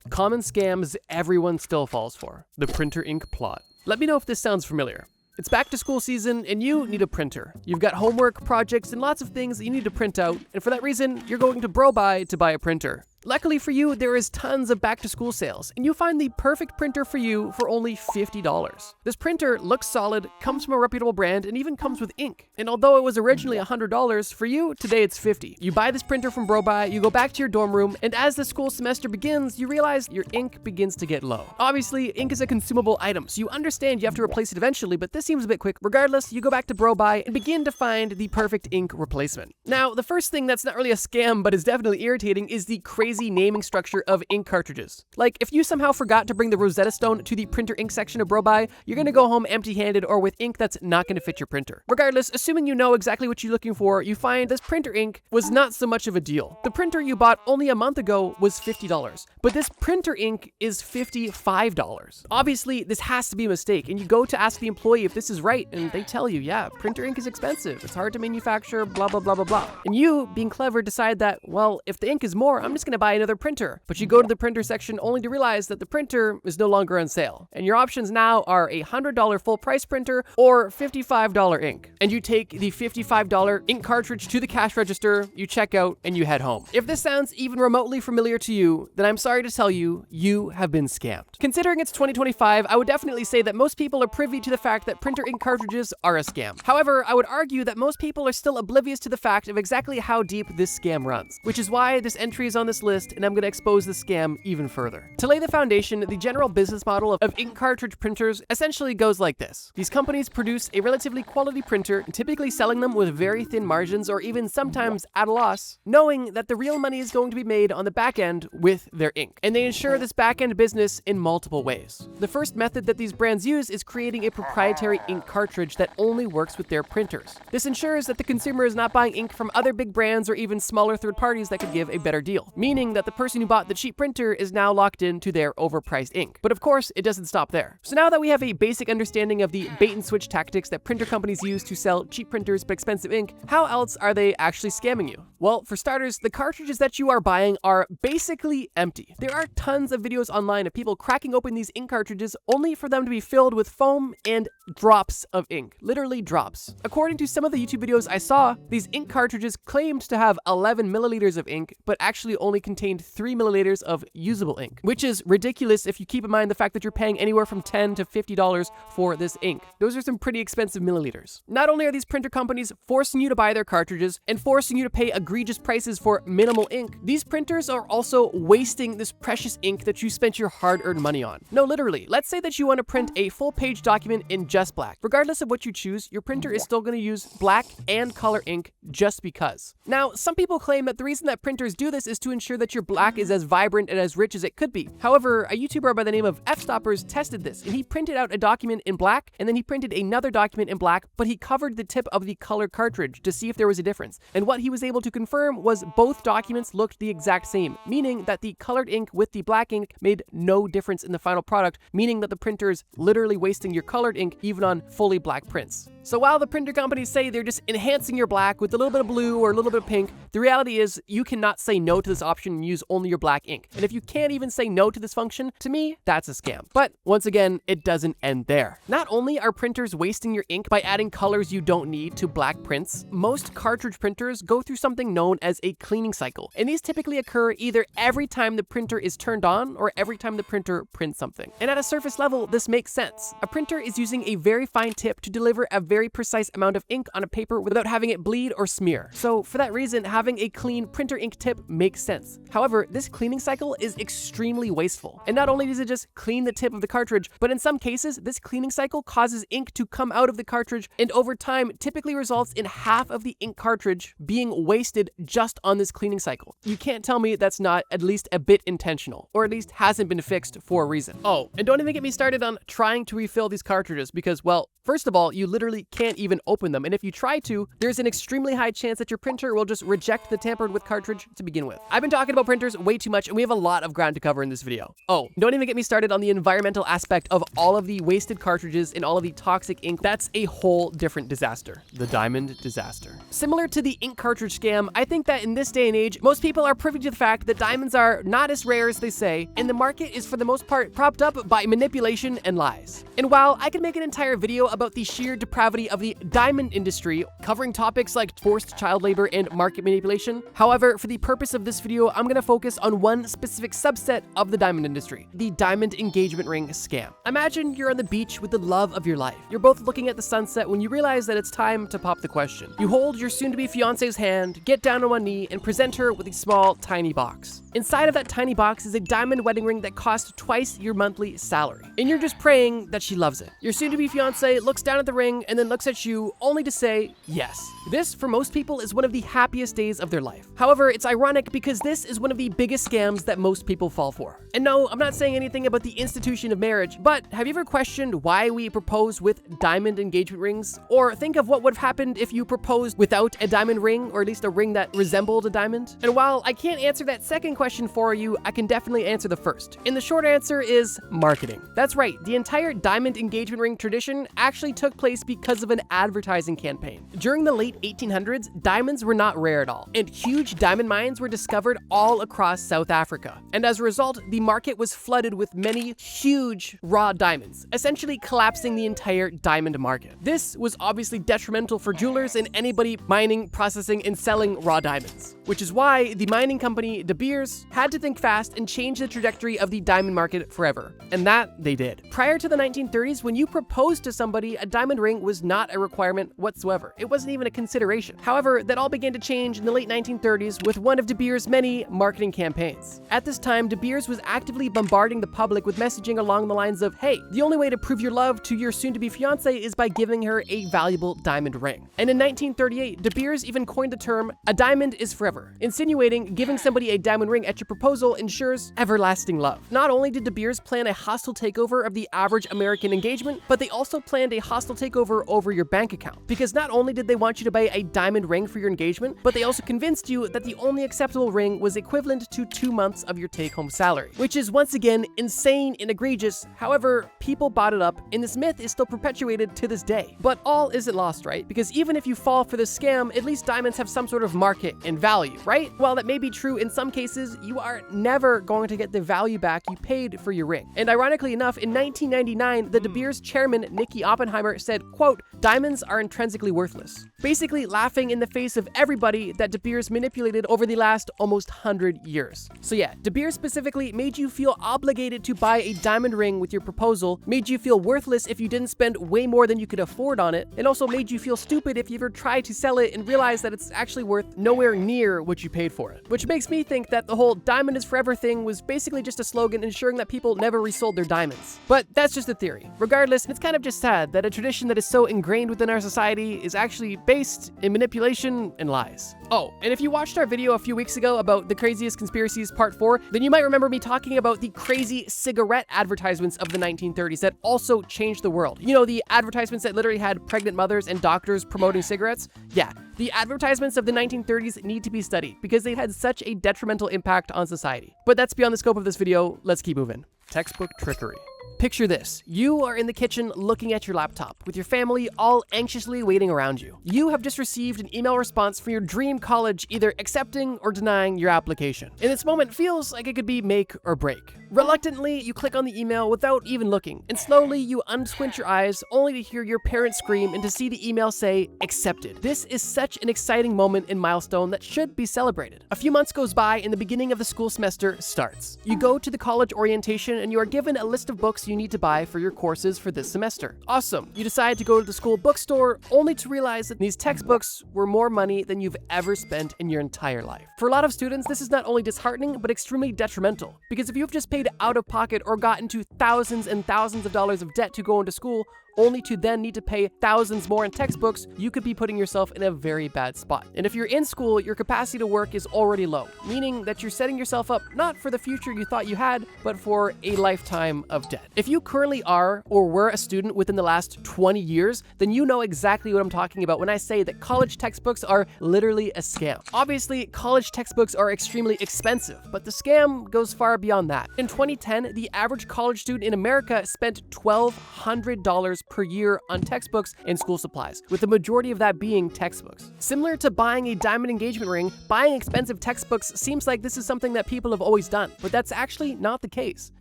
Common scams everyone still falls for. The printer ink plot. Let me know if this sounds familiar. It's back to school season and you need a printer. You've got homework, projects, and lots of things that you need to print out, and for that reason, you're going to BroBuy to buy a printer. Luckily for you, there is tons of back to school sales, and you find the perfect printer for you for only $50. This printer looks solid, comes from a reputable brand, and even comes with ink. And although it was originally $100, for you, today it's $50. You buy this printer from BroBuy, you go back to your dorm room, and as the school semester begins, you realize your ink begins to get low. Obviously, ink is a consumable item, so you understand you have to replace it eventually, but this seems a bit quick. Regardless, you go back to BroBuy and begin to find the perfect ink replacement. Now, the first thing that's not really a scam, but is definitely irritating, is the crazy naming structure of ink cartridges. Like, if you somehow forgot to bring the Rosetta Stone to the printer ink section of BroBuy, you're gonna go home empty-handed or with ink that's not gonna fit your printer. Regardless, assuming you know exactly what you're looking for, you find this printer ink was not so much of a deal. The printer you bought only a month ago was $50, but this printer ink is $55. Obviously, this has to be a mistake, and you go to ask the employee if this is right, and they tell you, yeah, printer ink is expensive, it's hard to manufacture, blah, blah, blah, blah, blah. And you, being clever, decide that, well, if the ink is more, I'm just gonna buy another printer. But you go to the printer section only to realize that the printer is no longer on sale. And your options now are a $100 full price printer or $55 ink. And you take the $55 ink cartridge to the cash register, you check out, and you head home. If this sounds even remotely familiar to you, then I'm sorry to tell you, you have been scammed. Considering it's 2025, I would definitely say that most people are privy to the fact that printer ink cartridges are a scam. However, I would argue that most people are still oblivious to the fact of exactly how deep this scam runs, which is why this entry is on this list, and I'm going to expose the scam even further. To lay the foundation, the general business model of ink cartridge printers essentially goes like this. These companies produce a relatively quality printer, typically selling them with very thin margins or even sometimes at a loss, knowing that the real money is going to be made on the back end with their ink. And they ensure this back end business in multiple ways. The first method that these brands use is creating a proprietary ink cartridge that only works with their printers. This ensures that the consumer is not buying ink from other big brands or even smaller third parties that could give a better deal, meaning that the person who bought the cheap printer is now locked into their overpriced ink. But of course, it doesn't stop there. So now that we have a basic understanding of the bait and switch tactics that printer companies use to sell cheap printers but expensive ink, how else are they actually scamming you? Well, for starters, the cartridges that you are buying are basically empty. There are tons of videos online of people cracking open these ink cartridges only for them to be filled with foam and drops of ink. Literally drops. According to some of the YouTube videos I saw, these ink cartridges claimed to have 11 milliliters of ink, but actually only contained 3 milliliters of usable ink, which is ridiculous if you keep in mind the fact that you're paying anywhere from $10 to $50 for this ink. Those are some pretty expensive milliliters. Not only are these printer companies forcing you to buy their cartridges and forcing you to pay egregious prices for minimal ink, these printers are also wasting this precious ink that you spent your hard-earned money on. No, literally, let's say that you want to print a full-page document in just black. Regardless of what you choose, your printer is still going to use black and color ink just because. Now, some people claim that the reason that printers do this is to ensure that your black is as vibrant and as rich as it could be. However, a YouTuber by the name of Fstoppers tested this, and he printed out a document in black, and then he printed another document in black, but he covered the tip of the color cartridge to see if there was a difference. And what he was able to confirm was both documents looked the exact same, meaning that the colored ink with the black ink made no difference in the final product, meaning that the printer is literally wasting your colored ink even on fully black prints. So while the printer companies say they're just enhancing your black with a little bit of blue or a little bit of pink, the reality is you cannot say no to this option and use only your black ink. And if you can't even say no to this function, to me, that's a scam. But once again, it doesn't end there. Not only are printers wasting your ink by adding colors you don't need to black prints, most cartridge printers go through something known as a cleaning cycle. And these typically occur either every time the printer is turned on or every time the printer prints something. And at a surface level, this makes sense. A printer is using a very fine tip to deliver a very precise amount of ink on a paper without having it bleed or smear. So for that reason, having a clean printer ink tip makes sense. However, this cleaning cycle is extremely wasteful. And not only does it just clean the tip of the cartridge, but in some cases, this cleaning cycle causes ink to come out of the cartridge and over time typically results in half of the ink cartridge being wasted just on this cleaning cycle. You can't tell me that's not at least a bit intentional, or at least hasn't been fixed for a reason. Oh, and don't even get me started on trying to refill these cartridges because, well, first of all, you literally can't even open them, and if you try to, there's an extremely high chance that your printer will just reject the tampered with cartridge to begin with. I've been talking talking about printers way too much, and we have a lot of ground to cover in this video. Oh, don't even get me started on the environmental aspect of all of the wasted cartridges and all of the toxic ink. That's a whole different disaster. The diamond disaster. Similar to the ink cartridge scam, I think that in this day and age, most people are privy to the fact that diamonds are not as rare as they say, and the market is for the most part propped up by manipulation and lies. And while I could make an entire video about the sheer depravity of the diamond industry, covering topics like forced child labor and market manipulation, however, for the purpose of this video, I'm going to focus on one specific subset of the diamond industry, the diamond engagement ring scam. Imagine you're on the beach with the love of your life. You're both looking at the sunset when you realize that it's time to pop the question. You hold your soon-to-be fiance's hand, get down on one knee, and present her with a small, tiny box. Inside of that tiny box is a diamond wedding ring that costs twice your monthly salary. And you're just praying that she loves it. Your soon-to-be fiance looks down at the ring and then looks at you only to say yes. This, for most people, is one of the happiest days of their life. However, it's ironic because this is one of the biggest scams that most people fall for. And no, I'm not saying anything about the institution of marriage, but have you ever questioned why we propose with diamond engagement rings? Or think of what would have happened if you proposed without a diamond ring, or at least a ring that resembled a diamond? And while I can't answer that second question for you, I can definitely answer the first. And the short answer is marketing. That's right, the entire diamond engagement ring tradition actually took place because of an advertising campaign. During the late 1800s, diamonds were not rare at all, and huge diamond mines were discovered all across South Africa. And as a result, the market was flooded with many huge raw diamonds, essentially collapsing the entire diamond market. This was obviously detrimental for jewelers and anybody mining, processing, and selling raw diamonds, which is why the mining company De Beers had to think fast and change the trajectory of the diamond market forever. And that they did. Prior to the 1930s, when you proposed to somebody, a diamond ring was not a requirement whatsoever. It wasn't even a consideration. However, that all began to change in the late 1930s with one of De Beers' many marketing campaigns. At this time, De Beers was actively bombarding the public with messaging along the lines of, hey, the only way to prove your love to your soon-to-be fiance is by giving her a valuable diamond ring. And in 1938, De Beers even coined the term, a diamond is forever, insinuating giving somebody a diamond ring at your proposal ensures everlasting love. Not only did De Beers plan a hostile takeover of the average American engagement, but they also planned a hostile takeover over your bank account. Because not only did they want you to buy a diamond ring for your engagement, but they also convinced you that the only acceptable ring was equivalent to 2 months of your take-home salary, which is once again insane and egregious. However, people bought it up, and this myth is still perpetuated to this day. But all isn't lost, right? Because even if you fall for this scam, at least diamonds have some sort of market and value, right? While that may be true in some cases, you are never going to get the value back you paid for your ring. And ironically enough, in 1999, the De Beers chairman, Nicky Oppenheimer, said, quote, diamonds are intrinsically worthless. Basically laughing in the face of everybody that De Beers manipulated over the last almost 100 years. So yeah, De Beers specifically made you feel obligated to buy a diamond ring with your proposal, made you feel worthless if you didn't spend way more than you could afford on it, and also made you feel stupid if you ever tried to sell it and realized that it's actually worth nowhere near what you paid for it. Which makes me think that the whole diamond is forever thing was basically just a slogan ensuring that people never resold their diamonds. But that's just a theory. Regardless, it's kind of just sad that a tradition that is so ingrained within our society is actually based in manipulation and lies. Oh, and if you watched our video a few weeks ago about the craziest conspiracies part 4, then you might remember me talking about the crazy cigarette advertisements of the 1930s that also changed the world. You know, the advertisements that literally had pregnant mothers and doctors promoting cigarettes? Yeah, the advertisements of the 1930s need to be studied because they had such a detrimental impact on society. But that's beyond the scope of this video. Let's keep moving. Textbook trickery. Picture this. You are in the kitchen looking at your laptop with your family all anxiously waiting around you. You have just received an email response from your dream college either accepting or denying your application. And this moment feels like it could be make or break. Reluctantly, you click on the email without even looking, and slowly you unsquint your eyes only to hear your parents scream and to see the email say, accepted. This is such an exciting moment and milestone that should be celebrated. A few months goes by and the beginning of the school semester starts. You go to the college orientation and you are given a list of books you need to buy for your courses for this semester. Awesome. You decide to go to the school bookstore only to realize that these textbooks were more money than you've ever spent in your entire life. For a lot of students, this is not only disheartening, but extremely detrimental. Because if you've just paid out of pocket or got into thousands and thousands of dollars of debt to go into school, only to then need to pay thousands more in textbooks, you could be putting yourself in a very bad spot. And if you're in school, your capacity to work is already low, meaning that you're setting yourself up not for the future you thought you had, but for a lifetime of debt. If you currently are or were a student within the last 20 years, then you know exactly what I'm talking about when I say that college textbooks are literally a scam. Obviously, college textbooks are extremely expensive, but the scam goes far beyond that. In 2010, the average college student in America spent $1,200 per year on textbooks and school supplies, with the majority of that being textbooks. Similar to buying a diamond engagement ring, buying expensive textbooks seems like this is something that people have always done, but that's actually not the case.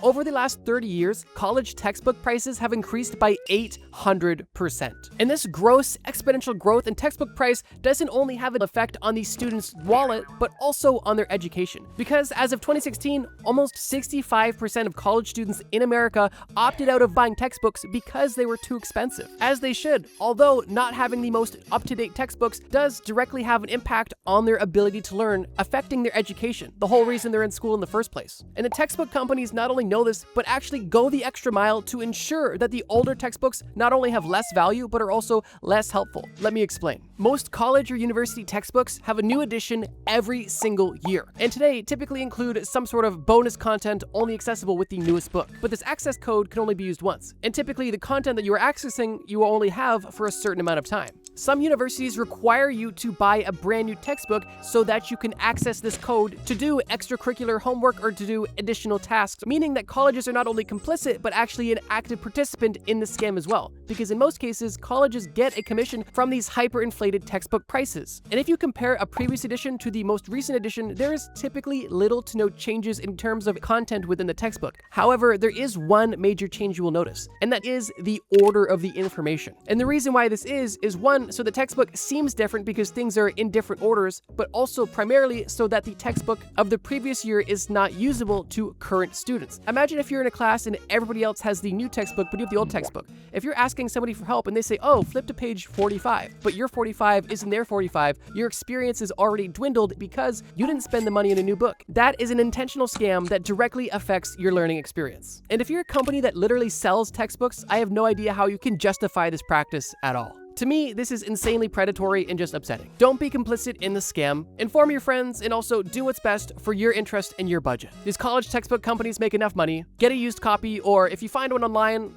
Over the last 30 years, college textbook prices have increased by 800%. And this gross exponential growth in textbook price doesn't only have an effect on the student's wallet, but also on their education. Because as of 2016, almost 65% of college students in America opted out of buying textbooks because they were too expensive. As they should, although not having the most up-to-date textbooks does directly have an impact on their ability to learn, affecting their education, the whole reason they're in school in the first place. And the textbook companies not only know this, but actually go the extra mile to ensure that the older textbooks not only have less value, but are also less helpful. Let me explain. Most college or university textbooks have a new edition every single year, and today typically include some sort of bonus content only accessible with the newest book. But this access code can only be used once, and typically the content that you are accessing you will only have for a certain amount of time. Some universities require you to buy a brand new textbook so that you can access this code to do extracurricular homework or to do additional tasks, meaning that colleges are not only complicit, but actually an active participant in the scam as well. Because in most cases, colleges get a commission from these hyperinflated textbook prices. And if you compare a previous edition to the most recent edition, there is typically little to no changes in terms of content within the textbook. However, there is one major change you will notice, and that is the order of the information. And the reason why this is one, so the textbook seems different because things are in different orders, but also primarily so that the textbook of the previous year is not usable to current students. Imagine if you're in a class and everybody else has the new textbook, but you have the old textbook. If you're asking somebody for help and they say, oh, flip to page 45, but your 45 isn't their 45, your experience is already dwindled because you didn't spend the money in a new book. That is an intentional scam that directly affects your learning experience. And if you're a company that literally sells textbooks, I have no idea how you can justify this practice at all. To me, this is insanely predatory and just upsetting. Don't be complicit in the scam. Inform your friends and also do what's best for your interest and your budget. These college textbook companies make enough money. Get a used copy, or if you find one online,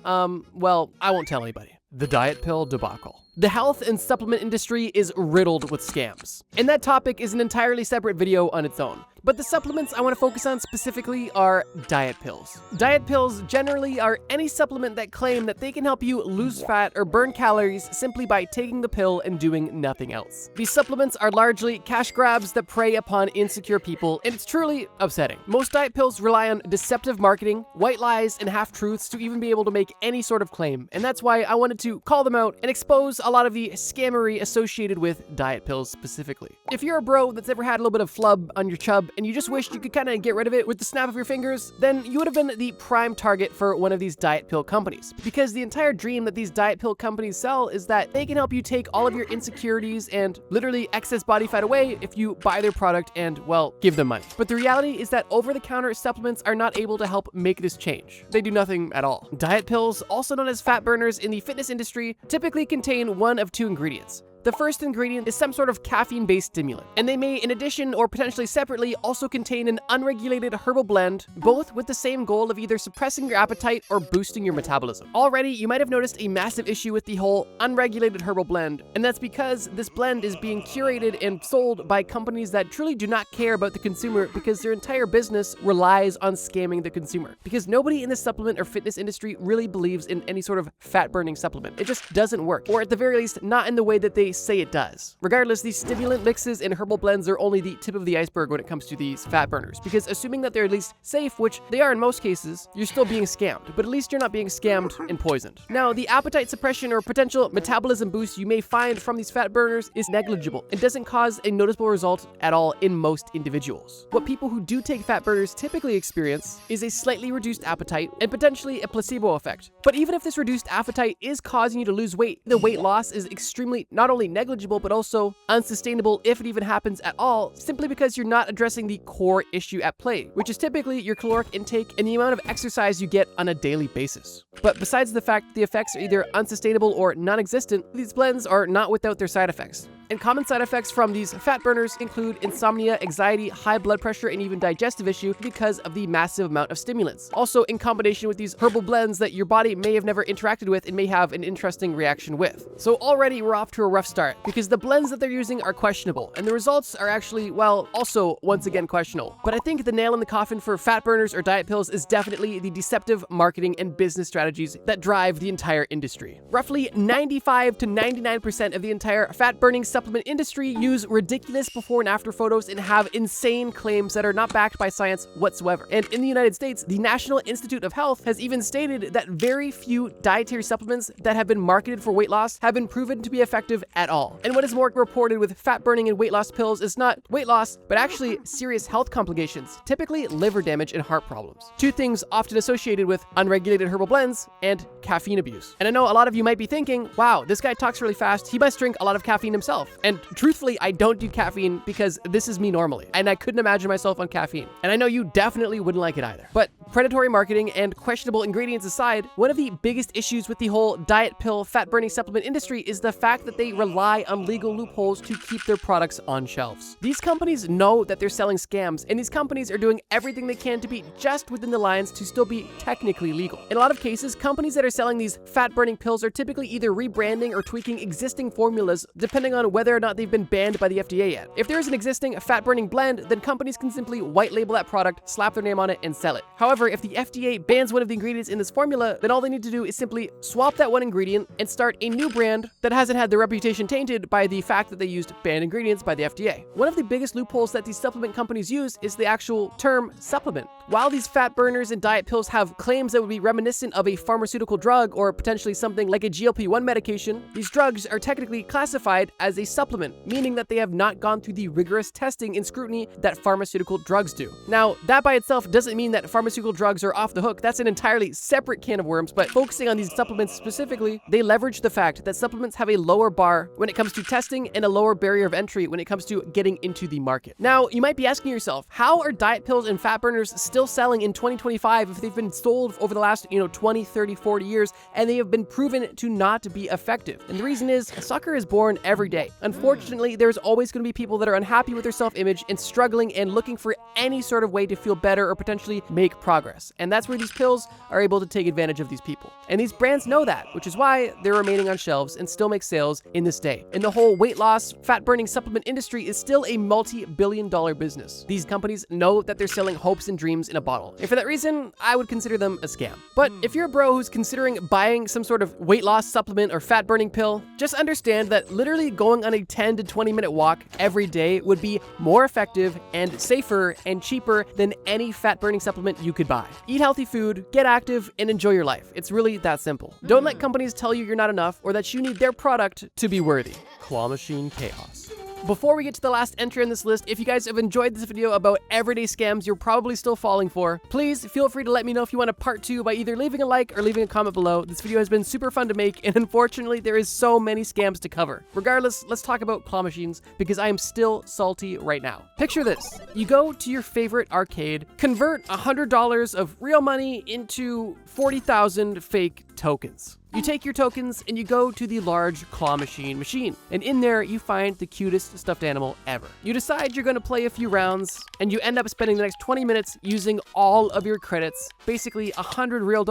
well, I won't tell anybody. The diet pill debacle. The health and supplement industry is riddled with scams. And that topic is an entirely separate video on its own. But the supplements I want to focus on specifically are diet pills. Diet pills generally are any supplement that claim that they can help you lose fat or burn calories simply by taking the pill and doing nothing else. These supplements are largely cash grabs that prey upon insecure people, and it's truly upsetting. Most diet pills rely on deceptive marketing, white lies, and half-truths to even be able to make any sort of claim, and that's why I wanted to call them out and expose a lot of the scammery associated with diet pills specifically. If you're a bro that's ever had a little bit of flub on your chub and you just wished you could kind of get rid of it with the snap of your fingers, then you would have been the prime target for one of these diet pill companies. Because the entire dream that these diet pill companies sell is that they can help you take all of your insecurities and literally excess body fat away if you buy their product and, well, give them money. But the reality is that over-the-counter supplements are not able to help make this change. They do nothing at all. Diet pills, also known as fat burners in the fitness industry, typically contain one of two ingredients. The first ingredient is some sort of caffeine-based stimulant, and they may, in addition or potentially separately, also contain an unregulated herbal blend, both with the same goal of either suppressing your appetite or boosting your metabolism. Already, you might have noticed a massive issue with the whole unregulated herbal blend, and that's because this blend is being curated and sold by companies that truly do not care about the consumer because their entire business relies on scamming the consumer. Because nobody in the supplement or fitness industry really believes in any sort of fat-burning supplement. It just doesn't work, or at the very least, not in the way that they say it does. Regardless, these stimulant mixes and herbal blends are only the tip of the iceberg when it comes to these fat burners, because assuming that they're at least safe, which they are in most cases, you're still being scammed, but at least you're not being scammed and poisoned. Now, the appetite suppression or potential metabolism boost you may find from these fat burners is negligible and doesn't cause a noticeable result at all in most individuals. What people who do take fat burners typically experience is a slightly reduced appetite and potentially a placebo effect. But even if this reduced appetite is causing you to lose weight, the weight loss is extremely not only only negligible, but also unsustainable if it even happens at all, simply because you're not addressing the core issue at play, which is typically your caloric intake and the amount of exercise you get on a daily basis. But besides the fact that the effects are either unsustainable or non-existent, these blends are not without their side effects. And common side effects from these fat burners include insomnia, anxiety, high blood pressure, and even digestive issue because of the massive amount of stimulants. Also, in combination with these herbal blends that your body may have never interacted with and may have an interesting reaction with. So already we're off to a rough start because the blends that they're using are questionable, and the results are actually, well, also once again questionable. But I think the nail in the coffin for fat burners or diet pills is definitely the deceptive marketing and business strategies that drive the entire industry. Roughly 95 to 99% of the entire fat burning supplement industry use ridiculous before and after photos and have insane claims that are not backed by science whatsoever. And in the United States, the National Institute of Health has even stated that very few dietary supplements that have been marketed for weight loss have been proven to be effective at all. And what is more reported with fat burning and weight loss pills is not weight loss, but actually serious health complications, typically liver damage and heart problems. Two things often associated with unregulated herbal blends and caffeine abuse. And I know a lot of you might be thinking, wow, this guy talks really fast. He must drink a lot of caffeine himself. And truthfully, I don't do caffeine because this is me normally, and I couldn't imagine myself on caffeine. And I know you definitely wouldn't like it either. But predatory marketing and questionable ingredients aside, one of the biggest issues with the whole diet pill fat burning supplement industry is the fact that they rely on legal loopholes to keep their products on shelves. These companies know that they're selling scams, and these companies are doing everything they can to be just within the lines to still be technically legal. In a lot of cases, companies that are selling these fat burning pills are typically either rebranding or tweaking existing formulas depending on whether or not they've been banned by the FDA yet. If there is an existing fat burning blend, then companies can simply white label that product, slap their name on it, and sell it. However, if the FDA bans one of the ingredients in this formula, then all they need to do is simply swap that one ingredient and start a new brand that hasn't had their reputation tainted by the fact that they used banned ingredients by the FDA. One of the biggest loopholes that these supplement companies use is the actual term supplement. While these fat burners and diet pills have claims that would be reminiscent of a pharmaceutical drug or potentially something like a GLP-1 medication, these drugs are technically classified as a supplement, meaning that they have not gone through the rigorous testing and scrutiny that pharmaceutical drugs do. Now, that by itself doesn't mean that pharmaceutical drugs are off the hook. That's an entirely separate can of worms, but focusing on these supplements specifically, they leverage the fact that supplements have a lower bar when it comes to testing and a lower barrier of entry when it comes to getting into the market. Now, you might be asking yourself, how are diet pills and fat burners still selling in 2025 if they've been sold over the last, 20, 30, 40 years and they have been proven to not be effective? And the reason is, a sucker is born every day. Unfortunately, there's always going to be people that are unhappy with their self-image and struggling and looking for any sort of way to feel better or potentially make progress. And that's where these pills are able to take advantage of these people. And these brands know that, which is why they're remaining on shelves and still make sales in this day. And the whole weight loss, fat burning supplement industry is still a multi-billion-dollar business. These companies know that they're selling hopes and dreams in a bottle. And for that reason, I would consider them a scam. But if you're a bro who's considering buying some sort of weight loss supplement or fat burning pill, just understand that literally going on a 10 to 20 minute walk every day would be more effective and safer and cheaper than any fat burning supplement you could buy. Eat healthy food, get active, and enjoy your life. It's really that simple. Don't let companies tell you you're not enough or that you need their product to be worthy. Claw machine chaos. Before we get to the last entry on this list, if you guys have enjoyed this video about everyday scams you're probably still falling for, please feel free to let me know if you want a part 2 by either leaving a like or leaving a comment below. This video has been super fun to make, and unfortunately there is so many scams to cover. Regardless, let's talk about claw machines because I am still salty right now. Picture this. You go to your favorite arcade, convert $100 of real money into 40,000 fake tokens. You take your tokens and you go to the large claw machine, and in there you find the cutest stuffed animal ever. You decide you're going to play a few rounds, and you end up spending the next 20 minutes using all of your credits, basically $100 real,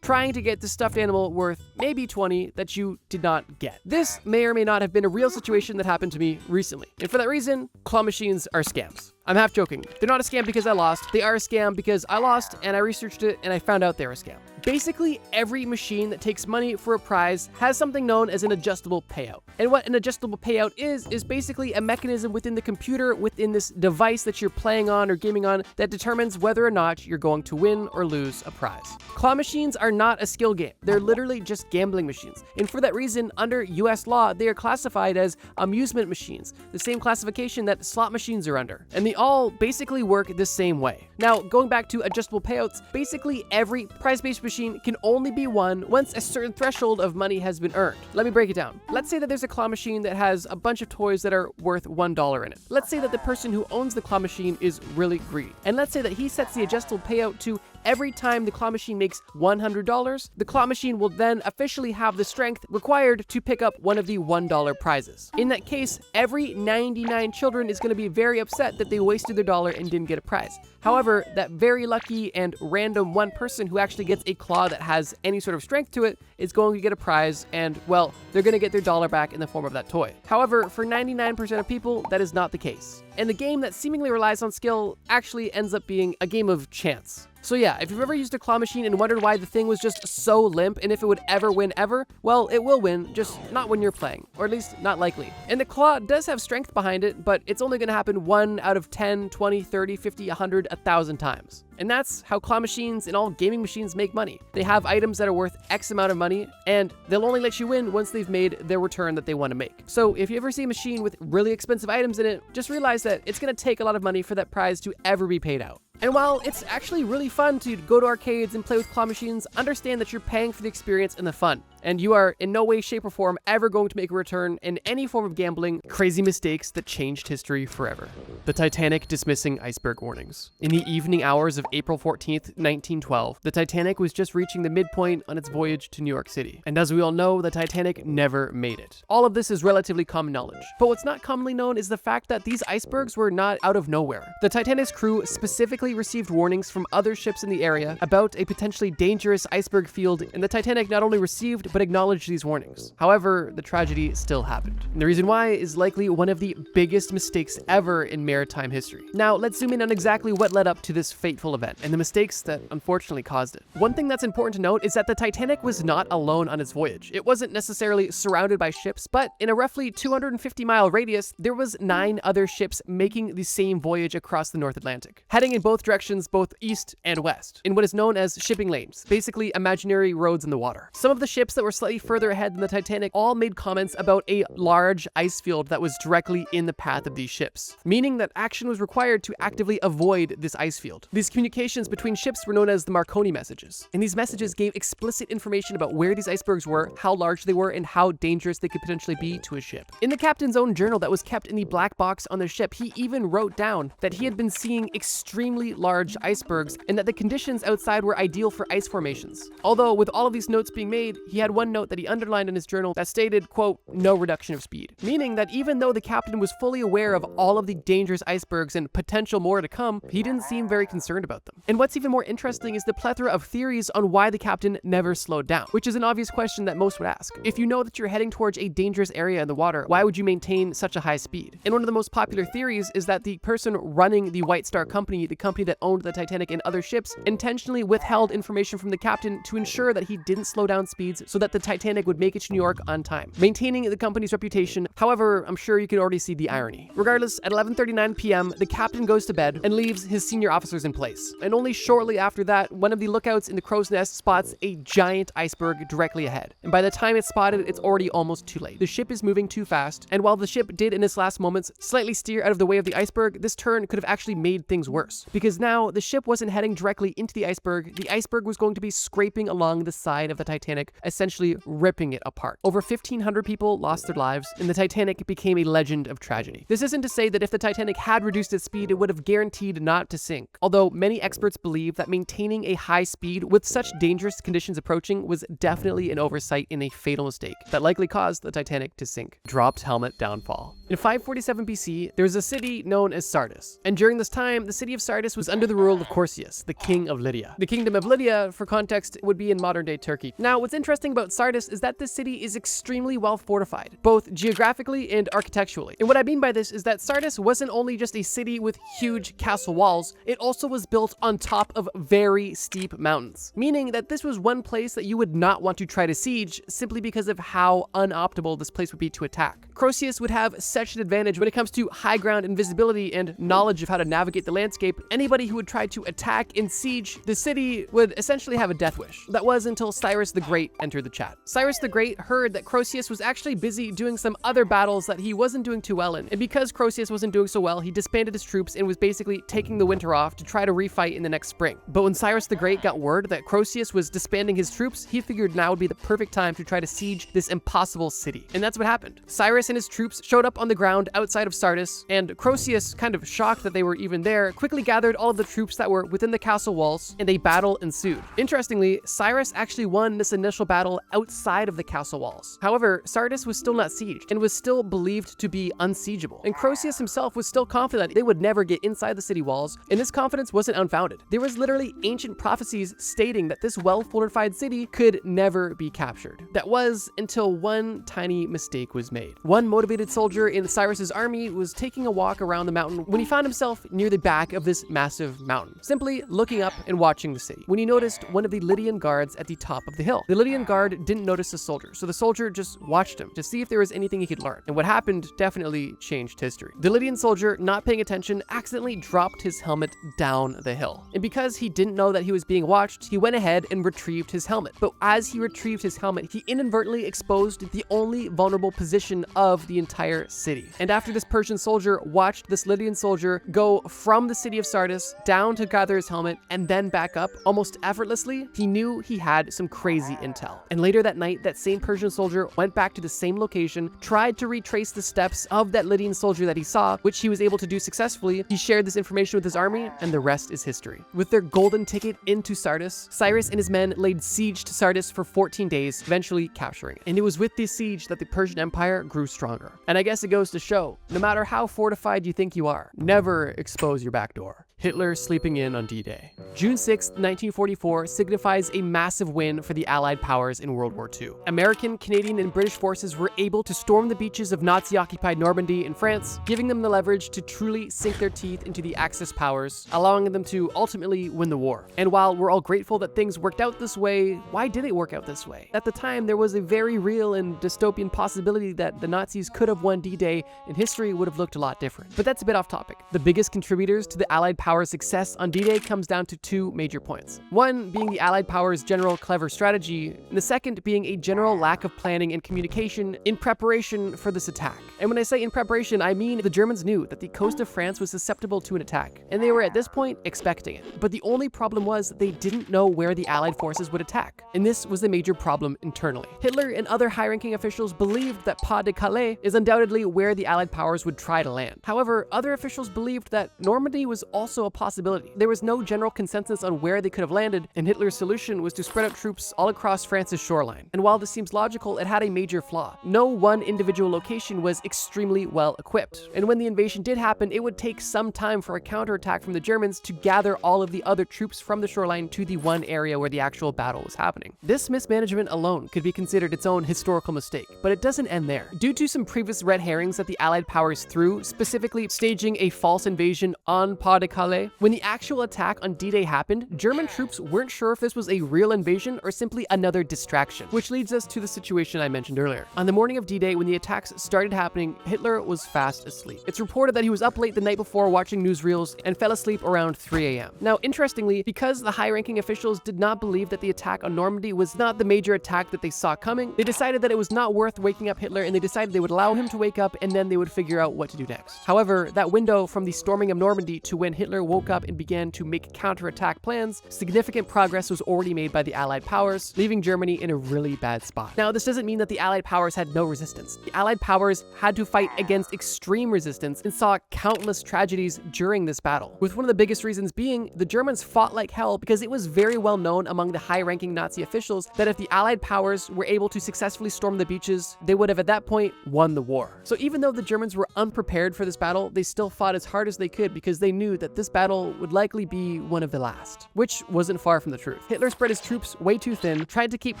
trying to get the stuffed animal worth maybe 20 that you did not get. This may or may not have been a real situation that happened to me recently, and for that reason, claw machines are scams. I'm half joking. They're not a scam because I lost. They are a scam because I lost and I researched it and I found out they're a scam. Basically, every machine that takes money for a prize has something known as an adjustable payout. And what an adjustable payout is basically a mechanism within the computer, within this device that you're playing on or gaming on, that determines whether or not you're going to win or lose a prize. Claw machines are not a skill game. They're literally just gambling machines. And for that reason, under US law, they are classified as amusement machines, the same classification that slot machines are under. And they all basically work the same way. Now, going back to adjustable payouts, basically every prize-based machine machine can only be won once a certain threshold of money has been earned. Let me break it down. Let's say that there's a claw machine that has a bunch of toys that are worth $1 in it. Let's say that the person who owns the claw machine is really greedy. And let's say that he sets the adjustable payout to every time the claw machine makes $100, the claw machine will then officially have the strength required to pick up one of the $1 prizes. In that case, every 99 children is going to be very upset that they wasted their dollar and didn't get a prize. However, that very lucky and random one person who actually gets a claw that has any sort of strength to it is going to get a prize, and, well, they're going to get their dollar back in the form of that toy. However, for 99% of people, that is not the case. And the game that seemingly relies on skill actually ends up being a game of chance. So yeah, if you've ever used a claw machine and wondered why the thing was just so limp and if it would ever win ever, well, it will win, just not when you're playing, or at least not likely. And the claw does have strength behind it, but it's only going to happen 1 out of 10, 20, 30, 50, 100, 1,000 times. And that's how claw machines and all gaming machines make money. They have items that are worth X amount of money, and they'll only let you win once they've made their return that they want to make. So if you ever see a machine with really expensive items in it, just realize that it's going to take a lot of money for that prize to ever be paid out. And while it's actually really fun to go to arcades and play with claw machines, understand that you're paying for the experience and the fun. And you are in no way, shape, or form ever going to make a return in any form of gambling, crazy mistakes that changed history forever. The Titanic dismissing iceberg warnings. In the evening hours of April 14th, 1912, the Titanic was just reaching the midpoint on its voyage to New York City. And as we all know, the Titanic never made it. All of this is relatively common knowledge. But what's not commonly known is the fact that these icebergs were not out of nowhere. The Titanic's crew specifically received warnings from other ships in the area about a potentially dangerous iceberg field, and the Titanic not only received but acknowledged these warnings. However, the tragedy still happened. And the reason why is likely one of the biggest mistakes ever in maritime history. Now, let's zoom in on exactly what led up to this fateful event and the mistakes that unfortunately caused it. One thing that's important to note is that the Titanic was not alone on its voyage. It wasn't necessarily surrounded by ships, but in a roughly 250-mile radius, there was 9 other ships making the same voyage across the North Atlantic, heading in both directions, both east and west, in what is known as shipping lanes, basically imaginary roads in the water. Some of the ships that were slightly further ahead than the Titanic all made comments about a large ice field that was directly in the path of these ships, meaning that action was required to actively avoid this ice field. These communications between ships were known as the Marconi messages, and these messages gave explicit information about where these icebergs were, how large they were, and how dangerous they could potentially be to a ship. In the captain's own journal that was kept in the black box on the ship, he even wrote down that he had been seeing extremely large icebergs and that the conditions outside were ideal for ice formations. Although with all of these notes being made, he had one note that he underlined in his journal that stated, quote, "no reduction of speed," meaning that even though the captain was fully aware of all of the dangerous icebergs and potential more to come, he didn't seem very concerned about them. And what's even more interesting is the plethora of theories on why the captain never slowed down, which is an obvious question that most would ask. If you know that you're heading towards a dangerous area in the water, why would you maintain such a high speed? And one of the most popular theories is that the person running the White Star Company, the company that owned the Titanic and other ships, intentionally withheld information from the captain to ensure that he didn't slow down speeds so that the Titanic would make it to New York on time, maintaining the company's reputation. However, I'm sure you can already see the irony. Regardless, at 11:39 p.m., the captain goes to bed and leaves his senior officers in place. And only shortly after that, one of the lookouts in the crow's nest spots a giant iceberg directly ahead. And by the time it's spotted, it's already almost too late. The ship is moving too fast, and while the ship did in its last moments slightly steer out of the way of the iceberg, this turn could have actually made things worse. Because now, the ship wasn't heading directly into the iceberg was going to be scraping along the side of the Titanic, essentially ripping it apart. Over 1,500 people lost their lives, and the Titanic became a legend of tragedy. This isn't to say that if the Titanic had reduced its speed, it would have guaranteed not to sink, although many experts believe that maintaining a high speed with such dangerous conditions approaching was definitely an oversight and a fatal mistake that likely caused the Titanic to sink. Dropped helmet downfall. In 547 BC, there was a city known as Sardis, and during this time, the city of Sardis was under the rule of Corsius, the king of Lydia. The kingdom of Lydia, for context, would be in modern-day Turkey. Now, what's interesting about Sardis is that this city is extremely well fortified, both geographically and architecturally. And what I mean by this is that Sardis wasn't only just a city with huge castle walls, it also was built on top of very steep mountains, meaning that this was one place that you would not want to try to siege simply because of how unoptimal this place would be to attack. Croesus would have such an advantage when it comes to high ground invisibility and knowledge of how to navigate the landscape. Anybody who would try to attack and siege the city would essentially have a death wish. That was until Cyrus the Great entered the the chat. Cyrus the Great heard that Croesus was actually busy doing some other battles that he wasn't doing too well in, and because Croesus wasn't doing so well, he disbanded his troops and was basically taking the winter off to try to refight in the next spring. But when Cyrus the Great got word that Croesus was disbanding his troops, he figured now would be the perfect time to try to siege this impossible city. And that's what happened. Cyrus and his troops showed up on the ground outside of Sardis, and Croesus, kind of shocked that they were even there, quickly gathered all of the troops that were within the castle walls, and a battle ensued. Interestingly, Cyrus actually won this initial battle outside of the castle walls. However, Sardis was still not sieged, and was still believed to be unsiegeable. And Croesus himself was still confident they would never get inside the city walls, and this confidence wasn't unfounded. There was literally ancient prophecies stating that this well-fortified city could never be captured. That was until one tiny mistake was made. One motivated soldier in Cyrus's army was taking a walk around the mountain when he found himself near the back of this massive mountain, simply looking up and watching the city, when he noticed one of the Lydian guards at the top of the hill. The Lydian guard didn't notice the soldier, so the soldier just watched him to see if there was anything he could learn. And what happened definitely changed history. The Lydian soldier, not paying attention, accidentally dropped his helmet down the hill. And because he didn't know that he was being watched, he went ahead and retrieved his helmet. But as he retrieved his helmet, he inadvertently exposed the only vulnerable position of the entire city. And after this Persian soldier watched this Lydian soldier go from the city of Sardis down to gather his helmet and then back up almost effortlessly, he knew he had some crazy intel. And later that night, that same Persian soldier went back to the same location, tried to retrace the steps of that Lydian soldier that he saw, which he was able to do successfully. He shared this information with his army, and the rest is history. With their golden ticket into Sardis, Cyrus and his men laid siege to Sardis for 14 days, eventually capturing it. And it was with this siege that the Persian Empire grew stronger. And I guess it goes to show, no matter how fortified you think you are, never expose your back door. Hitler sleeping in on D-Day. June 6, 1944 signifies a massive win for the Allied powers in World War II. American, Canadian, and British forces were able to storm the beaches of Nazi-occupied Normandy in France, giving them the leverage to truly sink their teeth into the Axis powers, allowing them to ultimately win the war. And while we're all grateful that things worked out this way, why did it work out this way? At the time, there was a very real and dystopian possibility that the Nazis could have won D-Day and history would have looked a lot different. But that's a bit off topic. The biggest contributors to the Allied powers' success on D-Day comes down to two major points. One being the Allied powers' general clever strategy, and the second being a general lack of planning and communication in preparation for this attack. And when I say in preparation, I mean the Germans knew that the coast of France was susceptible to an attack, and they were at this point expecting it. But the only problem was they didn't know where the Allied forces would attack, and this was a major problem internally. Hitler and other high-ranking officials believed that Pas-de-Calais is undoubtedly where the Allied powers would try to land. However, other officials believed that Normandy was also a possibility. There was no general consensus on where they could have landed, and Hitler's solution was to spread out troops all across France's shoreline. And while this seems logical, it had a major flaw. No one individual location was extremely well equipped. And when the invasion did happen, it would take some time for a counterattack from the Germans to gather all of the other troops from the shoreline to the one area where the actual battle was happening. This mismanagement alone could be considered its own historical mistake, but it doesn't end there. Due to some previous red herrings that the Allied powers threw, specifically staging a false invasion on Pas-de-Calais, when the actual attack on D-Day happened, German troops weren't sure if this was a real invasion or simply another distraction, which leads us to the situation I mentioned earlier. On the morning of D-Day, when the attacks started happening, Hitler was fast asleep. It's reported that he was up late the night before watching newsreels and fell asleep around 3 a.m. Now, interestingly, because the high-ranking officials did not believe that the attack on Normandy was not the major attack that they saw coming, they decided that it was not worth waking up Hitler, and they decided they would allow him to wake up and then they would figure out what to do next. However, that window from the storming of Normandy to when Hitler woke up and began to make counterattack plans, significant progress was already made by the Allied powers, leaving Germany in a really bad spot. Now, this doesn't mean that the Allied powers had no resistance. The Allied powers had to fight against extreme resistance and saw countless tragedies during this battle, with one of the biggest reasons being the Germans fought like hell because it was very well known among the high-ranking Nazi officials that if the Allied powers were able to successfully storm the beaches, they would have at that point won the war. So even though the Germans were unprepared for this battle, they still fought as hard as they could because they knew that this battle would likely be one of the last, which wasn't far from the truth. Hitler spread his troops way too thin, tried to keep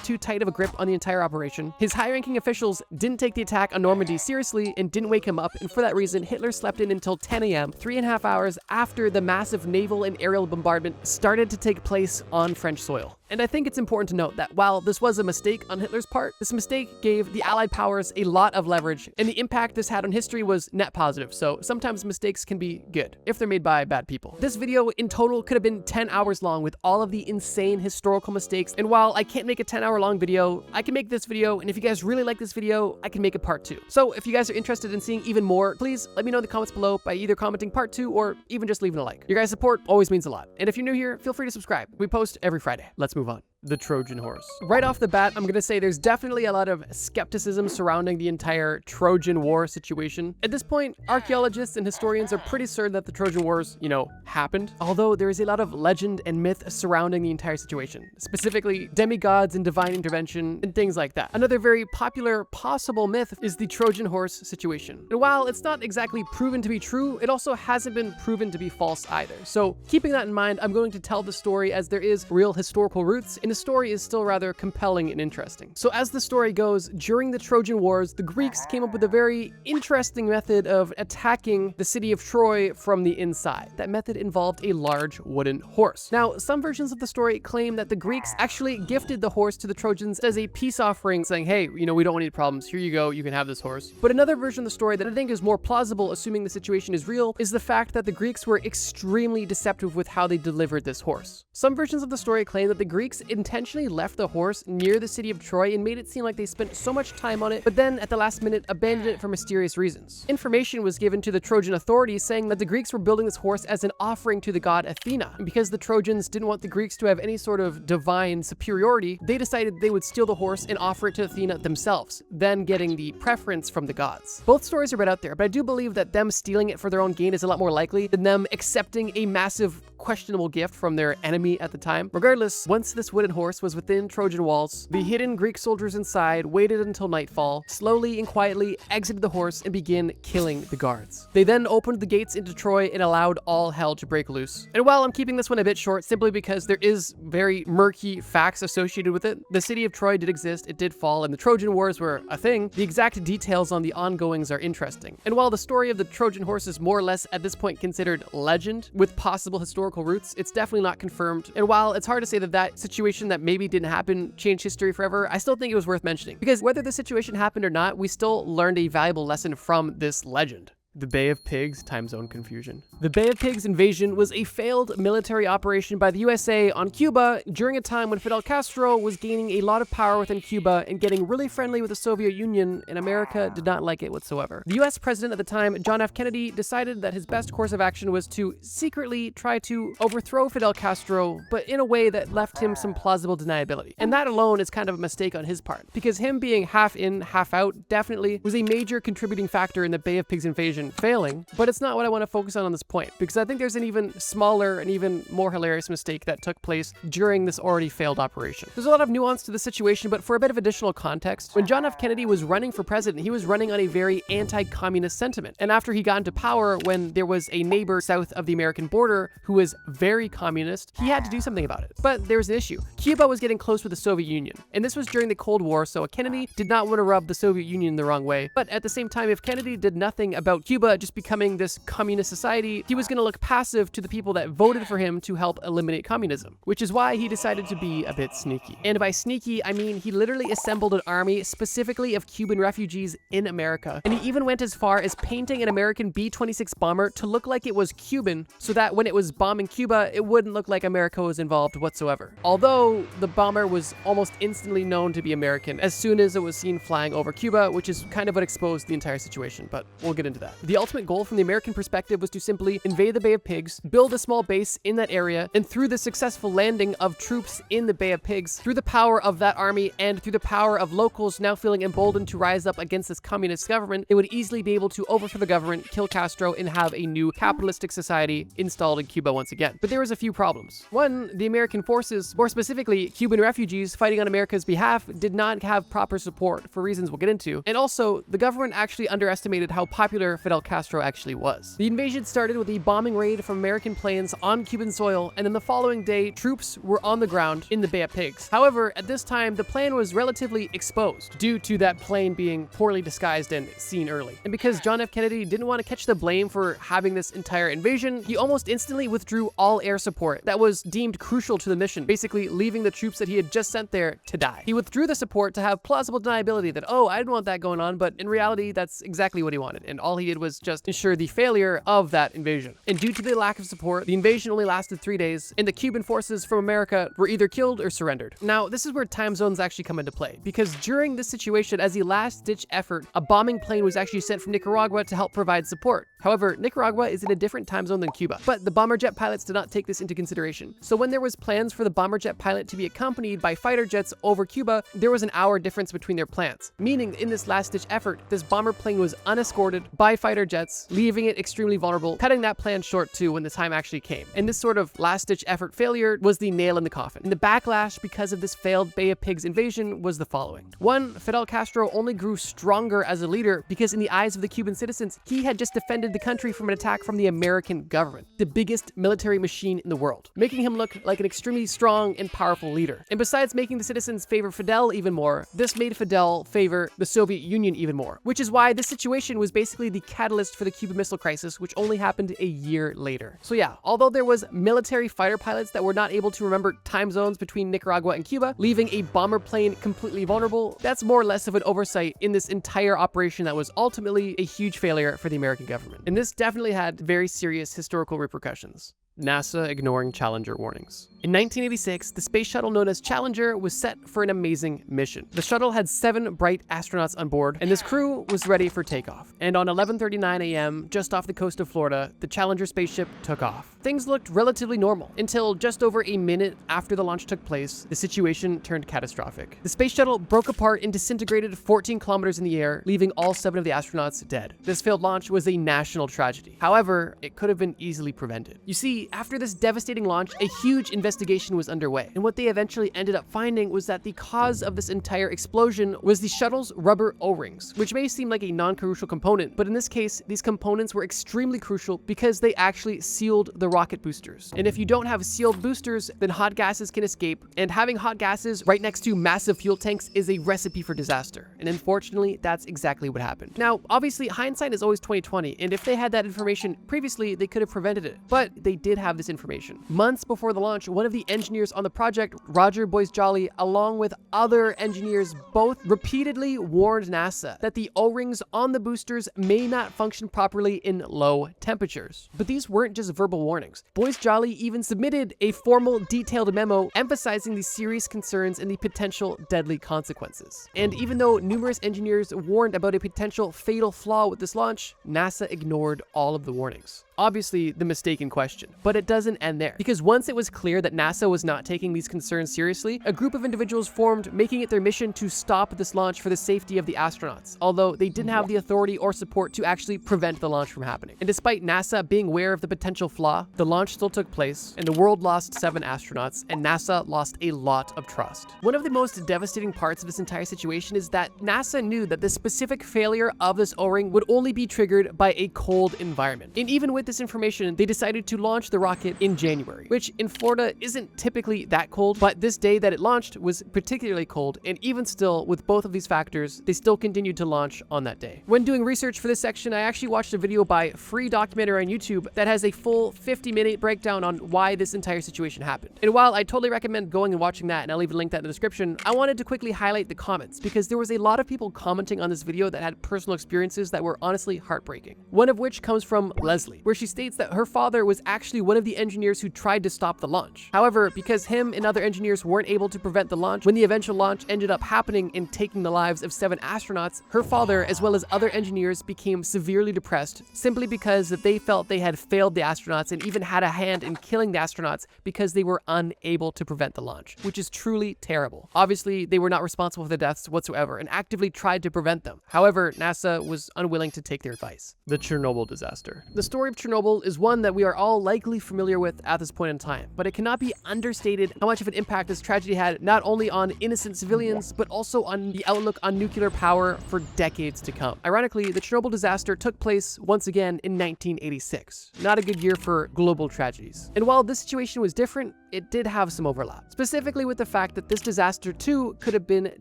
too tight of a grip on the entire operation. His high-ranking officials didn't take the attack on Normandy seriously and didn't wake him up, and for that reason, Hitler slept in until 10 a.m., 3.5 hours after the massive naval and aerial bombardment started to take place on French soil. And I think it's important to note that while this was a mistake on Hitler's part, this mistake gave the Allied powers a lot of leverage, and the impact this had on history was net positive, so sometimes mistakes can be good, if they're made by bad people. This video in total could have been 10 hours long with all of the insane historical mistakes, and while I can't make a 10-hour long video, I can make this video, and if you guys really like this video, I can make a part 2. So if you guys are interested in seeing even more, please let me know in the comments below by either commenting part 2 or even just leaving a like. Your guys' support always means a lot. And if you're new here, feel free to subscribe. We post every Friday. Let's move on. The Trojan horse. Right off the bat, I'm going to say there's definitely a lot of skepticism surrounding the entire Trojan War situation. At this point, archaeologists and historians are pretty certain that the Trojan Wars, happened, although there is a lot of legend and myth surrounding the entire situation, specifically demigods and divine intervention and things like that. Another very popular possible myth is the Trojan horse situation. And while it's not exactly proven to be true, it also hasn't been proven to be false either. So keeping that in mind, I'm going to tell the story as there is real historical roots, and the story is still rather compelling and interesting. So as the story goes, during the Trojan Wars, the Greeks came up with a very interesting method of attacking the city of Troy from the inside. That method involved a large wooden horse. Now, some versions of the story claim that the Greeks actually gifted the horse to the Trojans as a peace offering, saying, hey, we don't want any problems. Here you go. You can have this horse. But another version of the story that I think is more plausible, assuming the situation is real, is the fact that the Greeks were extremely deceptive with how they delivered this horse. Some versions of the story claim that the Greeks intentionally left the horse near the city of Troy and made it seem like they spent so much time on it, but then at the last minute abandoned it for mysterious reasons. Information was given to the Trojan authorities saying that the Greeks were building this horse as an offering to the god Athena. And because the Trojans didn't want the Greeks to have any sort of divine superiority, they decided they would steal the horse and offer it to Athena themselves, then getting the preference from the gods. Both stories are right out there, but I do believe that them stealing it for their own gain is a lot more likely than them accepting a massive questionable gift from their enemy at the time. Regardless, once this wooden horse was within Trojan walls, the hidden Greek soldiers inside waited until nightfall, slowly and quietly exited the horse and began killing the guards. They then opened the gates into Troy and allowed all hell to break loose. And while I'm keeping this one a bit short simply because there is very murky facts associated with it, the city of Troy did exist, it did fall, and the Trojan Wars were a thing, the exact details on the ongoings are interesting. And while the story of the Trojan horse is more or less at this point considered legend with possible historical roots, it's definitely not confirmed. And while it's hard to say that that situation that maybe didn't happen changed history forever, I still think it was worth mentioning. Because whether the situation happened or not, we still learned a valuable lesson from this legend. The Bay of Pigs time zone confusion. The Bay of Pigs invasion was a failed military operation by the USA on Cuba during a time when Fidel Castro was gaining a lot of power within Cuba and getting really friendly with the Soviet Union, and America did not like it whatsoever. The US president at the time, John F. Kennedy, decided that his best course of action was to secretly try to overthrow Fidel Castro, but in a way that left him some plausible deniability. And that alone is kind of a mistake on his part, because him being half in, half out definitely was a major contributing factor in the Bay of Pigs invasion failing, but it's not what I want to focus on this point, because I think there's an even smaller and even more hilarious mistake that took place during this already failed operation. There's a lot of nuance to the situation, but for a bit of additional context, when John F. Kennedy was running for president, he was running on a very anti-communist sentiment. And after he got into power, when there was a neighbor south of the American border who was very communist, he had to do something about it. But there was an issue. Cuba was getting close with the Soviet Union, and this was during the Cold War, so Kennedy did not want to rub the Soviet Union the wrong way. But at the same time, if Kennedy did nothing about Cuba just becoming this communist society, he was going to look passive to the people that voted for him to help eliminate communism, which is why he decided to be a bit sneaky. And by sneaky, I mean he literally assembled an army specifically of Cuban refugees in America, and he even went as far as painting an American B-26 bomber to look like it was Cuban, so that when it was bombing Cuba, it wouldn't look like America was involved whatsoever. Although the bomber was almost instantly known to be American as soon as it was seen flying over Cuba, which is kind of what exposed the entire situation, but we'll get into that. The ultimate goal from the American perspective was to simply invade the Bay of Pigs, build a small base in that area, and through the successful landing of troops in the Bay of Pigs, through the power of that army and through the power of locals now feeling emboldened to rise up against this communist government, they would easily be able to overthrow the government, kill Castro, and have a new capitalistic society installed in Cuba once again. But there was a few problems. One, the American forces, more specifically Cuban refugees fighting on America's behalf, did not have proper support for reasons we'll get into. And also, the government actually underestimated how popular Fidel Castro actually was. The invasion started with a bombing raid from American planes on Cuban soil, and then the following day, troops were on the ground in the Bay of Pigs. However, at this time, the plan was relatively exposed due to that plane being poorly disguised and seen early. And because John F. Kennedy didn't want to catch the blame for having this entire invasion, he almost instantly withdrew all air support that was deemed crucial to the mission, basically leaving the troops that he had just sent there to die. He withdrew the support to have plausible deniability that, oh, I didn't want that going on, but in reality, that's exactly what he wanted, and all he did was just ensure the failure of that invasion. And due to the lack of support, the invasion only lasted 3 days, and the Cuban forces from America were either killed or surrendered. Now, this is where time zones actually come into play, because during this situation, as a last-ditch effort, a bombing plane was actually sent from Nicaragua to help provide support. However, Nicaragua is in a different time zone than Cuba, but the bomber jet pilots did not take this into consideration. So when there was plans for the bomber jet pilot to be accompanied by fighter jets over Cuba, there was an hour difference between their plans, meaning in this last-ditch effort, this bomber plane was unescorted by fighter jets, leaving it extremely vulnerable, cutting that plan short too when the time actually came. And this sort of last-ditch effort failure was the nail in the coffin. And the backlash because of this failed Bay of Pigs invasion was the following. 1, Fidel Castro only grew stronger as a leader because in the eyes of the Cuban citizens, he had just defended the country from an attack from the American government, the biggest military machine in the world, making him look like an extremely strong and powerful leader. And besides making the citizens favor Fidel even more, this made Fidel favor the Soviet Union even more, which is why this situation was basically the catalyst for the Cuban Missile Crisis, which only happened a year later. So yeah, although there was military fighter pilots that were not able to remember time zones between Nicaragua and Cuba, leaving a bomber plane completely vulnerable, that's more or less of an oversight in this entire operation that was ultimately a huge failure for the American government. And this definitely had very serious historical repercussions. NASA ignoring Challenger warnings. In 1986, the space shuttle known as Challenger was set for an amazing mission. The shuttle had 7 bright astronauts on board, and this crew was ready for takeoff. And on 11:39 a.m., just off the coast of Florida, the Challenger spaceship took off. Things looked relatively normal until just over a minute after the launch took place, the situation turned catastrophic. The space shuttle broke apart and disintegrated 14 kilometers in the air, leaving all 7 of the astronauts dead. This failed launch was a national tragedy. However, it could have been easily prevented. You see, after this devastating launch, a huge investigation was underway, and what they eventually ended up finding was that the cause of this entire explosion was the shuttle's rubber O-rings, which may seem like a non-crucial component, but in this case, these components were extremely crucial because they actually sealed the rocket boosters. And if you don't have sealed boosters, then hot gases can escape, and having hot gases right next to massive fuel tanks is a recipe for disaster. And unfortunately, that's exactly what happened. Now, obviously, hindsight is always 20/20, and if they had that information previously, they could have prevented it, but they did have this information. Months before the launch, one of the engineers on the project, Roger Boyce-Jolly, along with other engineers, both repeatedly warned NASA that the O-rings on the boosters may not function properly in low temperatures. But these weren't just verbal warnings. Boyce-Jolly even submitted a formal, detailed memo emphasizing the serious concerns and the potential deadly consequences. And even though numerous engineers warned about a potential fatal flaw with this launch, NASA ignored all of the warnings. Obviously, the mistake in question. But it doesn't end there, because once it was clear that NASA was not taking these concerns seriously, a group of individuals formed, making it their mission to stop this launch for the safety of the astronauts, although they didn't have the authority or support to actually prevent the launch from happening. And despite NASA being aware of the potential flaw, the launch still took place, and the world lost 7 astronauts, and NASA lost a lot of trust. One of the most devastating parts of this entire situation is that NASA knew that the specific failure of this O-ring would only be triggered by a cold environment. And even with this information, they decided to launch the rocket in January, which in Florida isn't typically that cold, but this day that it launched was particularly cold, and even still, with both of these factors, they still continued to launch on that day. When doing research for this section, I actually watched a video by Free Documentary on YouTube that has a full 50-minute breakdown on why this entire situation happened. And while I totally recommend going and watching that, and I'll even link that in the description, I wanted to quickly highlight the comments, because there was a lot of people commenting on this video that had personal experiences that were honestly heartbreaking. One of which comes from Leslie, where she states that her father was actually one of the engineers who tried to stop the launch. However, because him and other engineers weren't able to prevent the launch, when the eventual launch ended up happening and taking the lives of 7 astronauts, her father, as well as other engineers, became severely depressed simply because they felt they had failed the astronauts and even had a hand in killing the astronauts because they were unable to prevent the launch, which is truly terrible. Obviously, they were not responsible for the deaths whatsoever and actively tried to prevent them. However, NASA was unwilling to take their advice. The Chernobyl disaster. The story of Chernobyl is one that we are all likely familiar with at this point in time, but it cannot be understated how much of an impact this tragedy had not only on innocent civilians, but also on the outlook on nuclear power for decades to come. Ironically, the Chernobyl disaster took place once again in 1986. Not a good year for global tragedies. And while this situation was different, it did have some overlap, specifically with the fact that this disaster too could have been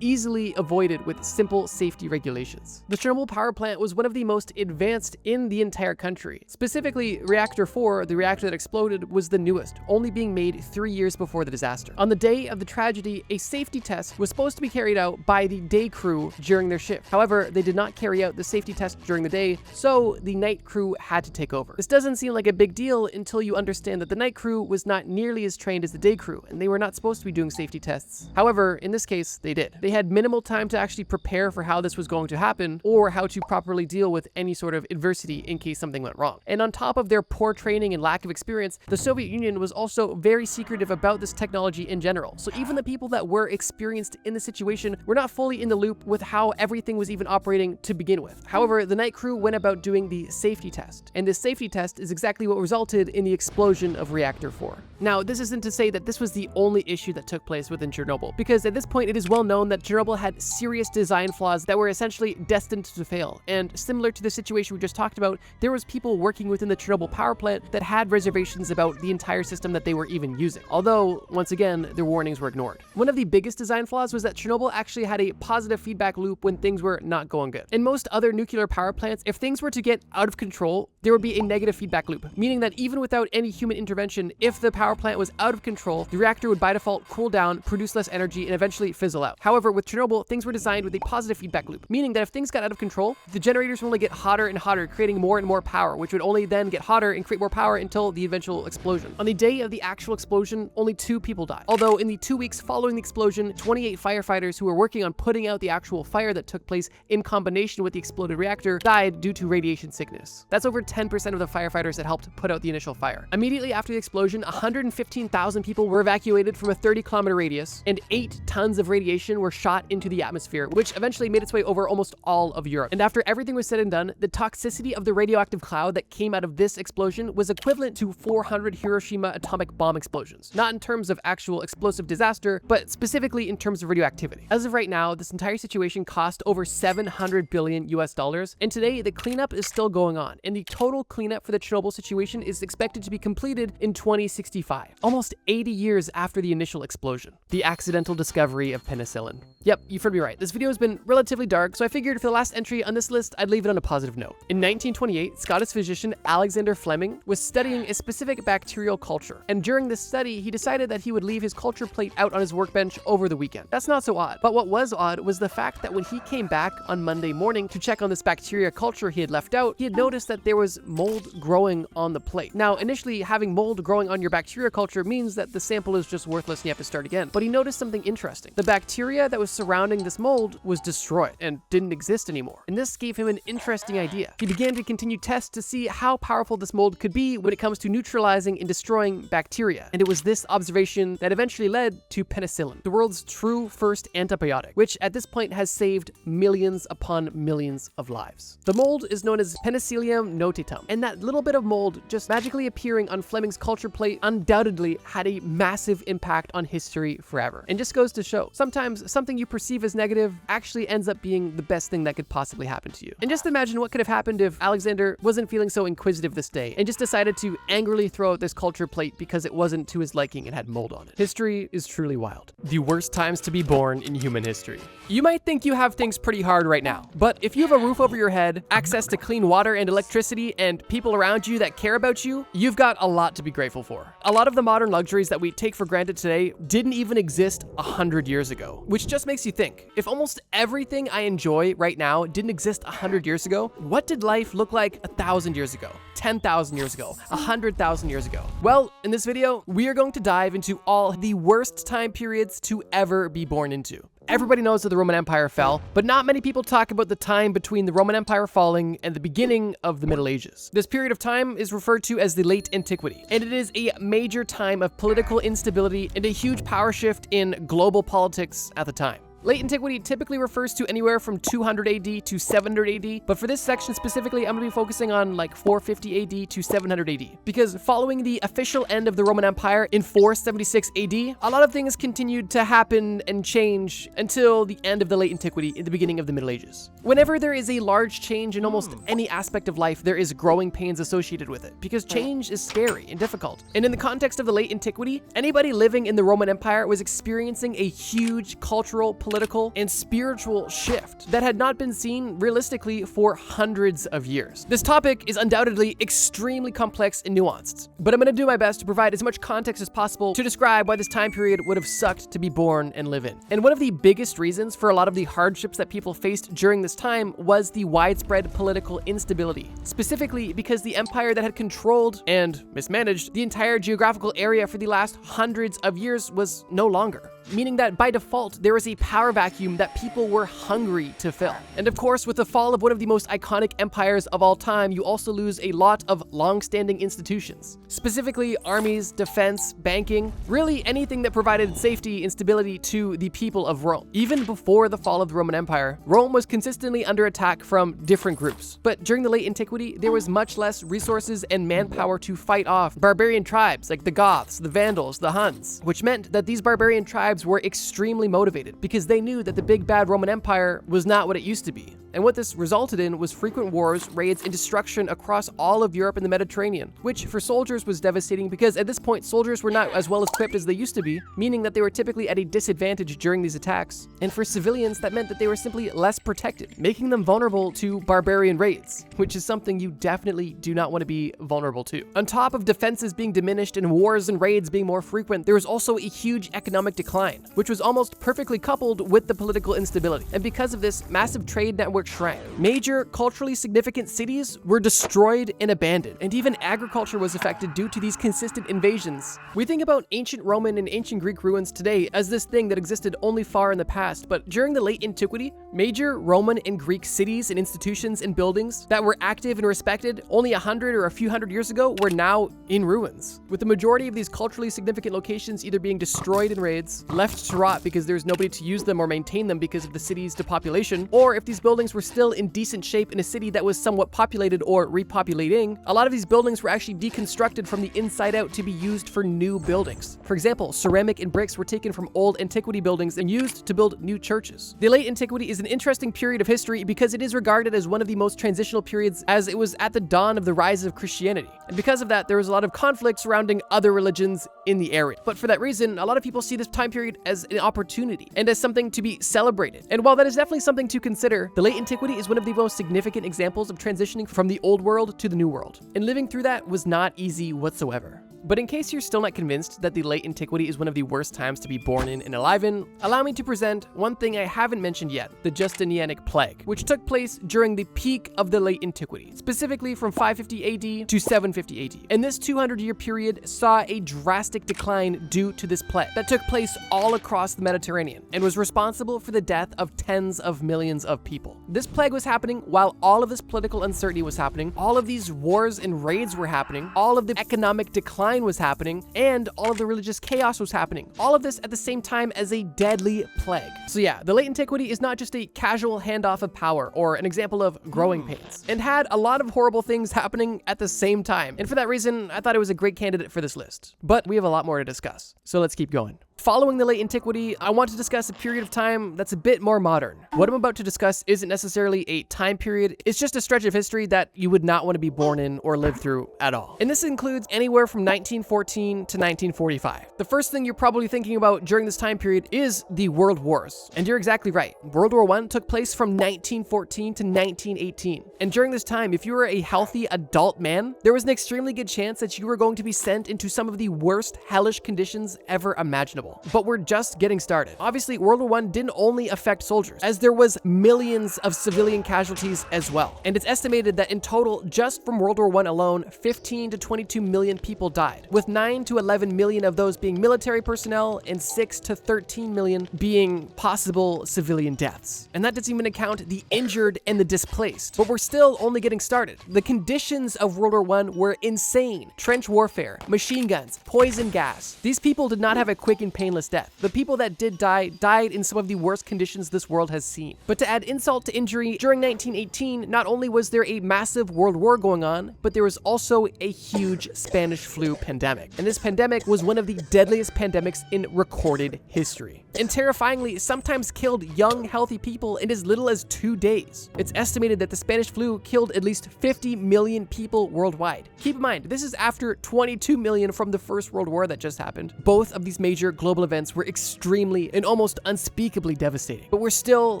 easily avoided with simple safety regulations. The Chernobyl power plant was one of the most advanced in the entire country. Specifically, Reactor 4, the reactor that exploded, was the newest, only being made 3 years before the disaster. On the day of the tragedy, a safety test was supposed to be carried out by the day crew during their shift. However, they did not carry out the safety test during the day, so the night crew had to take over. This doesn't seem like a big deal until you understand that the night crew was not nearly as trained as the day crew, and they were not supposed to be doing safety tests. However, in this case, they did. They had minimal time to actually prepare for how this was going to happen, or how to properly deal with any sort of adversity in case something went wrong. And on top of their poor training and lack of experience, the Soviet Union was also very secretive about this technology in general. So even the people that were experienced in the situation were not fully in the loop with how everything was even operating to begin with. However, the night crew went about doing the safety test, and this safety test is exactly what resulted in the explosion of Reactor 4. Now, this isn't to say that this was the only issue that took place within Chernobyl, because at this point it is well known that Chernobyl had serious design flaws that were essentially destined to fail. And similar to the situation we just talked about, there was people working within the Chernobyl power plant that had reservations about the entire system that they were even using. Although, once again, their warnings were ignored. One of the biggest design flaws was that Chernobyl actually had a positive feedback loop when things were not going good. In most other nuclear power plants, if things were to get out of control, there would be a negative feedback loop, meaning that even without any human intervention, if the power plant was out of control, the reactor would by default cool down, produce less energy, and eventually fizzle out. However, with Chernobyl, things were designed with a positive feedback loop, meaning that if things got out of control, the generators would only get hotter and hotter, creating more and more power, which would only then get hotter and create more power until the eventual explosion. On the day of the actual explosion, only 2 people died. Although in the 2 weeks following the explosion, 28 firefighters who were working on putting out the actual fire that took place in combination with the exploded reactor died due to radiation sickness. That's over 10% of the firefighters that helped put out the initial fire. Immediately after the explosion, 115,000 people were evacuated from a 30-kilometer radius, and 8 tons of radiation were shot into the atmosphere, which eventually made its way over almost all of Europe. And after everything was said and done, the toxicity of the radioactive cloud that came out of this explosion was equivalent to 400 Hiroshima atomic bomb explosions. Not in terms of actual explosive disaster, but specifically in terms of radioactivity. As of right now, this entire situation cost over $700 billion US, and today the cleanup is still going on, and the total cleanup for the Chernobyl situation is expected to be completed in 2065, almost 80 years after the initial explosion. The accidental discovery of penicillin. Yep, you've heard me right. This video has been relatively dark, so I figured for the last entry on this list, I'd leave it on a positive note. In 1928, Scottish physician Alexander Fleming was studying a specific bacterial culture, and during this study, he decided that he would leave his culture plate out on his workbench over the weekend. That's not so odd, but what was odd was the fact that when he came back on Monday morning to check on this bacteria culture he had left out, he had noticed that there was mold growing on the plate. Now, initially, having mold growing on your bacteria culture means that the sample is just worthless and you have to start again. But he noticed something interesting. The bacteria that was surrounding this mold was destroyed and didn't exist anymore. And this gave him an interesting idea. He began to continue tests to see how powerful this mold could be when it comes to neutralizing and destroying bacteria. And it was this observation that eventually led to penicillin, the world's true first antibiotic, which at this point has saved millions upon millions of lives. The mold is known as Penicillium notatum, and that little bit of mold just magically appearing on Fleming's culture plate undoubtedly had a massive impact on history forever. And just goes to show, sometimes something you perceive as negative actually ends up being the best thing that could possibly happen to you. And just imagine what could have happened if Alexander wasn't feeling so inquisitive this day and just decided to angrily throw out this culture plate because it wasn't to his liking and had mold on it. History is truly wild. The worst times to be born in human history. You might think you have things pretty hard right now, but if you have a roof over your head, access to clean water and electricity, and people around you that care about you, you've got a lot to be grateful for. A lot of the modern luxuries that we take for granted today didn't even exist 100 years ago, which just makes you think, if almost everything I enjoy right now didn't exist 100 years ago, what did life look like 1,000 years ago, 10,000 years ago, 100,000 years ago? Well, in this video, we are going to dive into all the worst time periods to ever be born into. Everybody knows that the Roman Empire fell, but not many people talk about the time between the Roman Empire falling and the beginning of the Middle Ages. This period of time is referred to as the Late Antiquity, and it is a major time of political instability and a huge power shift in global politics at the time. Late antiquity typically refers to anywhere from 200 AD to 700 AD, but for this section specifically, I'm going to be focusing on like 450 AD to 700 AD, because following the official end of the Roman Empire in 476 AD, a lot of things continued to happen and change until the end of the late antiquity in the beginning of the Middle Ages. Whenever there is a large change in almost any aspect of life, there is growing pains associated with it, because change is scary and difficult. And in the context of the late antiquity, anybody living in the Roman Empire was experiencing a huge cultural, political, and spiritual shift that had not been seen realistically for hundreds of years. This topic is undoubtedly extremely complex and nuanced, but I'm going to do my best to provide as much context as possible to describe why this time period would have sucked to be born and live in. And one of the biggest reasons for a lot of the hardships that people faced during this time was the widespread political instability, specifically because the empire that had controlled and mismanaged the entire geographical area for the last hundreds of years was no longer, meaning that by default, there was a power vacuum that people were hungry to fill. And of course, with the fall of one of the most iconic empires of all time, you also lose a lot of long-standing institutions, specifically armies, defense, banking, really anything that provided safety and stability to the people of Rome. Even before the fall of the Roman Empire, Rome was consistently under attack from different groups. But during the late antiquity, there was much less resources and manpower to fight off barbarian tribes like the Goths, the Vandals, the Huns, which meant that these barbarian tribes were extremely motivated because they knew that the big bad Roman Empire was not what it used to be. And what this resulted in was frequent wars, raids, and destruction across all of Europe and the Mediterranean, which for soldiers was devastating because at this point, soldiers were not as well equipped as they used to be, meaning that they were typically at a disadvantage during these attacks. And for civilians, that meant that they were simply less protected, making them vulnerable to barbarian raids, which is something you definitely do not want to be vulnerable to. On top of defenses being diminished and wars and raids being more frequent, there was also a huge economic decline, which was almost perfectly coupled with the political instability. And because of this, massive trade networks shrank. Major culturally significant cities were destroyed and abandoned, and even agriculture was affected due to these consistent invasions. We think about ancient Roman and ancient Greek ruins today as this thing that existed only far in the past, but during the late antiquity, major Roman and Greek cities and institutions and buildings that were active and respected only 100 or a few hundred years ago were now in ruins, with the majority of these culturally significant locations either being destroyed in raids, left to rot because there's nobody to use them or maintain them because of the city's depopulation, or if these buildings were still in decent shape in a city that was somewhat populated or repopulating, a lot of these buildings were actually deconstructed from the inside out to be used for new buildings. For example, ceramic and bricks were taken from old antiquity buildings and used to build new churches. The late antiquity is an interesting period of history because it is regarded as one of the most transitional periods, as it was at the dawn of the rise of Christianity. And because of that, there was a lot of conflict surrounding other religions in the area. But for that reason, a lot of people see this time period as an opportunity and as something to be celebrated. And while that is definitely something to consider, the late antiquity is one of the most significant examples of transitioning from the old world to the new world. And living through that was not easy whatsoever. But in case you're still not convinced that the late antiquity is one of the worst times to be born in and alive in, allow me to present one thing I haven't mentioned yet, the Justinianic Plague, which took place during the peak of the late antiquity, specifically from 550 AD to 750 AD. And this 200-year period saw a drastic decline due to this plague that took place all across the Mediterranean and was responsible for the death of tens of millions of people. This plague was happening while all of this political uncertainty was happening, all of these wars and raids were happening, all of the economic decline was happening, and all of the religious chaos was happening. All of this at the same time as a deadly plague. So yeah, the late antiquity is not just a casual handoff of power or an example of growing pains, and had a lot of horrible things happening at the same time. And for that reason, I thought it was a great candidate for this list. But we have a lot more to discuss, so let's keep going. Following the late antiquity, I want to discuss a period of time that's a bit more modern. What I'm about to discuss isn't necessarily a time period, it's just a stretch of history that you would not want to be born in or live through at all. And this includes anywhere from 1914 to 1945. The first thing you're probably thinking about during this time period is the World Wars. And you're exactly right. World War I took place from 1914 to 1918. And during this time, if you were a healthy adult man, there was an extremely good chance that you were going to be sent into some of the worst hellish conditions ever imaginable. But we're just getting started. Obviously, World War I didn't only affect soldiers, as there was millions of civilian casualties as well. And it's estimated that in total, just from World War I alone, 15 to 22 million people died, with 9 to 11 million of those being military personnel and 6 to 13 million being possible civilian deaths. And that doesn't even account the injured and the displaced. But we're still only getting started. The conditions of World War I were insane. Trench warfare, machine guns, poison gas. These people did not have a quick and painless death. The people that did die died in some of the worst conditions this world has seen. But to add insult to injury, during 1918, not only was there a massive world war going on, but there was also a huge Spanish flu pandemic. And this pandemic was one of the deadliest pandemics in recorded history, and terrifyingly sometimes killed young, healthy people in as little as 2 days. It's estimated that the Spanish flu killed at least 50 million people worldwide. Keep in mind, this is after 22 million from the First World War that just happened. Both of these major global events were extremely and almost unspeakably devastating. But we're still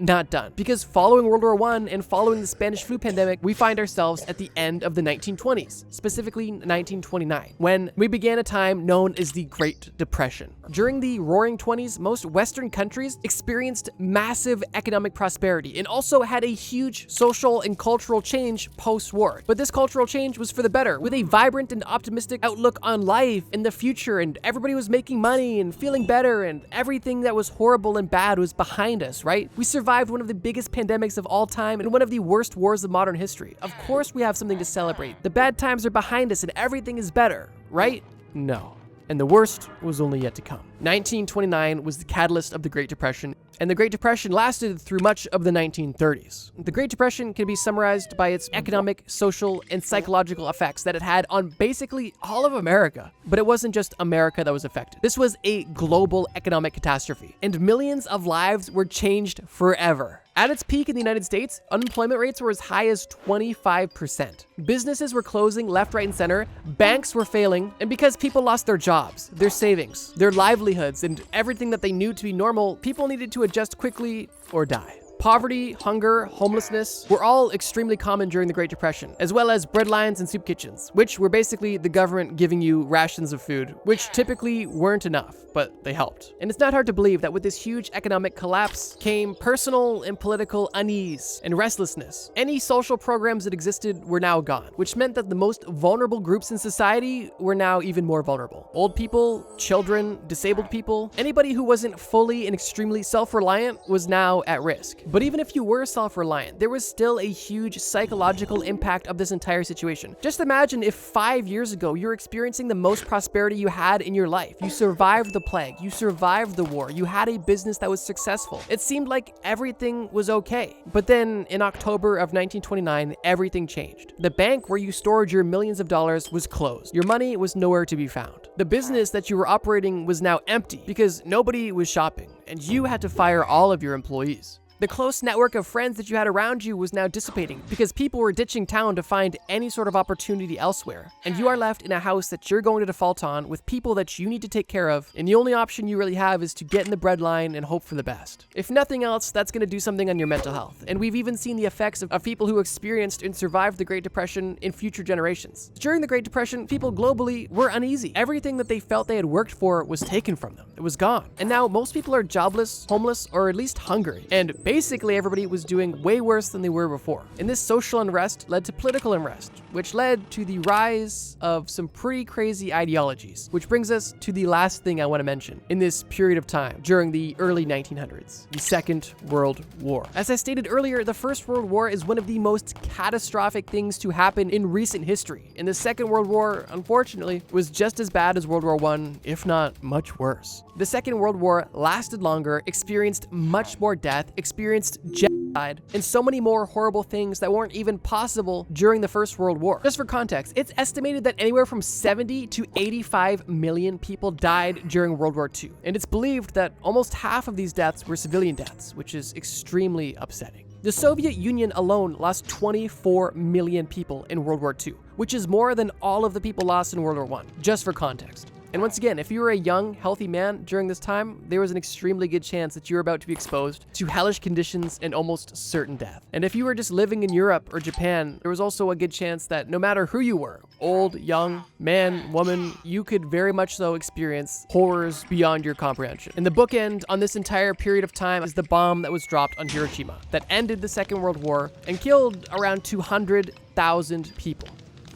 not done, because following World War I and following the Spanish flu pandemic, we find ourselves at the end of the 1920s, specifically 1929, when we began a time known as the Great Depression. During the Roaring 20s, most Western countries experienced massive economic prosperity and also had a huge social and cultural change post-war. But this cultural change was for the better, with a vibrant and optimistic outlook on life and the future, and everybody was making money and feeling better, and everything that was horrible and bad was behind us, right? We survived one of the biggest pandemics of all time and one of the worst wars of modern history. Of course we have something to celebrate. The bad times are behind us and everything is better, right? No. And the worst was only yet to come. 1929 was the catalyst of the Great Depression, and the Great Depression lasted through much of the 1930s. The Great Depression can be summarized by its economic, social, and psychological effects that it had on basically all of America. But it wasn't just America that was affected. This was a global economic catastrophe, and millions of lives were changed forever. At its peak in the United States, unemployment rates were as high as 25%. Businesses were closing left, right, and center, banks were failing, and because people lost their jobs, their savings, their livelihoods, and everything that they knew to be normal, people needed to adjust quickly or die. Poverty, hunger, homelessness were all extremely common during the Great Depression, as well as breadlines and soup kitchens, which were basically the government giving you rations of food, which typically weren't enough, but they helped. And it's not hard to believe that with this huge economic collapse came personal and political unease and restlessness. Any social programs that existed were now gone, which meant that the most vulnerable groups in society were now even more vulnerable. Old people, children, disabled people, anybody who wasn't fully and extremely self-reliant was now at risk. But even if you were self-reliant, there was still a huge psychological impact of this entire situation. Just imagine if 5 years ago you were experiencing the most prosperity you had in your life. You survived the plague, you survived the war, you had a business that was successful. It seemed like everything was okay. But then in October of 1929, everything changed. The bank where you stored your millions of dollars was closed. Your money was nowhere to be found. The business that you were operating was now empty because nobody was shopping, and you had to fire all of your employees. The close network of friends that you had around you was now dissipating because people were ditching town to find any sort of opportunity elsewhere. And you are left in a house that you're going to default on with people that you need to take care of, and the only option you really have is to get in the breadline and hope for the best. If nothing else, that's going to do something on your mental health. And we've even seen the effects of people who experienced and survived the Great Depression in future generations. During the Great Depression, people globally were uneasy. Everything that they felt they had worked for was taken from them. It was gone. And now most people are jobless, homeless, or at least hungry. And basically everybody was doing way worse than they were before. And this social unrest led to political unrest, which led to the rise of some pretty crazy ideologies, which brings us to the last thing I want to mention in this period of time during the early 1900s, the Second World War. As I stated earlier, the First World War is one of the most catastrophic things to happen in recent history. And the Second World War, unfortunately, was just as bad as World War I, if not much worse. The Second World War lasted longer, experienced much more death, experienced genocide, and so many more horrible things that weren't even possible during the First World War. Just for context, it's estimated that anywhere from 70 to 85 million people died during World War II. And it's believed that almost half of these deaths were civilian deaths, which is extremely upsetting. The Soviet Union alone lost 24 million people in World War II, which is more than all of the people lost in World War I, just for context. And once again, if you were a young, healthy man during this time, there was an extremely good chance that you were about to be exposed to hellish conditions and almost certain death. And if you were just living in Europe or Japan, there was also a good chance that no matter who you were, old, young, man, woman, you could very much so experience horrors beyond your comprehension. And the bookend on this entire period of time is the bomb that was dropped on Hiroshima that ended the Second World War and killed around 200,000 people.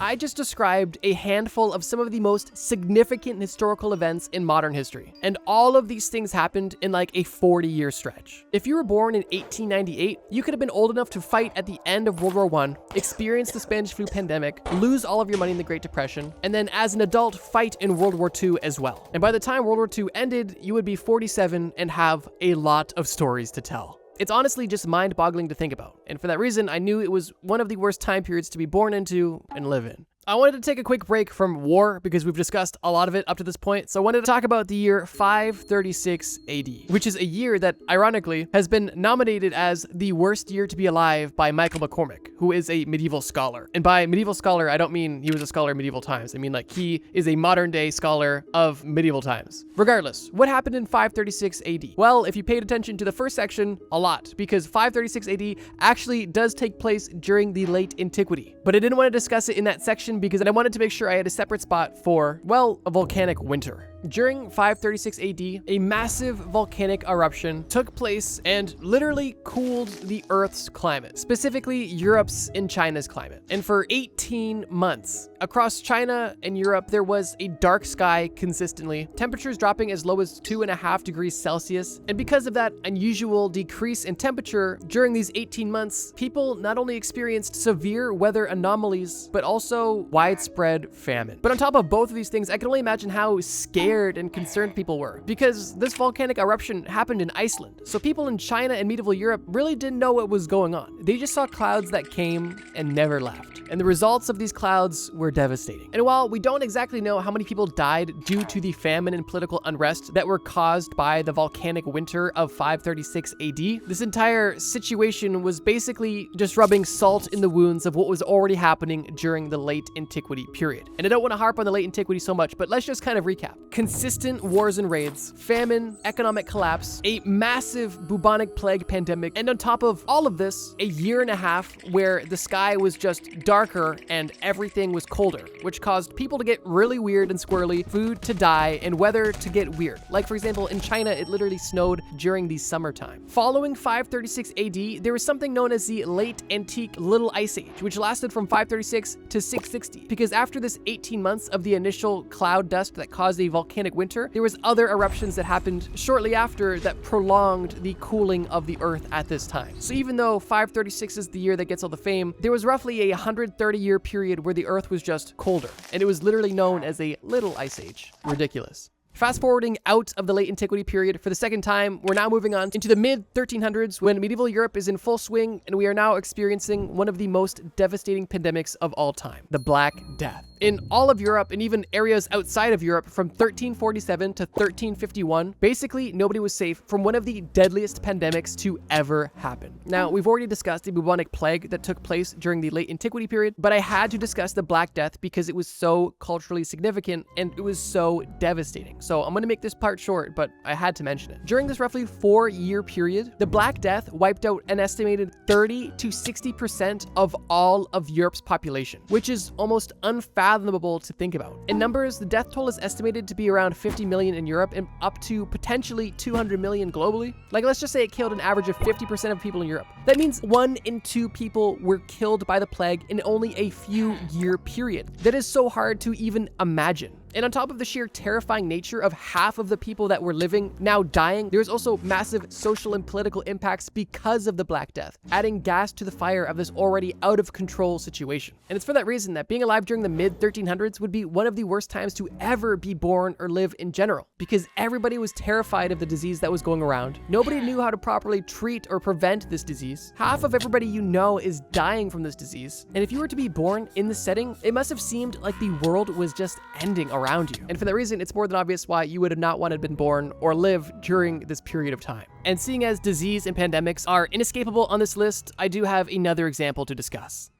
I just described a handful of some of the most significant historical events in modern history, and all of these things happened in like a 40-year stretch. If you were born in 1898, you could have been old enough to fight at the end of World War I, experience the Spanish flu pandemic, lose all of your money in the Great Depression, and then as an adult fight in World War II as well. And by the time World War II ended, you would be 47 and have a lot of stories to tell. It's honestly just mind-boggling to think about, and for that reason, I knew it was one of the worst time periods to be born into and live in. I wanted to take a quick break from war because we've discussed a lot of it up to this point, so I wanted to talk about the year 536 AD, which is a year that, ironically, has been nominated as the worst year to be alive by Michael McCormick, who is a medieval scholar. And by medieval scholar, I don't mean he was a scholar in medieval times. I mean like he is a modern-day scholar of medieval times. Regardless, what happened in 536 AD? Well, if you paid attention to the first section, a lot, because 536 AD actually does take place during the late antiquity. But I didn't want to discuss it in that section because I wanted to make sure I had a separate spot for, well, a volcanic winter. During 536 AD, a massive volcanic eruption took place and literally cooled the Earth's climate, specifically Europe's and China's climate. And for 18 months, across China and Europe, there was a dark sky consistently, temperatures dropping as low as 2.5 degrees Celsius. And because of that unusual decrease in temperature during these 18 months, people not only experienced severe weather anomalies, but also widespread famine. But on top of both of these things, I can only imagine how scared and concerned people were, because this volcanic eruption happened in Iceland. So people in China and medieval Europe really didn't know what was going on. They just saw clouds that came and never left. And the results of these clouds were devastating. And while we don't exactly know how many people died due to the famine and political unrest that were caused by the volcanic winter of 536 AD, this entire situation was basically just rubbing salt in the wounds of what was already happening during the late antiquity period. And I don't want to harp on the late antiquity so much, but let's just kind of recap. Consistent wars and raids, famine, economic collapse, a massive bubonic plague pandemic, and on top of all of this, a year and a half where the sky was just darker and everything was colder, which caused people to get really weird and squirrely, food to die, and weather to get weird. Like for example, in China, it literally snowed during the summertime. Following 536 AD, there was something known as the Late Antique Little Ice Age, which lasted from 536 to 660, because after this 18 months of the initial cloud dust that caused a volcanic winter, there was other eruptions that happened shortly after that prolonged the cooling of the Earth at this time. So even though 536 is the year that gets all the fame, there was roughly a 130-year period where the Earth was just colder, and it was literally known as a Little Ice Age. Ridiculous. Fast forwarding out of the late antiquity period for the second time, we're now moving on into the mid-1300s when medieval Europe is in full swing, and we are now experiencing one of the most devastating pandemics of all time, the Black Death. In all of Europe and even areas outside of Europe from 1347 to 1351, basically nobody was safe from one of the deadliest pandemics to ever happen. Now, we've already discussed the bubonic plague that took place during the late antiquity period, but I had to discuss the Black Death because it was so culturally significant and it was so devastating. So I'm going to make this part short, but I had to mention it. During this roughly 4-year period, the Black Death wiped out an estimated 30 to 60% of all of Europe's population, which is almost unfathomable to think about. In numbers, the death toll is estimated to be around 50 million in Europe and up to potentially 200 million globally. Like, let's just say it killed an average of 50% of people in Europe. That means 1 in 2 people were killed by the plague in only a few year period. That is so hard to even imagine. And on top of the sheer terrifying nature of half of the people that were living now dying, there's also massive social and political impacts because of the Black Death, adding gas to the fire of this already out of control situation. And it's for that reason that being alive during the mid-1300s would be one of the worst times to ever be born or live in general, because everybody was terrified of the disease that was going around. Nobody knew how to properly treat or prevent this disease. Half of everybody you know is dying from this disease. And if you were to be born in this setting, it must have seemed like the world was just ending around you. And for that reason, it's more than obvious why you would have not wanted to been born or live during this period of time. And seeing as disease and pandemics are inescapable on this list, I do have another example to discuss.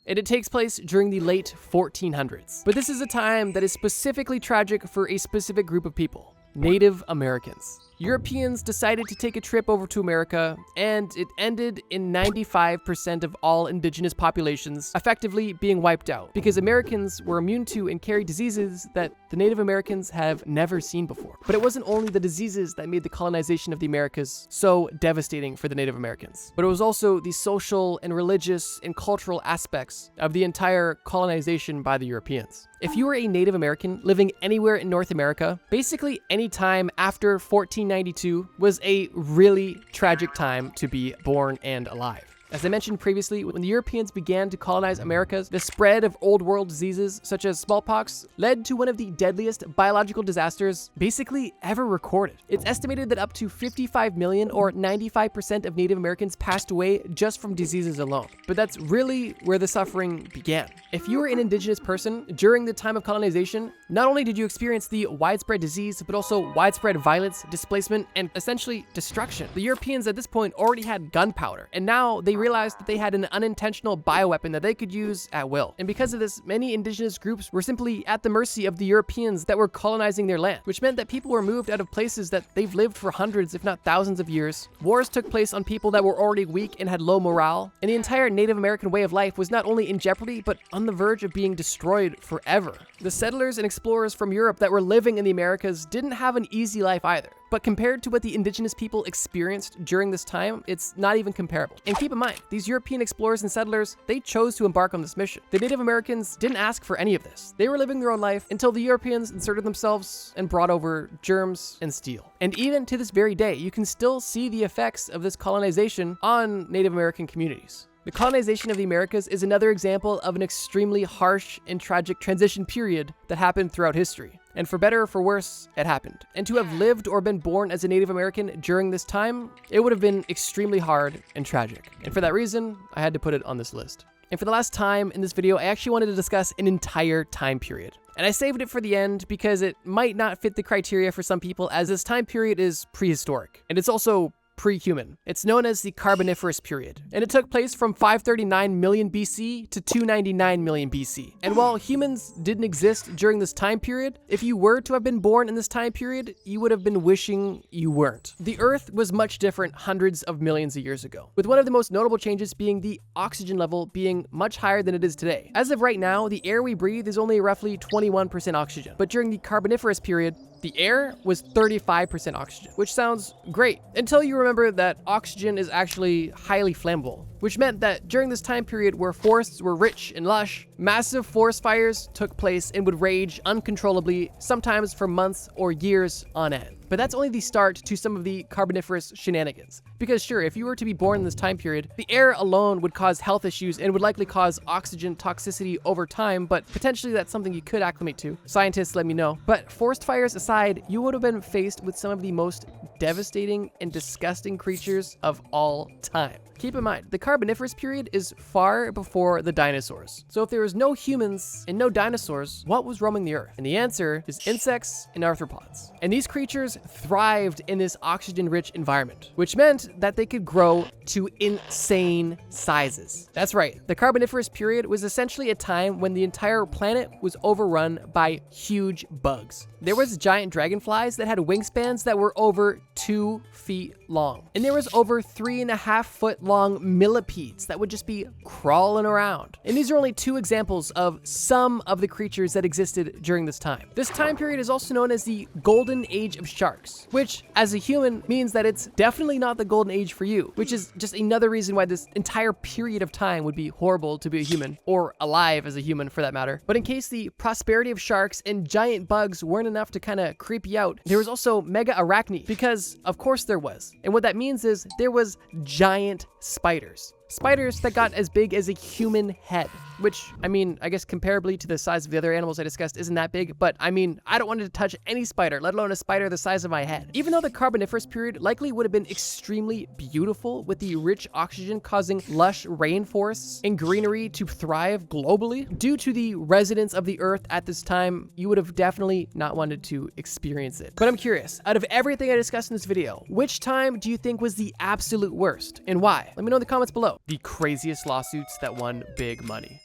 And it takes place during the late 1400s. But this is a time that is specifically tragic for a specific group of people, Native Americans. Europeans decided to take a trip over to America, and it ended in 95% of all indigenous populations effectively being wiped out because Americans were immune to and carried diseases that the Native Americans have never seen before. But it wasn't only the diseases that made the colonization of the Americas so devastating for the Native Americans, but it was also the social and religious and cultural aspects of the entire colonization by the Europeans. If you were a Native American living anywhere in North America, basically any time after 1492 was a really tragic time to be born and alive. As I mentioned previously, when the Europeans began to colonize Americas, the spread of old world diseases such as smallpox led to one of the deadliest biological disasters basically ever recorded. It's estimated that up to 55 million or 95% of Native Americans passed away just from diseases alone. But that's really where the suffering began. If you were an indigenous person during the time of colonization, not only did you experience the widespread disease, but also widespread violence, displacement, and essentially destruction. The Europeans at this point already had gunpowder, and now they realized that they had an unintentional bioweapon that they could use at will. And because of this, many indigenous groups were simply at the mercy of the Europeans that were colonizing their land, which meant that people were moved out of places that they've lived for hundreds, if not thousands of years. Wars took place on people that were already weak and had low morale, and the entire Native American way of life was not only in jeopardy, but on the verge of being destroyed forever. The settlers and explorers from Europe that were living in the Americas didn't have an easy life either. But compared to what the indigenous people experienced during this time, it's not even comparable. And keep in mind, these European explorers and settlers, they chose to embark on this mission. The Native Americans didn't ask for any of this. They were living their own life until the Europeans inserted themselves and brought over germs and steel. And even to this very day, you can still see the effects of this colonization on Native American communities. The colonization of the Americas is another example of an extremely harsh and tragic transition period that happened throughout history. And for better or for worse, it happened. And to have lived or been born as a Native American during this time, it would have been extremely hard and tragic. And for that reason, I had to put it on this list. And for the last time in this video, I actually wanted to discuss an entire time period. And I saved it for the end because it might not fit the criteria for some people, as this time period is prehistoric. And it's also pre-human. It's known as the Carboniferous period, and it took place from 539 million BC to 299 million BC. And while humans didn't exist during this time period, if you were to have been born in this time period, you would have been wishing you weren't. The Earth was much different hundreds of millions of years ago, with one of the most notable changes being the oxygen level being much higher than it is today. As of right now, the air we breathe is only roughly 21% oxygen, but during the Carboniferous period, the air was 35% oxygen, which sounds great until you remember that oxygen is actually highly flammable, which meant that during this time period where forests were rich and lush, massive forest fires took place and would rage uncontrollably, sometimes for months or years on end. But that's only the start to some of the Carboniferous shenanigans. Because sure, if you were to be born in this time period, the air alone would cause health issues and would likely cause oxygen toxicity over time, but potentially that's something you could acclimate to. Scientists let me know. But forest fires aside, you would have been faced with some of the most devastating and disgusting creatures of all time. Keep in mind, the Carboniferous period is far before the dinosaurs. So if there was no humans and no dinosaurs, what was roaming the earth? And the answer is insects and arthropods. And these creatures thrived in this oxygen-rich environment, which meant that they could grow to insane sizes. That's right, the Carboniferous period was essentially a time when the entire planet was overrun by huge bugs. There was giant dragonflies that had wingspans that were over 2 feet long. And there was over 3.5 foot long millipedes that would just be crawling around. And these are only two examples of some of the creatures that existed during this time. This time period is also known as the Golden Age of Sharks, which as a human means that it's definitely not the Golden Age for you, which is just another reason why this entire period of time would be horrible to be a human, or alive as a human for that matter. But in case the prosperity of sharks and giant bugs weren't enough to kind of creep you out, there was also mega arachne, because of course there was. And what that means is there was giant spiders. Spiders that got as big as a human head, which, I mean, I guess comparably to the size of the other animals I discussed isn't that big, but I mean, I don't want to touch any spider, let alone a spider the size of my head. Even though the Carboniferous period likely would have been extremely beautiful with the rich oxygen causing lush rainforests and greenery to thrive globally, due to the residents of the earth at this time, you would have definitely not wanted to experience it. But I'm curious, out of everything I discussed in this video, which time do you think was the absolute worst and why? Let me know in the comments below. The craziest lawsuits that won big money.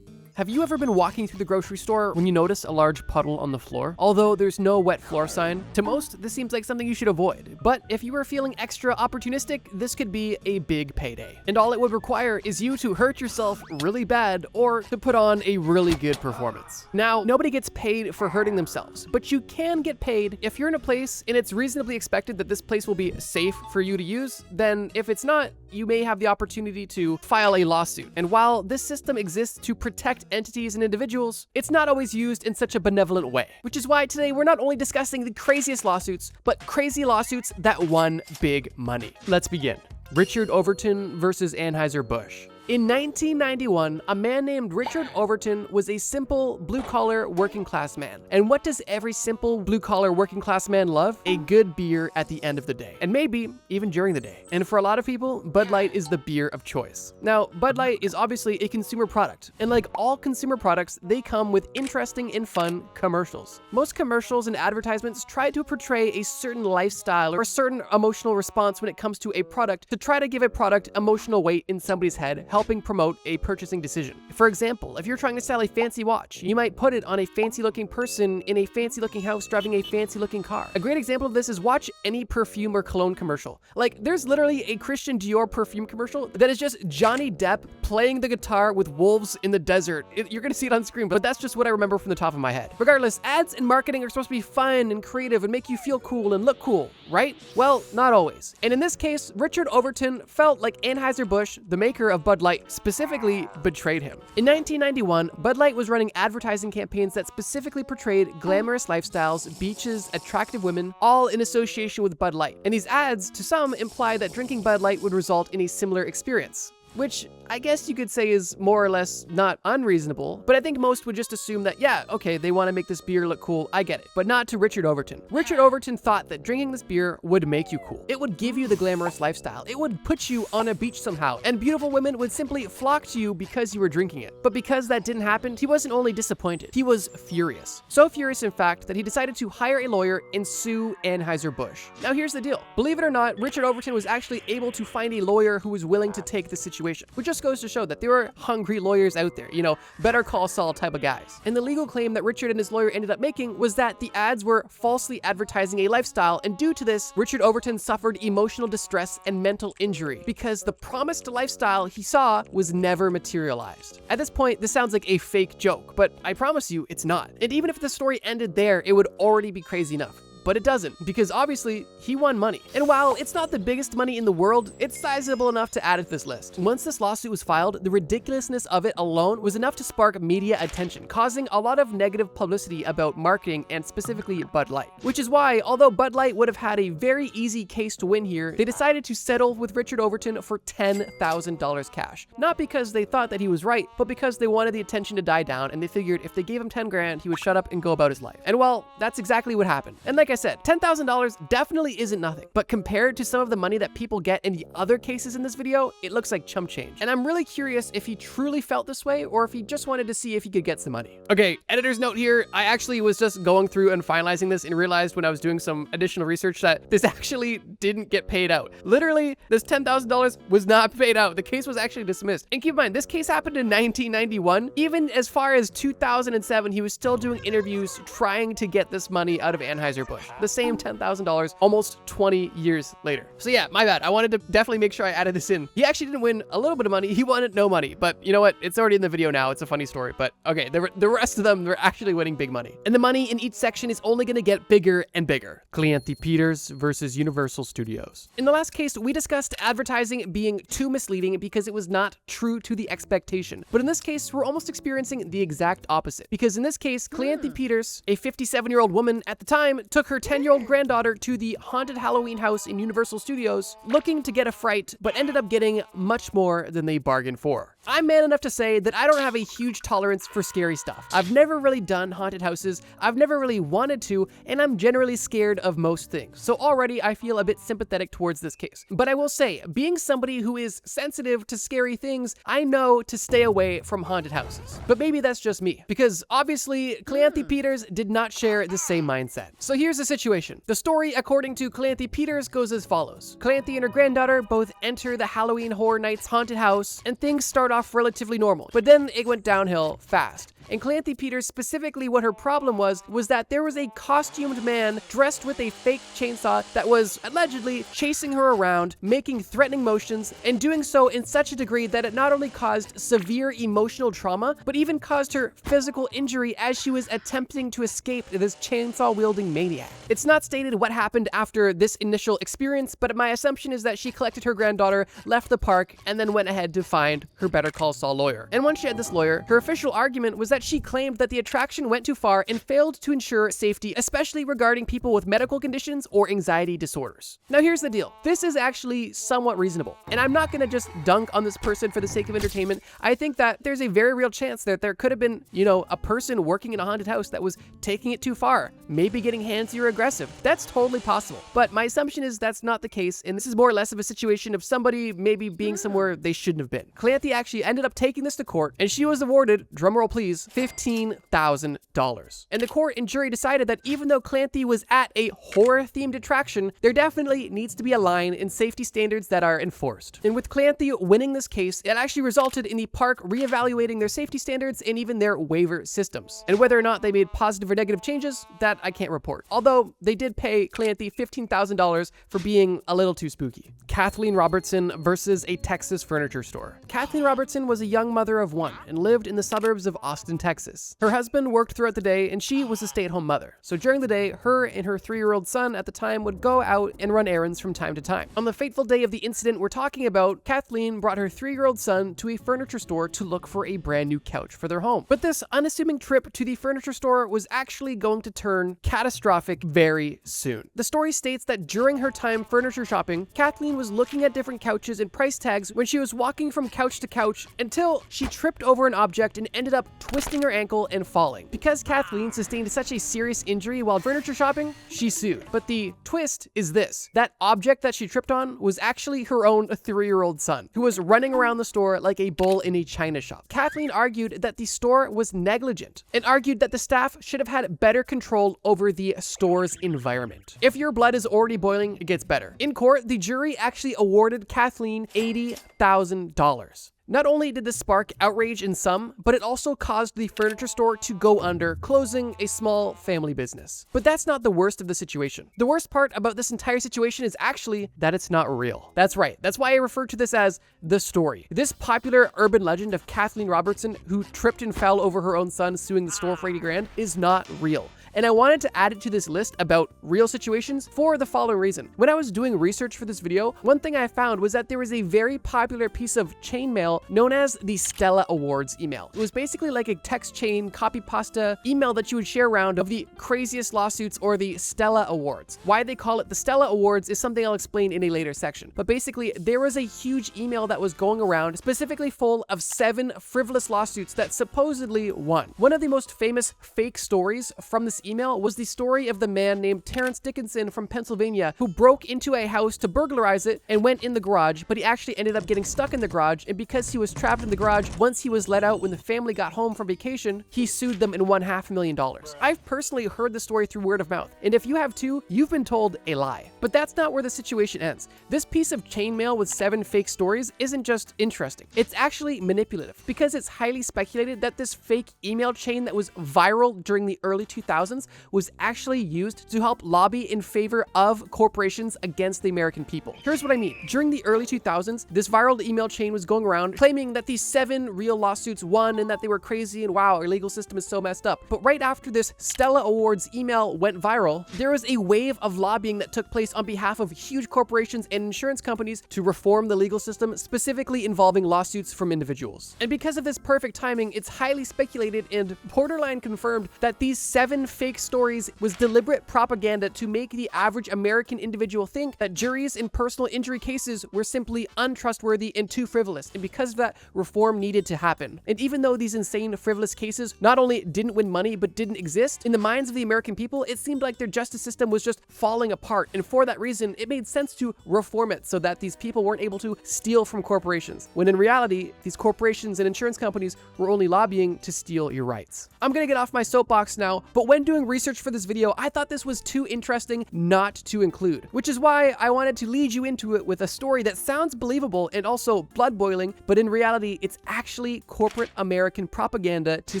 Have you ever been walking through the grocery store when you notice a large puddle on the floor? Although there's no wet floor sign, to most, this seems like something you should avoid. But if you were feeling extra opportunistic, this could be a big payday. And all it would require is you to hurt yourself really bad or to put on a really good performance. Now, nobody gets paid for hurting themselves, but you can get paid if you're in a place and it's reasonably expected that this place will be safe for you to use. Then if it's not, you may have the opportunity to file a lawsuit. And while this system exists to protect entities and individuals, it's not always used in such a benevolent way. Which is why today we're not only discussing the craziest lawsuits, but crazy lawsuits that won big money. Let's begin. Richard Overton versus Anheuser-Busch. In 1991, a man named Richard Overton was a simple, blue-collar, working-class man. And what does every simple, blue-collar, working-class man love? A good beer at the end of the day. And maybe even during the day. And for a lot of people, Bud Light is the beer of choice. Now, Bud Light is obviously a consumer product. And like all consumer products, they come with interesting and fun commercials. Most commercials and advertisements try to portray a certain lifestyle or a certain emotional response when it comes to a product to try to give a product emotional weight in somebody's head, helping promote a purchasing decision. For example, if you're trying to sell a fancy watch, you might put it on a fancy looking person in a fancy looking house driving a fancy looking car. A great example of this is watch any perfume or cologne commercial. Like, there's literally a Christian Dior perfume commercial that is just Johnny Depp playing the guitar with wolves in the desert. You're gonna see it on screen, but that's just what I remember from the top of my head. Regardless, ads and marketing are supposed to be fun and creative and make you feel cool and look cool, right? Well, not always. And in this case, Richard Overton felt like Anheuser-Busch, the maker of Bud Light, specifically betrayed him. In 1991, Bud Light was running advertising campaigns that specifically portrayed glamorous lifestyles, beaches, attractive women, all in association with Bud Light. And these ads, to some, imply that drinking Bud Light would result in a similar experience, which I guess you could say is more or less not unreasonable, but I think most would just assume that, yeah, okay, they want to make this beer look cool, I get it, but not to Richard Overton. Richard Overton thought that drinking this beer would make you cool. It would give you the glamorous lifestyle. It would put you on a beach somehow, and beautiful women would simply flock to you because you were drinking it. But because that didn't happen, he wasn't only disappointed, he was furious. So furious, in fact, that he decided to hire a lawyer and sue Anheuser-Busch. Now here's the deal. Believe it or not, Richard Overton was actually able to find a lawyer who was willing to take the situation, which just goes to show that there were hungry lawyers out there, you know, Better Call Saul type of guys. And the legal claim that Richard and his lawyer ended up making was that the ads were falsely advertising a lifestyle, and due to this, Richard Overton suffered emotional distress and mental injury because the promised lifestyle he saw was never materialized. At this point, this sounds like a fake joke, but I promise you it's not. And even if the story ended there, it would already be crazy enough. But it doesn't, because obviously he won money. And while it's not the biggest money in the world, it's sizable enough to add it to this list. Once this lawsuit was filed, the ridiculousness of it alone was enough to spark media attention, causing a lot of negative publicity about marketing and specifically Bud Light. Which is why, although Bud Light would have had a very easy case to win here, they decided to settle with Richard Overton for $10,000 cash. Not because they thought that he was right, but because they wanted the attention to die down, and they figured if they gave him 10 grand, he would shut up and go about his life. And well, that's exactly what happened. And like I said, $10,000 definitely isn't nothing, but compared to some of the money that people get in the other cases in this video, it looks like chump change. And I'm really curious if he truly felt this way or if he just wanted to see if he could get some money. Okay, editor's note here. I actually was just going through and finalizing this and realized when I was doing some additional research that this actually didn't get paid out. Literally, this $10,000 was not paid out. The case was actually dismissed. And keep in mind, this case happened in 1991. Even as far as 2007, he was still doing interviews trying to get this money out of Anheuser-Busch. The same $10,000 almost 20 years later. So yeah, my bad. I wanted to definitely make sure I added this in. He actually didn't win a little bit of money. He wanted no money, but you know what? It's already in the video now. It's a funny story, but okay, the rest of them were actually winning big money. And the money in each section is only going to get bigger and bigger. Cleanthropy Peters versus Universal Studios. In the last case, we discussed advertising being too misleading because it was not true to the expectation. But in this case, we're almost experiencing the exact opposite. Because in this case, Cleanthropy Peters, a 57-year-old woman at the time, took her 10-year-old granddaughter to the haunted Halloween house in Universal Studios looking to get a fright, but ended up getting much more than they bargained for. I'm man enough to say that I don't have a huge tolerance for scary stuff. I've never really done haunted houses, I've never really wanted to, and I'm generally scared of most things. So already I feel a bit sympathetic towards this case. But I will say, being somebody who is sensitive to scary things, I know to stay away from haunted houses. But maybe that's just me, because obviously Cleanthropy Peters did not share the same mindset. So here's here's the situation. The story, according to Clancy Peters, goes as follows. Clancy and her granddaughter both enter the Halloween Horror Nights haunted house, and things start off relatively normal, but then it went downhill fast. And Clancy Peters, specifically what her problem was that there was a costumed man dressed with a fake chainsaw that was allegedly chasing her around, making threatening motions, and doing so in such a degree that it not only caused severe emotional trauma, but even caused her physical injury as she was attempting to escape this chainsaw-wielding maniac. It's not stated what happened after this initial experience, but my assumption is that she collected her granddaughter, left the park, and then went ahead to find her Better Call Saul lawyer. And once she had this lawyer, her official argument was that she claimed that the attraction went too far and failed to ensure safety, especially regarding people with medical conditions or anxiety disorders. Now here's the deal. This is actually somewhat reasonable, and I'm not gonna just dunk on this person for the sake of entertainment. I think that there's a very real chance that there could have been, a person working in a haunted house that was taking it too far, maybe getting handsy or aggressive. That's totally possible. But my assumption is that's not the case, and this is more or less of a situation of somebody maybe being somewhere they shouldn't have been. Clancy actually ended up taking this to court, and she was awarded, drumroll please, $15,000. And the court and jury decided that even though Clancy was at a horror-themed attraction, there definitely needs to be a line in safety standards that are enforced. And with Clancy winning this case, it actually resulted in the park reevaluating their safety standards and even their waiver systems. And whether or not they made positive or negative changes, that I can't report. Although they did pay Clancy $15,000 for being a little too spooky. Kathleen Robertson versus a Texas furniture store. Kathleen Robertson was a young mother of one and lived in the suburbs of Austin, Texas. Her husband worked throughout the day and she was a stay-at-home mother. So during the day, her and her 3-year-old son at the time would go out and run errands from time to time. On the fateful day of the incident we're talking about, Kathleen brought her 3-year-old son to a furniture store to look for a brand new couch for their home. But this unassuming trip to the furniture store was actually going to turn catastrophic very soon. The story states that during her time furniture shopping, Kathleen was looking at different couches and price tags when she was walking from couch to couch until she tripped over an object and ended up twisting her ankle and falling. Because Kathleen sustained such a serious injury while furniture shopping, she sued. But the twist is this: that object that she tripped on was actually her own 3-year-old son, who was running around the store like a bull in a china shop. Kathleen argued that the store was negligent and argued that the staff should have had better control over the store's environment. If your blood is already boiling, it gets better. In court, the jury actually awarded Kathleen $80,000. Not only did this spark outrage in some, but it also caused the furniture store to go under, closing a small family business. But that's not the worst of the situation. The worst part about this entire situation is actually that it's not real. That's right. That's why I refer to this as the story. This popular urban legend of Kathleen Robertson, who tripped and fell over her own son suing the store for 80 grand, is not real. And I wanted to add it to this list about real situations for the following reason. When I was doing research for this video, one thing I found was that there was a very popular piece of chainmail known as the Stella Awards email. It was basically like a text chain copy pasta email that you would share around of the craziest lawsuits or the Stella Awards. Why they call it the Stella Awards is something I'll explain in a later section. But basically, there was a huge email that was going around specifically full of 7 frivolous lawsuits that supposedly won. One of the most famous fake stories from this email was the story of the man named Terrence Dickinson from Pennsylvania who broke into a house to burglarize it and went in the garage, but he actually ended up getting stuck in the garage, and because he was trapped in the garage, once he was let out when the family got home from vacation, he sued them and won $500,000. I've personally heard the story through word of mouth, and if you have too, you've been told a lie. But that's not where the situation ends. This piece of chainmail with 7 fake stories isn't just interesting. It's actually manipulative, because it's highly speculated that this fake email chain that was viral during the early 2000s was actually used to help lobby in favor of corporations against the American people. Here's what I mean. During the early 2000s, this viral email chain was going around claiming that these 7 real lawsuits won and that they were crazy and wow, our legal system is so messed up. But right after this Stella Awards email went viral, there was a wave of lobbying that took place on behalf of huge corporations and insurance companies to reform the legal system, specifically involving lawsuits from individuals. And because of this perfect timing, it's highly speculated and borderline confirmed that these 7 fake stories was deliberate propaganda to make the average American individual think that juries in personal injury cases were simply untrustworthy and too frivolous, and because of that, reform needed to happen. And even though these insane frivolous cases not only didn't win money but didn't exist, in the minds of the American people, it seemed like their justice system was just falling apart, and for that reason, it made sense to reform it so that these people weren't able to steal from corporations, when in reality, these corporations and insurance companies were only lobbying to steal your rights. I'm gonna get off my soapbox now, but when doing research for this video, I thought this was too interesting not to include, which is why I wanted to lead you into it with a story that sounds believable and also blood-boiling, but in reality, it's actually corporate American propaganda to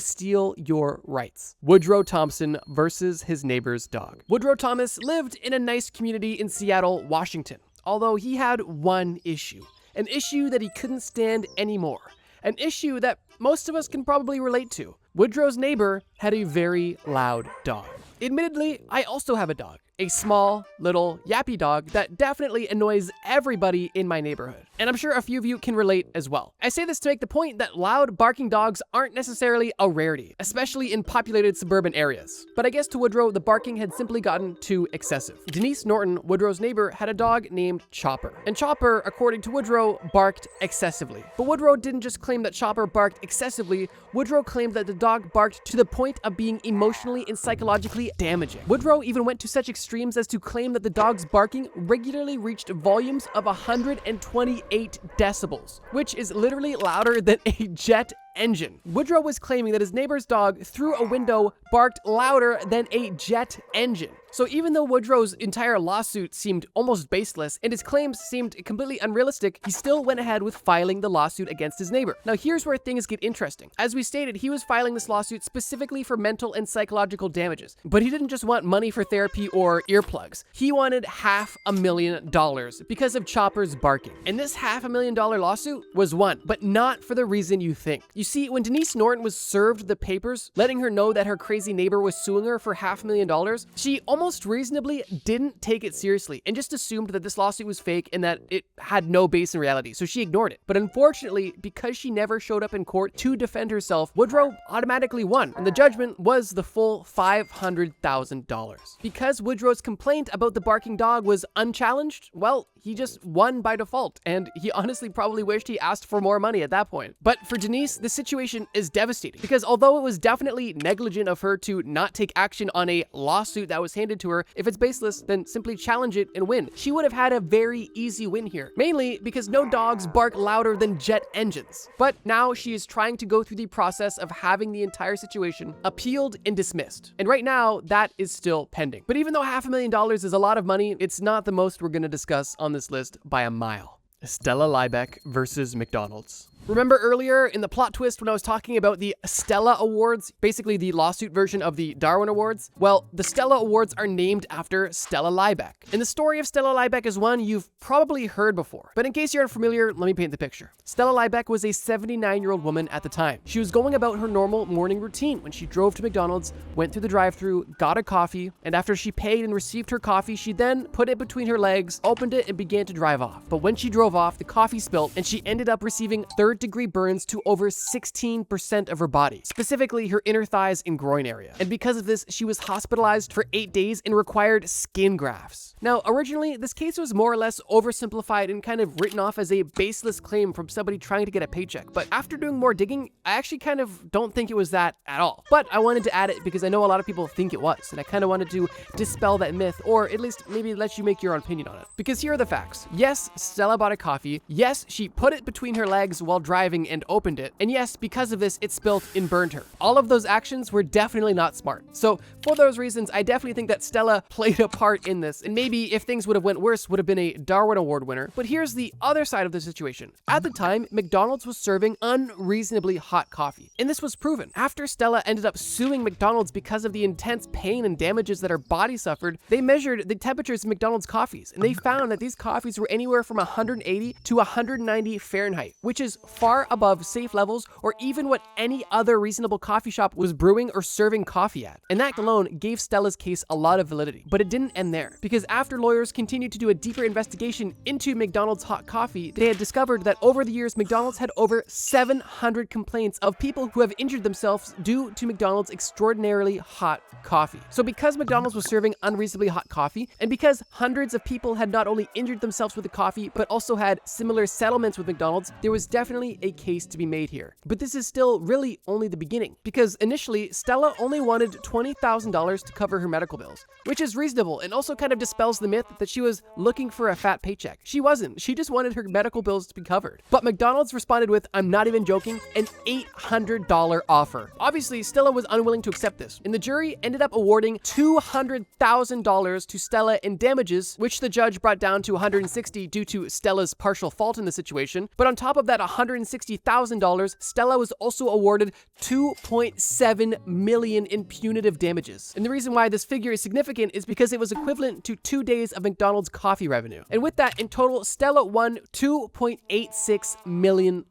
steal your rights. Woodrow Thompson versus his neighbor's dog. Woodrow Thomas lived in a nice community in Seattle, Washington, although he had one issue, an issue that he couldn't stand anymore, an issue that most of us can probably relate to. Woodrow's neighbor had a very loud dog. Admittedly, I also have a dog, a small, little, yappy dog that definitely annoys everybody in my neighborhood. And I'm sure a few of you can relate as well. I say this to make the point that loud, barking dogs aren't necessarily a rarity, especially in populated suburban areas. But I guess to Woodrow, the barking had simply gotten too excessive. Denise Norton, Woodrow's neighbor, had a dog named Chopper. And Chopper, according to Woodrow, barked excessively. But Woodrow didn't just claim that Chopper barked excessively, Woodrow claimed that the dog barked to the point of being emotionally and psychologically damaging. Woodrow even went to such extremes as to claim that the dog's barking regularly reached volumes of 128 decibels, which is literally louder than a jet engine. Woodrow was claiming that his neighbor's dog, through a window, barked louder than a jet engine. So even though Woodrow's entire lawsuit seemed almost baseless and his claims seemed completely unrealistic, he still went ahead with filing the lawsuit against his neighbor. Now here's where things get interesting. As we stated, he was filing this lawsuit specifically for mental and psychological damages. But he didn't just want money for therapy or earplugs. He wanted $500,000 because of Chopper's barking. And this $500,000 lawsuit was won, but not for the reason you think. You see, when Denise Norton was served the papers, letting her know that her crazy neighbor was suing her for $500,000, she almost reasonably didn't take it seriously and just assumed that this lawsuit was fake and that it had no base in reality, so she ignored it. But unfortunately, because she never showed up in court to defend herself, Woodrow automatically won, and the judgment was the full $500,000. Because Woodrow's complaint about the barking dog was unchallenged, well, he just won by default, and he honestly probably wished he asked for more money at that point. But for Denise, the situation is devastating, because although it was definitely negligent of her to not take action on a lawsuit that was handed to her, if it's baseless, then simply challenge it and win. She would have had a very easy win here, mainly because no dogs bark louder than jet engines. But now she is trying to go through the process of having the entire situation appealed and dismissed. And right now, that is still pending. But even though $500,000 is a lot of money, it's not the most we're going to discuss on this list by a mile. Stella Liebeck versus McDonald's. Remember earlier in the plot twist when I was talking about the Stella Awards, basically the lawsuit version of the Darwin Awards? Well, the Stella Awards are named after Stella Liebeck. And the story of Stella Liebeck is one you've probably heard before. But in case you're unfamiliar, let me paint the picture. Stella Liebeck was a 79-year-old woman at the time. She was going about her normal morning routine when she drove to McDonald's, went through the drive-thru, got a coffee, and after she paid and received her coffee, she then put it between her legs, opened it, and began to drive off. But when she drove off, the coffee spilt, and she ended up receiving third-degree burns to over 16% of her body, specifically her inner thighs and groin area. And because of this, she was hospitalized for 8 days and required skin grafts. Now, originally, this case was more or less oversimplified and kind of written off as a baseless claim from somebody trying to get a paycheck. But after doing more digging, I actually kind of don't think it was that at all. But I wanted to add it because I know a lot of people think it was, and I kind of wanted to dispel that myth, or at least maybe let you make your own opinion on it. Because here are the facts. Yes, Stella bought a coffee. Yes, she put it between her legs while driving and opened it. And yes, because of this, it spilt and burned her. All of those actions were definitely not smart. So for those reasons, I definitely think that Stella played a part in this. And maybe if things would have went worse, would have been a Darwin Award winner. But here's the other side of the situation. At the time, McDonald's was serving unreasonably hot coffee. And this was proven. After Stella ended up suing McDonald's because of the intense pain and damages that her body suffered, they measured the temperatures of McDonald's coffees. And they found that these coffees were anywhere from 180 to 190 Fahrenheit, which is far above safe levels or even what any other reasonable coffee shop was brewing or serving coffee at. And that alone gave Stella's case a lot of validity. But it didn't end there, because after lawyers continued to do a deeper investigation into McDonald's hot coffee, they had discovered that over the years, McDonald's had over 700 complaints of people who have injured themselves due to McDonald's extraordinarily hot coffee. So because McDonald's was serving unreasonably hot coffee, and because hundreds of people had not only injured themselves with the coffee, but also had similar settlements with McDonald's, there was definitely definitely a case to be made here. But this is still really only the beginning, because initially, Stella only wanted $20,000 to cover her medical bills, which is reasonable and also kind of dispels the myth that she was looking for a fat paycheck. She wasn't. She just wanted her medical bills to be covered. But McDonald's responded with, I'm not even joking, an $800 offer. Obviously, Stella was unwilling to accept this, and the jury ended up awarding $200,000 to Stella in damages, which the judge brought down to $160,000 due to Stella's partial fault in the situation. But on top of that $160,000, Stella was also awarded $2.7 million in punitive damages. And the reason why this figure is significant is because it was equivalent to 2 days of McDonald's coffee revenue. And with that, in total, Stella won $2.86 million.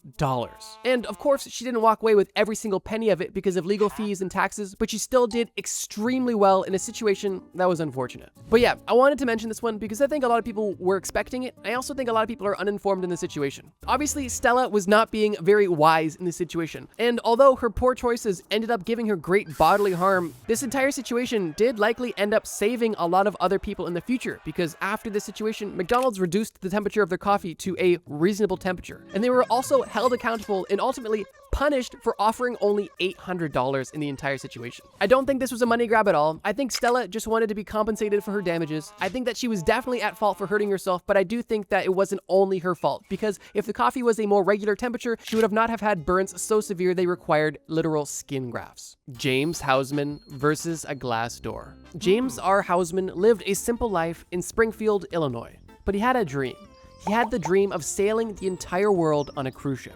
And of course, she didn't walk away with every single penny of it because of legal fees and taxes, but she still did extremely well in a situation that was unfortunate. But yeah, I wanted to mention this one because I think a lot of people were expecting it. I also think a lot of people are uninformed in the situation. Obviously, Stella was not being very wise in this situation. And although her poor choices ended up giving her great bodily harm, this entire situation did likely end up saving a lot of other people in the future, because after this situation, McDonald's reduced the temperature of their coffee to a reasonable temperature. And they were also held accountable and ultimately punished for offering only $800 in the entire situation. I don't think this was a money grab at all. I think Stella just wanted to be compensated for her damages. I think that she was definitely at fault for hurting herself, but I do think that it wasn't only her fault, because if the coffee was a more regular temperature, she would have not have had burns so severe they required literal skin grafts. James Hausman versus a glass door. James R. Hausman lived a simple life in Springfield, Illinois, but he had a dream. He had the dream of sailing the entire world on a cruise ship.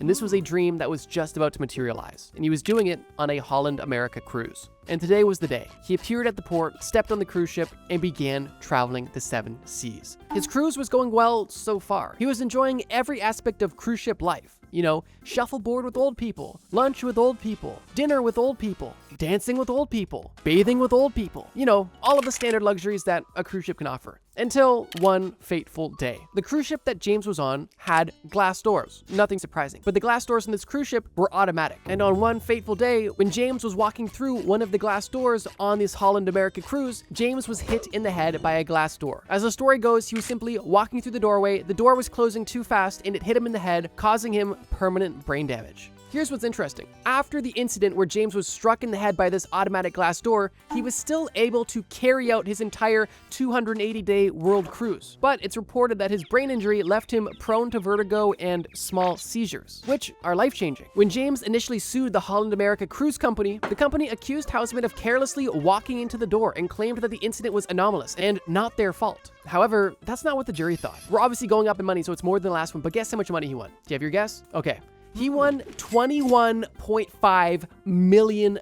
And this was a dream that was just about to materialize, and he was doing it on a Holland America cruise. And today was the day. He appeared at the port, stepped on the cruise ship, and began traveling the 7 seas. His cruise was going well so far. He was enjoying every aspect of cruise ship life. You know, shuffleboard with old people, lunch with old people, dinner with old people, dancing with old people, bathing with old people. You know, all of the standard luxuries that a cruise ship can offer. Until one fateful day. The cruise ship that James was on had glass doors. Nothing surprising. But the glass doors on this cruise ship were automatic. And on one fateful day, when James was walking through one of the glass doors on this Holland America cruise, James was hit in the head by a glass door. As the story goes, he was simply walking through the doorway, the door was closing too fast, and it hit him in the head, causing him permanent brain damage. Here's what's interesting. After the incident where James was struck in the head by this automatic glass door, he was still able to carry out his entire 280-day world cruise. But it's reported that his brain injury left him prone to vertigo and small seizures, which are life-changing. When James initially sued the Holland America Cruise Company, the company accused Hausman of carelessly walking into the door and claimed that the incident was anomalous and not their fault. However, that's not what the jury thought. We're obviously going up in money, so it's more than the last one, but guess how much money he won? Do you have your guess? Okay. He won $21.5 million,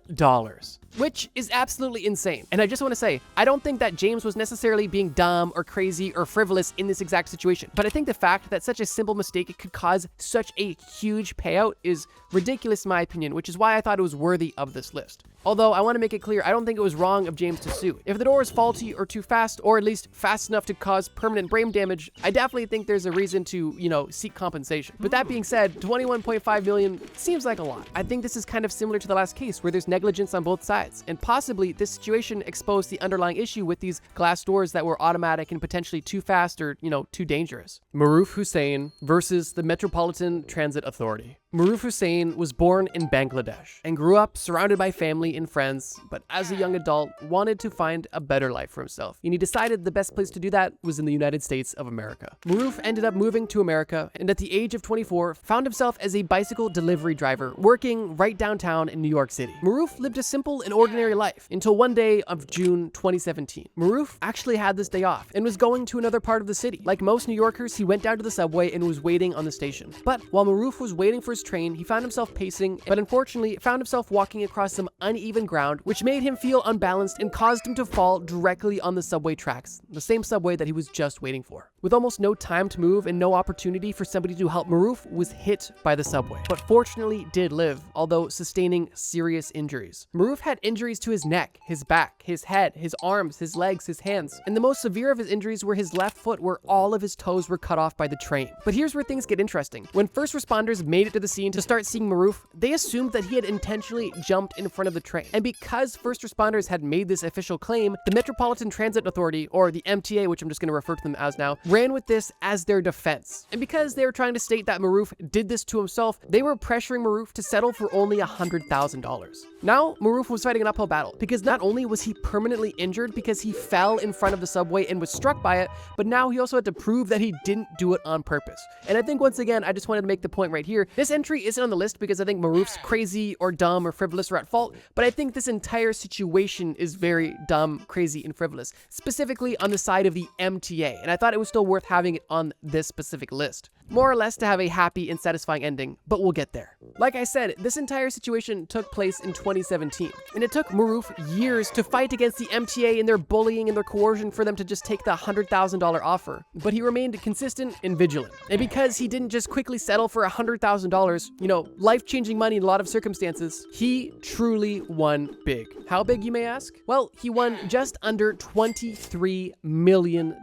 which is absolutely insane. And I just want to say, I don't think that James was necessarily being dumb or crazy or frivolous in this exact situation. But I think the fact that such a simple mistake could cause such a huge payout is ridiculous in my opinion, which is why I thought it was worthy of this list. Although I want to make it clear, I don't think it was wrong of James to sue. If the door is faulty or too fast, or at least fast enough to cause permanent brain damage, I definitely think there's a reason to, seek compensation. But that being said, $21.5 million seems like a lot. I think this is kind of similar to the last case where there's negligence on both sides. And possibly this situation exposed the underlying issue with these glass doors that were automatic and potentially too fast or, too dangerous. Maroof Hussain versus the Metropolitan Transit Authority. Maroof Hussain was born in Bangladesh and grew up surrounded by family and friends, but as a young adult wanted to find a better life for himself. And he decided the best place to do that was in the United States of America. Maroof ended up moving to America and at the age of 24 found himself as a bicycle delivery driver working right downtown in New York City. Maroof lived a simple and ordinary life until one day of June 2017. Maroof actually had this day off and was going to another part of the city. Like most New Yorkers, he went down to the subway and was waiting on the station. But while Maroof was waiting for his train, he found himself pacing, but unfortunately found himself walking across some uneven ground, which made him feel unbalanced and caused him to fall directly on the subway tracks, the same subway that he was just waiting for. With almost no time to move and no opportunity for somebody to help, Maroof was hit by the subway, but fortunately did live, although sustaining serious injuries. Maroof had injuries to his neck, his back, his head, his arms, his legs, his hands, and the most severe of his injuries were his left foot, where all of his toes were cut off by the train. But here's where things get interesting. When first responders made it to the scene to start seeing Maroof, they assumed that he had intentionally jumped in front of the train. And because first responders had made this official claim, the Metropolitan Transit Authority, or the MTA, which I'm just going to refer to them as now, ran with this as their defense. And because they were trying to state that Maroof did this to himself, they were pressuring Maroof to settle for only $100,000. Now, Maroof was fighting an uphill battle because not only was he permanently injured because he fell in front of the subway and was struck by it, but now he also had to prove that he didn't do it on purpose. And I think once again, I just wanted to make the point right here. This entry isn't on the list because I think Maroof's crazy or dumb or frivolous or at fault, but I think this entire situation is very dumb, crazy, and frivolous, specifically on the side of the MTA. And I thought it was still worth having it on this specific list. More or less to have a happy and satisfying ending, but we'll get there. Like I said, this entire situation took place in 2017, and it took Maroof years to fight against the MTA and their bullying and their coercion for them to just take the $100,000 offer. But he remained consistent and vigilant. And because he didn't just quickly settle for $100,000, you know, life-changing money in a lot of circumstances, he truly won big. How big, you may ask? Well, he won just under $23 million,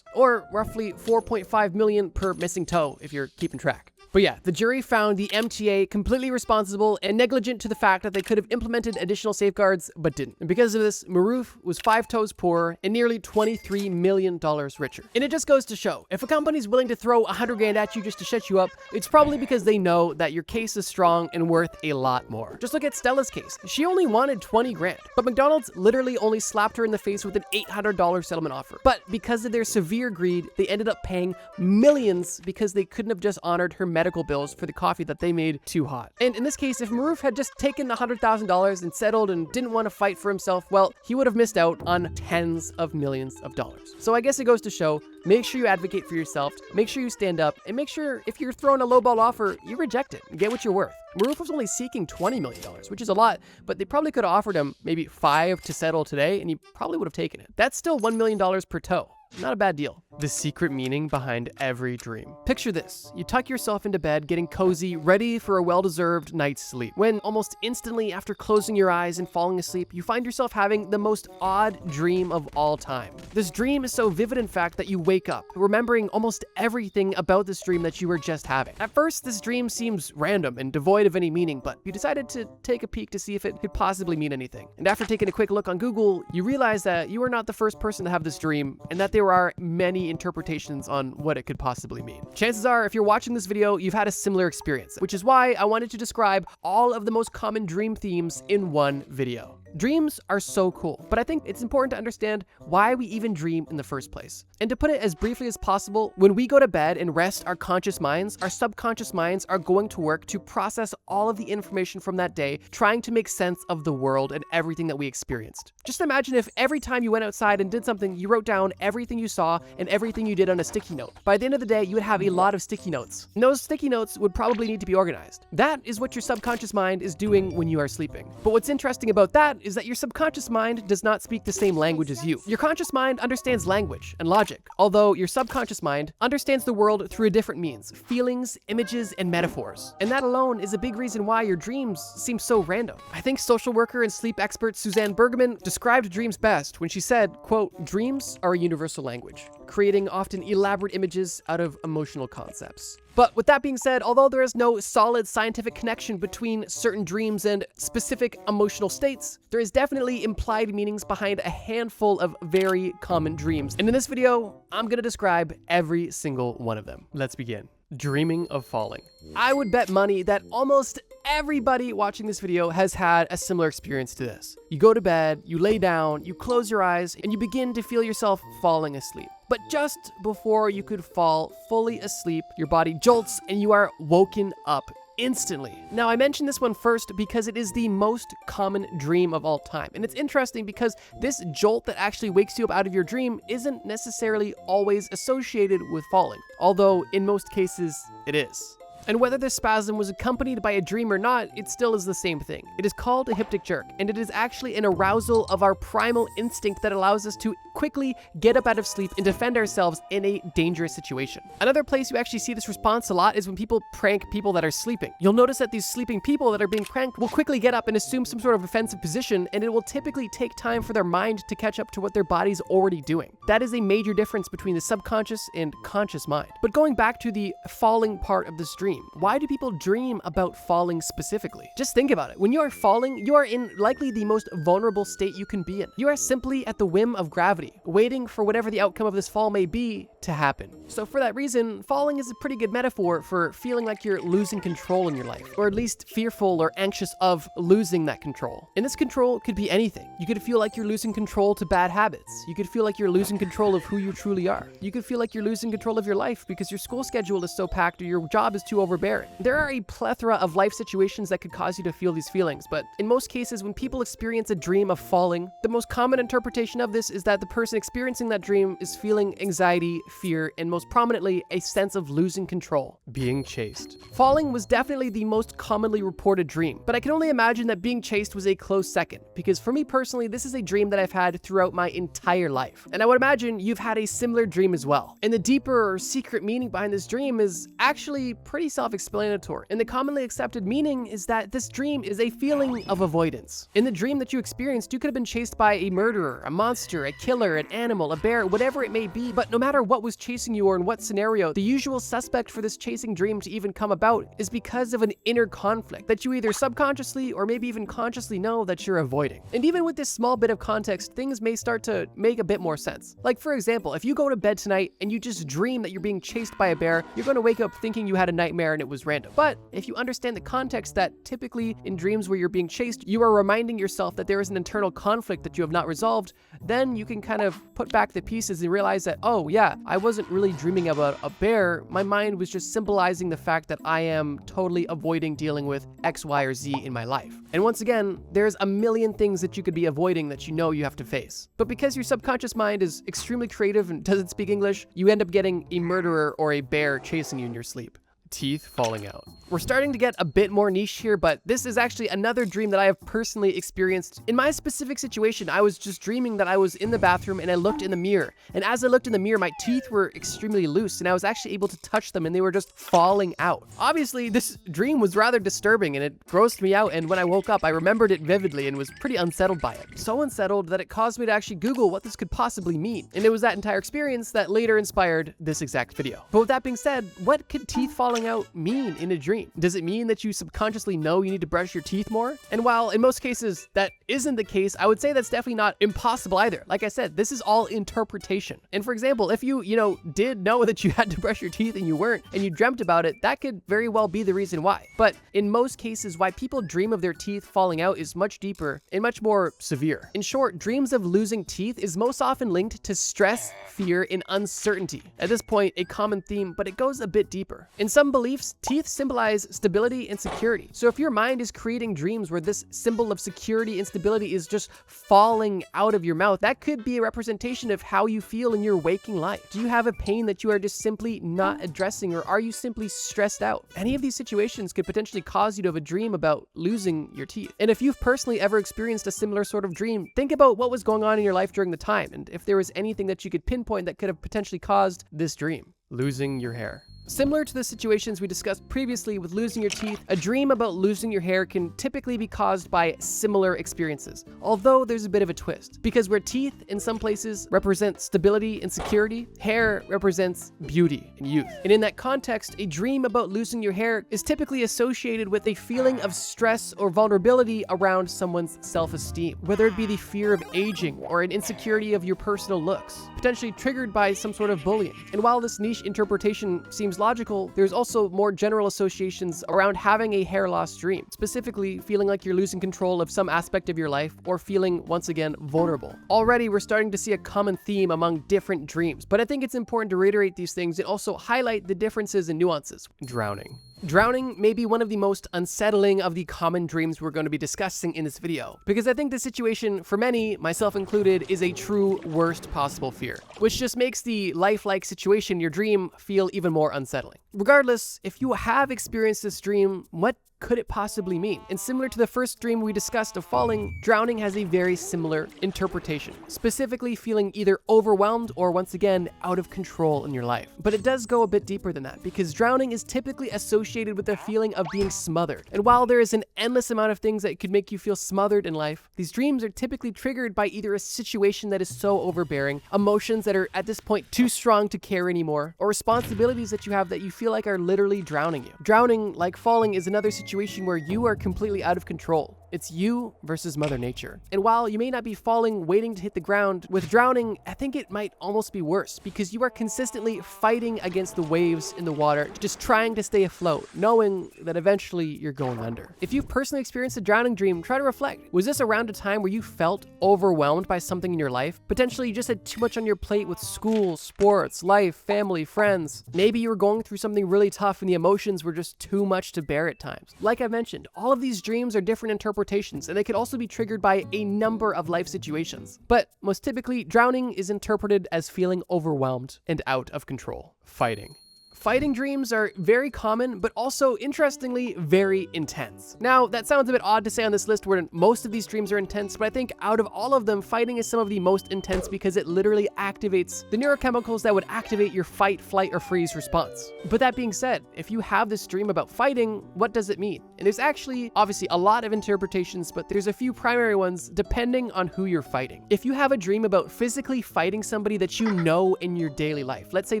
or roughly $4.5 million per missing toe, if you're keeping track. But yeah, the jury found the MTA completely responsible and negligent to the fact that they could have implemented additional safeguards, but didn't. And because of this, Maroof was 5 toes poorer and nearly $23 million richer. And it just goes to show, if a company's willing to throw $100,000 at you just to shut you up, it's probably because they know that your case is strong and worth a lot more. Just look at Stella's case. She only wanted $20,000, but McDonald's literally only slapped her in the face with an $800 settlement offer. But because of their severe greed, they ended up paying millions because they couldn't have just honored her medical bills for the coffee that they made too hot. And in this case, if Maroof had just taken the $100,000 and settled and didn't want to fight for himself, well, he would have missed out on tens of millions of dollars. So I guess it goes to show, make sure you advocate for yourself, make sure you stand up, and make sure if you're throwing a lowball offer, you reject it and get what you're worth. Maroof was only seeking $20 million, which is a lot, but they probably could have offered him maybe $5 to settle today, and he probably would have taken it. That's still $1 million per toe. Not a bad deal. The secret meaning behind every dream. Picture this. You tuck yourself into bed, getting cozy, ready for a well-deserved night's sleep. When almost instantly after closing your eyes and falling asleep, you find yourself having the most odd dream of all time. This dream is so vivid, in fact, that you wake up, remembering almost everything about this dream that you were just having. At first, this dream seems random and devoid of any meaning, but you decided to take a peek to see if it could possibly mean anything. And after taking a quick look on Google, you realize that you are not the first person to have this dream, and that there are many interpretations on what it could possibly mean. Chances are, if you're watching this video, you've had a similar experience, which is why I wanted to describe all of the most common dream themes in one video. Dreams are so cool, but I think it's important to understand why we even dream in the first place. And to put it as briefly as possible, when we go to bed and rest our conscious minds, our subconscious minds are going to work to process all of the information from that day, trying to make sense of the world and everything that we experienced. Just imagine if every time you went outside and did something, you wrote down everything you saw and everything you did on a sticky note. By the end of the day, you would have a lot of sticky notes. And those sticky notes would probably need to be organized. That is what your subconscious mind is doing when you are sleeping. But what's interesting about that is that your subconscious mind does not speak the same language as you. Your conscious mind understands language and logic, although your subconscious mind understands the world through a different means, feelings, images, and metaphors. And that alone is a big reason why your dreams seem so random. I think social worker and sleep expert Suzanne Bergman described dreams best when she said, quote, "Dreams are a universal language, creating often elaborate images out of emotional concepts." But with that being said, although there is no solid scientific connection between certain dreams and specific emotional states, there is definitely implied meanings behind a handful of very common dreams. And in this video, I'm going to describe every single one of them. Let's begin. Dreaming of falling. I would bet money that almost everybody watching this video has had a similar experience to this. You go to bed, you lay down, you close your eyes, and you begin to feel yourself falling asleep. But just before you could fall fully asleep, your body jolts and you are woken up instantly. Now, I mentioned this one first because it is the most common dream of all time. And it's interesting because this jolt that actually wakes you up out of your dream isn't necessarily always associated with falling, although in most cases it is. And whether this spasm was accompanied by a dream or not, it still is the same thing. It is called a hyptic jerk, and it is actually an arousal of our primal instinct that allows us to quickly get up out of sleep and defend ourselves in a dangerous situation. Another place you actually see this response a lot is when people prank people that are sleeping. You'll notice that these sleeping people that are being pranked will quickly get up and assume some sort of offensive position, and it will typically take time for their mind to catch up to what their body's already doing. That is a major difference between the subconscious and conscious mind. But going back to the falling part of this dream, why do people dream about falling specifically? Just think about it. When you are falling, you are in likely the most vulnerable state you can be in. You are simply at the whim of gravity. gravity, waiting for whatever the outcome of this fall may be to happen. So for that reason, falling is a pretty good metaphor for feeling like you're losing control in your life, or at least fearful or anxious of losing that control. And this control could be anything. You could feel like you're losing control to bad habits. You could feel like you're losing control of who you truly are. You could feel like you're losing control of your life because your school schedule is so packed or your job is too overbearing. There are a plethora of life situations that could cause you to feel these feelings, but in most cases, when people experience a dream of falling, the most common interpretation of this is that the person experiencing that dream is feeling anxiety, fear, and most prominently, a sense of losing control. Being chased. Falling was definitely the most commonly reported dream, but I can only imagine that being chased was a close second, because for me personally, this is a dream that I've had throughout my entire life. And I would imagine you've had a similar dream as well. And the deeper or secret meaning behind this dream is actually pretty self-explanatory. And the commonly accepted meaning is that this dream is a feeling of avoidance. In the dream that you experienced, you could have been chased by a murderer, a monster, a killer, an animal, a bear, whatever it may be, but no matter what was chasing you or in what scenario, the usual suspect for this chasing dream to even come about is because of an inner conflict that you either subconsciously or maybe even consciously know that you're avoiding. And even with this small bit of context, things may start to make a bit more sense. Like for example, if you go to bed tonight and you just dream that you're being chased by a bear, you're going to wake up thinking you had a nightmare and it was random. But if you understand the context that typically in dreams where you're being chased, you are reminding yourself that there is an internal conflict that you have not resolved, then you can kind of put back the pieces and realize that, oh yeah, I wasn't really dreaming about a bear. My mind was just symbolizing the fact that I am totally avoiding dealing with X, Y, or Z in my life. And once again, there's a million things that you could be avoiding that you know you have to face. But because your subconscious mind is extremely creative and doesn't speak English, you end up getting a murderer or a bear chasing you in your sleep. Teeth falling out. We're starting to get a bit more niche here, but this is actually another dream that I have personally experienced. In my specific situation, I was just dreaming that I was in the bathroom and I looked in the mirror. And as I looked in the mirror, my teeth were extremely loose and I was actually able to touch them and they were just falling out. Obviously, this dream was rather disturbing and it grossed me out, and when I woke up, I remembered it vividly and was pretty unsettled by it. So unsettled that it caused me to actually Google what this could possibly mean. And it was that entire experience that later inspired this exact video. But with that being said, what could teeth falling out mean in a dream? Does it mean that you subconsciously know you need to brush your teeth more? And while in most cases that isn't the case, I would say that's definitely not impossible either. Like I said, this is all interpretation. And for example, if you did know that you had to brush your teeth and you weren't, and you dreamt about it, that could very well be the reason why. But in most cases, why people dream of their teeth falling out is much deeper and much more severe. In short, dreams of losing teeth is most often linked to stress, fear, and uncertainty. At this point, a common theme, but it goes a bit deeper. In some beliefs, teeth symbolize stability and security. So if your mind is creating dreams where this symbol of security and stability is just falling out of your mouth, that could be a representation of how you feel in your waking life. Do you have a pain that you are just simply not addressing, or are you simply stressed out? Any of these situations could potentially cause you to have a dream about losing your teeth. And if you've personally ever experienced a similar sort of dream, think about what was going on in your life during the time, and if there was anything that you could pinpoint that could have potentially caused this dream. Losing your hair. Similar to the situations we discussed previously with losing your teeth, a dream about losing your hair can typically be caused by similar experiences, although there's a bit of a twist. Because where teeth in some places represent stability and security, hair represents beauty and youth. And in that context, a dream about losing your hair is typically associated with a feeling of stress or vulnerability around someone's self-esteem, whether it be the fear of aging or an insecurity of your personal looks, potentially triggered by some sort of bullying. And while this niche interpretation seems logical, there's also more general associations around having a hair loss dream, specifically feeling like you're losing control of some aspect of your life or feeling, once again, vulnerable. Already, we're starting to see a common theme among different dreams, but I think it's important to reiterate these things and also highlight the differences and nuances. Drowning. Drowning may be one of the most unsettling of the common dreams we're going to be discussing in this video, because I think the situation for many, myself included, is a true worst possible fear, which just makes the lifelike situation in your dream feel even more unsettling. Regardless, if you have experienced this dream, what could it possibly mean? And similar to the first dream we discussed of falling, drowning has a very similar interpretation, specifically feeling either overwhelmed or, once again, out of control in your life. But it does go a bit deeper than that, because drowning is typically associated with the feeling of being smothered. And while there is an endless amount of things that could make you feel smothered in life, these dreams are typically triggered by either a situation that is so overbearing, emotions that are at this point too strong to care anymore, or responsibilities that you have that you feel like are literally drowning you. Drowning, like falling, is another situation where you are completely out of control. It's you versus Mother Nature. And while you may not be falling, waiting to hit the ground, with drowning, I think it might almost be worse because you are consistently fighting against the waves in the water, just trying to stay afloat, knowing that eventually you're going under. If you've personally experienced a drowning dream, try to reflect. Was this around a time where you felt overwhelmed by something in your life? Potentially you just had too much on your plate with school, sports, life, family, friends. Maybe you were going through something really tough and the emotions were just too much to bear at times. Like I mentioned, all of these dreams are different interpretations, and they could also be triggered by a number of life situations. But most typically, drowning is interpreted as feeling overwhelmed and out of control. Fighting dreams are very common, but also, interestingly, very intense. Now, that sounds a bit odd to say on this list where most of these dreams are intense, but I think out of all of them, fighting is some of the most intense because it literally activates the neurochemicals that would activate your fight, flight, or freeze response. But that being said, if you have this dream about fighting, what does it mean? And there's actually, obviously, a lot of interpretations, but there's a few primary ones depending on who you're fighting. If you have a dream about physically fighting somebody that you know in your daily life, let's say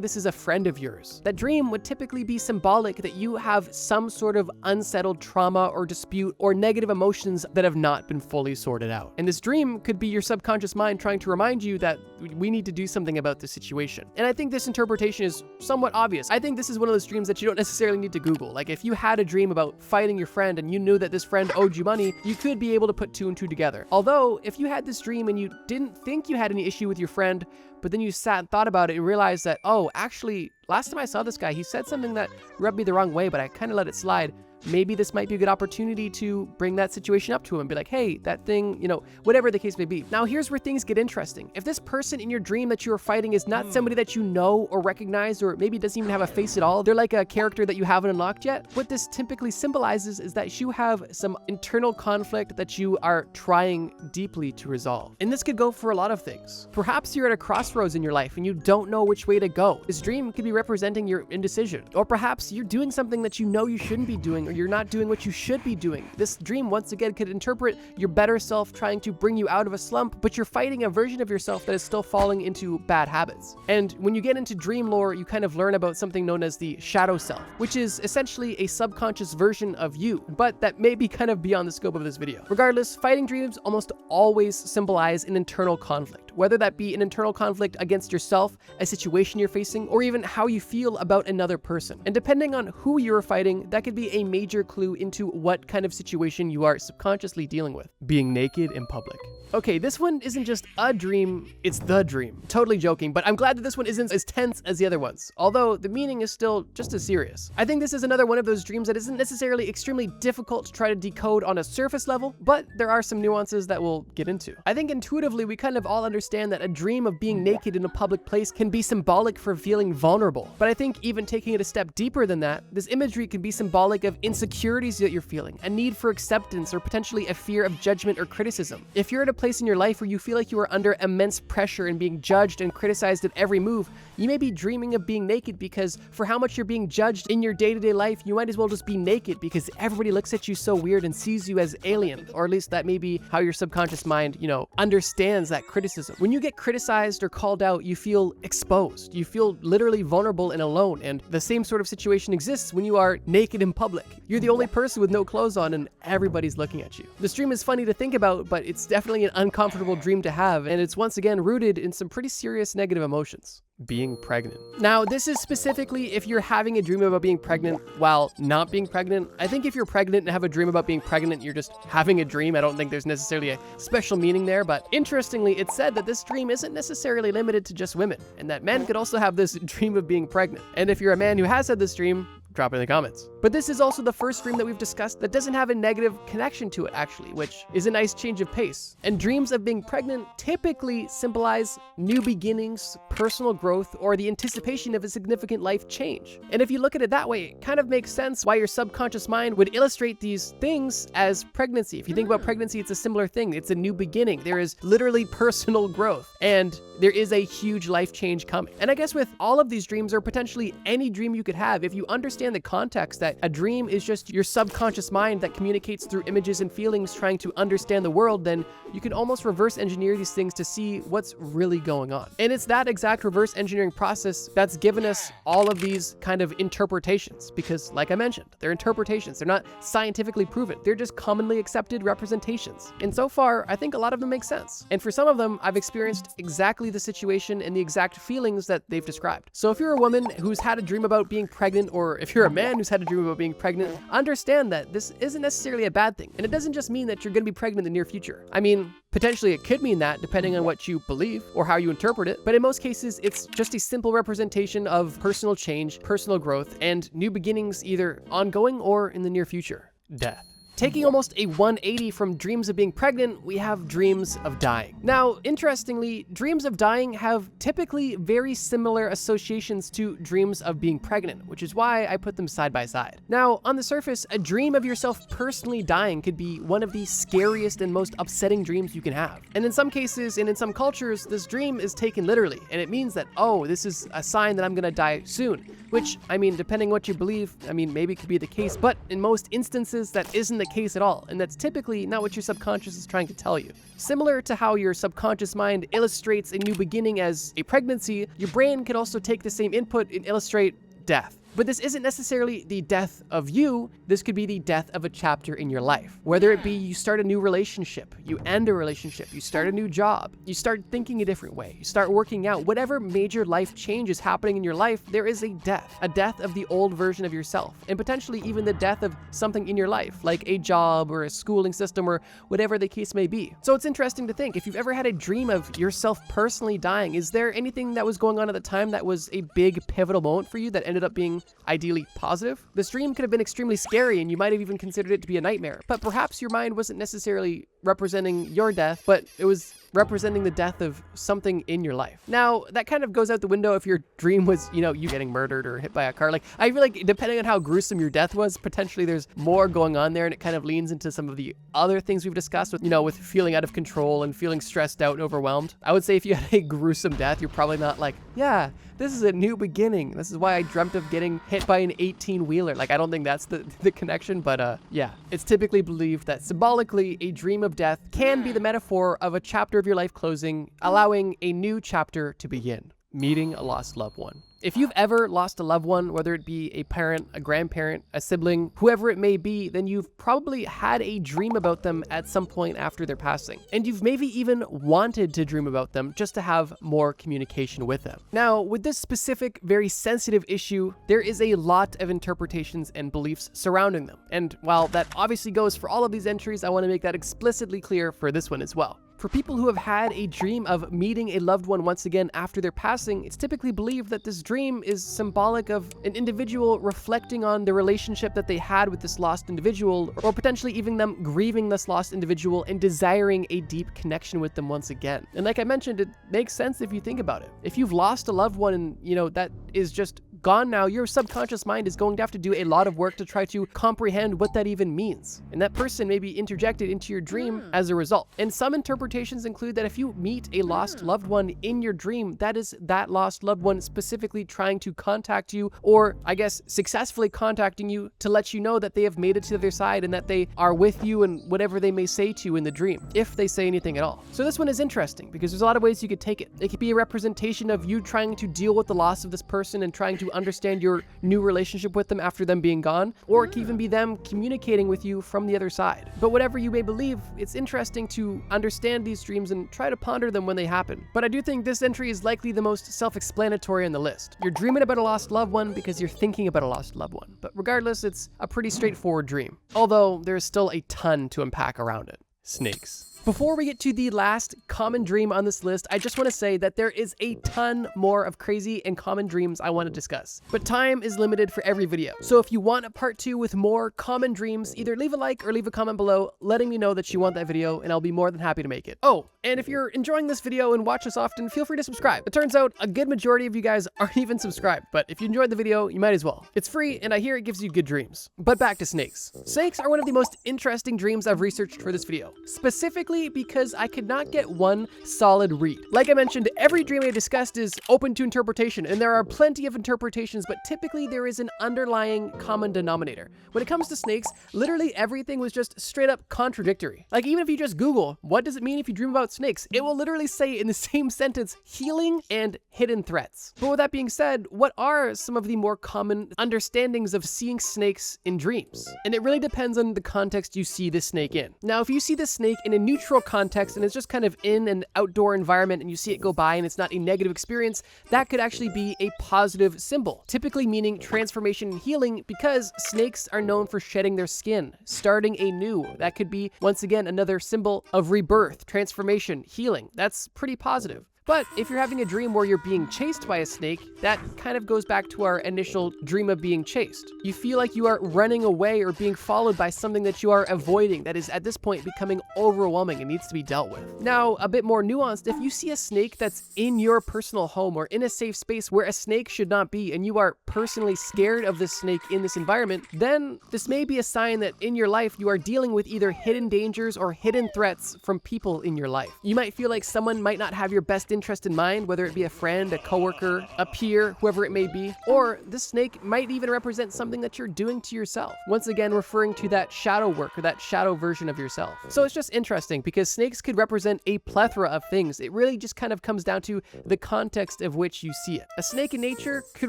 this is a friend of yours, that dream would typically be symbolic that you have some sort of unsettled trauma or dispute or negative emotions that have not been fully sorted out. And this dream could be your subconscious mind trying to remind you that we need to do something about this situation. And I think this interpretation is somewhat obvious. I think this is one of those dreams that you don't necessarily need to Google. Like if you had a dream about fighting your friend and you knew that this friend owed you money, you could be able to put two and two together. Although if you had this dream and you didn't think you had any issue with your friend, but then you sat and thought about it and realized that, oh, actually, last time I saw this guy, he said something that rubbed me the wrong way, but I kind of let it slide. Maybe this might be a good opportunity to bring that situation up to him and be like, hey, that thing, whatever the case may be. Now, here's where things get interesting. If this person in your dream that you are fighting is not somebody that you know or recognize, or maybe doesn't even have a face at all, they're like a character that you haven't unlocked yet, what this typically symbolizes is that you have some internal conflict that you are trying deeply to resolve. And this could go for a lot of things. Perhaps you're at a crossroads in your life and you don't know which way to go. This dream could be representing your indecision. Or perhaps you're doing something that you know you shouldn't be doing, or you're not doing what you should be doing. This dream, once again, could interpret your better self trying to bring you out of a slump, but you're fighting a version of yourself that is still falling into bad habits. And when you get into dream lore, you kind of learn about something known as the shadow self, which is essentially a subconscious version of you, but that may be kind of beyond the scope of this video. Regardless, fighting dreams almost always symbolize an internal conflict, whether that be an internal conflict against yourself, a situation you're facing, or even how you feel about another person. And depending on who you're fighting, that could be a major clue into what kind of situation you are subconsciously dealing with. Being naked in public. Okay, this one isn't just a dream, it's the dream. Totally joking, but I'm glad that this one isn't as tense as the other ones, although the meaning is still just as serious. I think this is another one of those dreams that isn't necessarily extremely difficult to try to decode on a surface level, but there are some nuances that we'll get into. I think intuitively we kind of all understand that a dream of being naked in a public place can be symbolic for feeling vulnerable. But I think even taking it a step deeper than that, this imagery can be symbolic of insecurities that you're feeling, a need for acceptance, or potentially a fear of judgment or criticism. If you're at a place in your life where you feel like you are under immense pressure and being judged and criticized at every move, you may be dreaming of being naked because for how much you're being judged in your day-to-day life, you might as well just be naked because everybody looks at you so weird and sees you as alien, or at least that may be how your subconscious mind, understands that criticism. When you get criticized or called out, you feel exposed. You feel literally vulnerable and alone, and the same sort of situation exists when you are naked in public. You're the only person with no clothes on and everybody's looking at you. This dream is funny to think about, but it's definitely an uncomfortable dream to have, and it's once again rooted in some pretty serious negative emotions. Being pregnant. Now, this is specifically if you're having a dream about being pregnant while not being pregnant. I think if you're pregnant and have a dream about being pregnant, you're just having a dream. I don't think there's necessarily a special meaning there, but interestingly, it's said that this dream isn't necessarily limited to just women, and that men could also have this dream of being pregnant. And if you're a man who has had this dream, drop it in the comments. But this is also the first dream that we've discussed that doesn't have a negative connection to it, actually, which is a nice change of pace. And dreams of being pregnant typically symbolize new beginnings, personal growth, or the anticipation of a significant life change. And if you look at it that way, it kind of makes sense why your subconscious mind would illustrate these things as pregnancy. If you think about pregnancy, it's a similar thing. It's a new beginning. There is literally personal growth, and there is a huge life change coming. And I guess with all of these dreams, or potentially any dream you could have, if you understand understand the context that a dream is just your subconscious mind that communicates through images and feelings trying to understand the world, then you can almost reverse engineer these things to see what's really going on. And it's that exact reverse engineering process that's given us all of these kind of interpretations, because like I mentioned, they're interpretations. They're not scientifically proven. They're just commonly accepted representations. And so far, I think a lot of them make sense. And for some of them, I've experienced exactly the situation and the exact feelings that they've described. So if you're a woman who's had a dream about being pregnant, or if you're a man who's had a dream about being pregnant, understand that this isn't necessarily a bad thing. And it doesn't just mean that you're going to be pregnant in the near future. I mean, potentially it could mean that depending on what you believe or how you interpret it, but in most cases, it's just a simple representation of personal change, personal growth, and new beginnings either ongoing or in the near future. Death. Taking almost a 180 from dreams of being pregnant, we have dreams of dying. Now, interestingly, dreams of dying have typically very similar associations to dreams of being pregnant, which is why I put them side by side. Now, on the surface, a dream of yourself personally dying could be one of the scariest and most upsetting dreams you can have. And in some cases, and in some cultures, this dream is taken literally, and it means that, oh, this is a sign that I'm gonna die soon. Which, I mean, depending what you believe, I mean, maybe it could be the case, but in most instances, that isn't the case at all, and that's typically not what your subconscious is trying to tell you. Similar to how your subconscious mind illustrates a new beginning as a pregnancy, your brain could also take the same input and illustrate death. But this isn't necessarily the death of you, this could be the death of a chapter in your life. Whether it be you start a new relationship, you end a relationship, you start a new job, you start thinking a different way, you start working out, whatever major life change is happening in your life, there is a death of the old version of yourself, and potentially even the death of something in your life, like a job or a schooling system or whatever the case may be. So it's interesting to think, if you've ever had a dream of yourself personally dying, is there anything that was going on at the time that was a big pivotal moment for you that ended up being ideally positive? This dream could have been extremely scary and you might have even considered it to be a nightmare, but perhaps your mind wasn't necessarily representing your death, but it was representing the death of something in your life. Now, that kind of goes out the window if your dream was, you know, you getting murdered or hit by a car. Like, I feel like depending on how gruesome your death was, potentially there's more going on there, and it kind of leans into some of the other things we've discussed with, you know, with feeling out of control and feeling stressed out and overwhelmed. I would say if you had a gruesome death, you're probably not like, yeah, this is a new beginning. This is why I dreamt of getting hit by an 18-wheeler. Like, I don't think that's the connection, but yeah. It's typically believed that symbolically, a dream of death can be the metaphor of a chapter of your life closing, allowing a new chapter to begin. Meeting a lost loved one. If you've ever lost a loved one, whether it be a parent, a grandparent, a sibling, whoever it may be, then you've probably had a dream about them at some point after their passing. And you've maybe even wanted to dream about them just to have more communication with them. Now, with this specific, very sensitive issue, there is a lot of interpretations and beliefs surrounding them. And while that obviously goes for all of these entries, I want to make that explicitly clear for this one as well. For people who have had a dream of meeting a loved one once again after their passing, it's typically believed that this dream is symbolic of an individual reflecting on the relationship that they had with this lost individual, or potentially even them grieving this lost individual and desiring a deep connection with them once again. And like I mentioned, it makes sense if you think about it. If you've lost a loved one and, you know, that is just gone now, your subconscious mind is going to have to do a lot of work to try to comprehend what that even means. And that person may be interjected into your dream as a result. And some interpretations include that if you meet a lost loved one in your dream, that is that lost loved one specifically trying to contact you, or I guess successfully contacting you to let you know that they have made it to the other side and that they are with you and whatever they may say to you in the dream, if they say anything at all. So this one is interesting because there's a lot of ways you could take it. It could be a representation of you trying to deal with the loss of this person and trying to understand your new relationship with them after them being gone, or it could even be them communicating with you from the other side. But whatever you may believe, it's interesting to understand these dreams and try to ponder them when they happen. But I do think this entry is likely the most self-explanatory on the list. You're dreaming about a lost loved one because you're thinking about a lost loved one. But regardless, it's a pretty straightforward dream. Although there's still a ton to unpack around it. Snakes. Before we get to the last common dream on this list, I just want to say that there is a ton more of crazy and common dreams I want to discuss. But time is limited for every video. So if you want a part 2 with more common dreams, either leave a like or leave a comment below letting me know that you want that video, and I'll be more than happy to make it. Oh, and if you're enjoying this video and watch us often, feel free to subscribe. It turns out a good majority of you guys aren't even subscribed, but if you enjoyed the video, you might as well. It's free, and I hear it gives you good dreams. But back to snakes. Snakes are one of the most interesting dreams I've researched for this video. Specifically specifically because I could not get one solid read. Like I mentioned, every dream I discussed is open to interpretation, and there are plenty of interpretations, but typically there is an underlying common denominator. When it comes to snakes, literally everything was just straight up contradictory. Like even if you just Google, what does it mean if you dream about snakes? It will literally say in the same sentence, healing and hidden threats. But with that being said, what are some of the more common understandings of seeing snakes in dreams? And it really depends on the context you see this snake in. Now, if you see this snake in a neutral context and it's just kind of in an outdoor environment and you see it go by and it's not a negative experience, that could actually be a positive symbol, typically meaning transformation and healing, because snakes are known for shedding their skin, starting anew. That could be, once again, another symbol of rebirth, transformation, healing. That's pretty positive. But if you're having a dream where you're being chased by a snake, that kind of goes back to our initial dream of being chased. You feel like you are running away or being followed by something that you are avoiding that is at this point becoming overwhelming and needs to be dealt with. Now, a bit more nuanced, if you see a snake that's in your personal home or in a safe space where a snake should not be, and you are personally scared of this snake in this environment, then this may be a sign that in your life you are dealing with either hidden dangers or hidden threats from people in your life. You might feel like someone might not have your best interest in mind, whether it be a friend, a coworker, a peer, whoever it may be, or this snake might even represent something that you're doing to yourself. Once again, referring to that shadow work or that shadow version of yourself. So it's just interesting because snakes could represent a plethora of things. It really just kind of comes down to the context of which you see it. A snake in nature could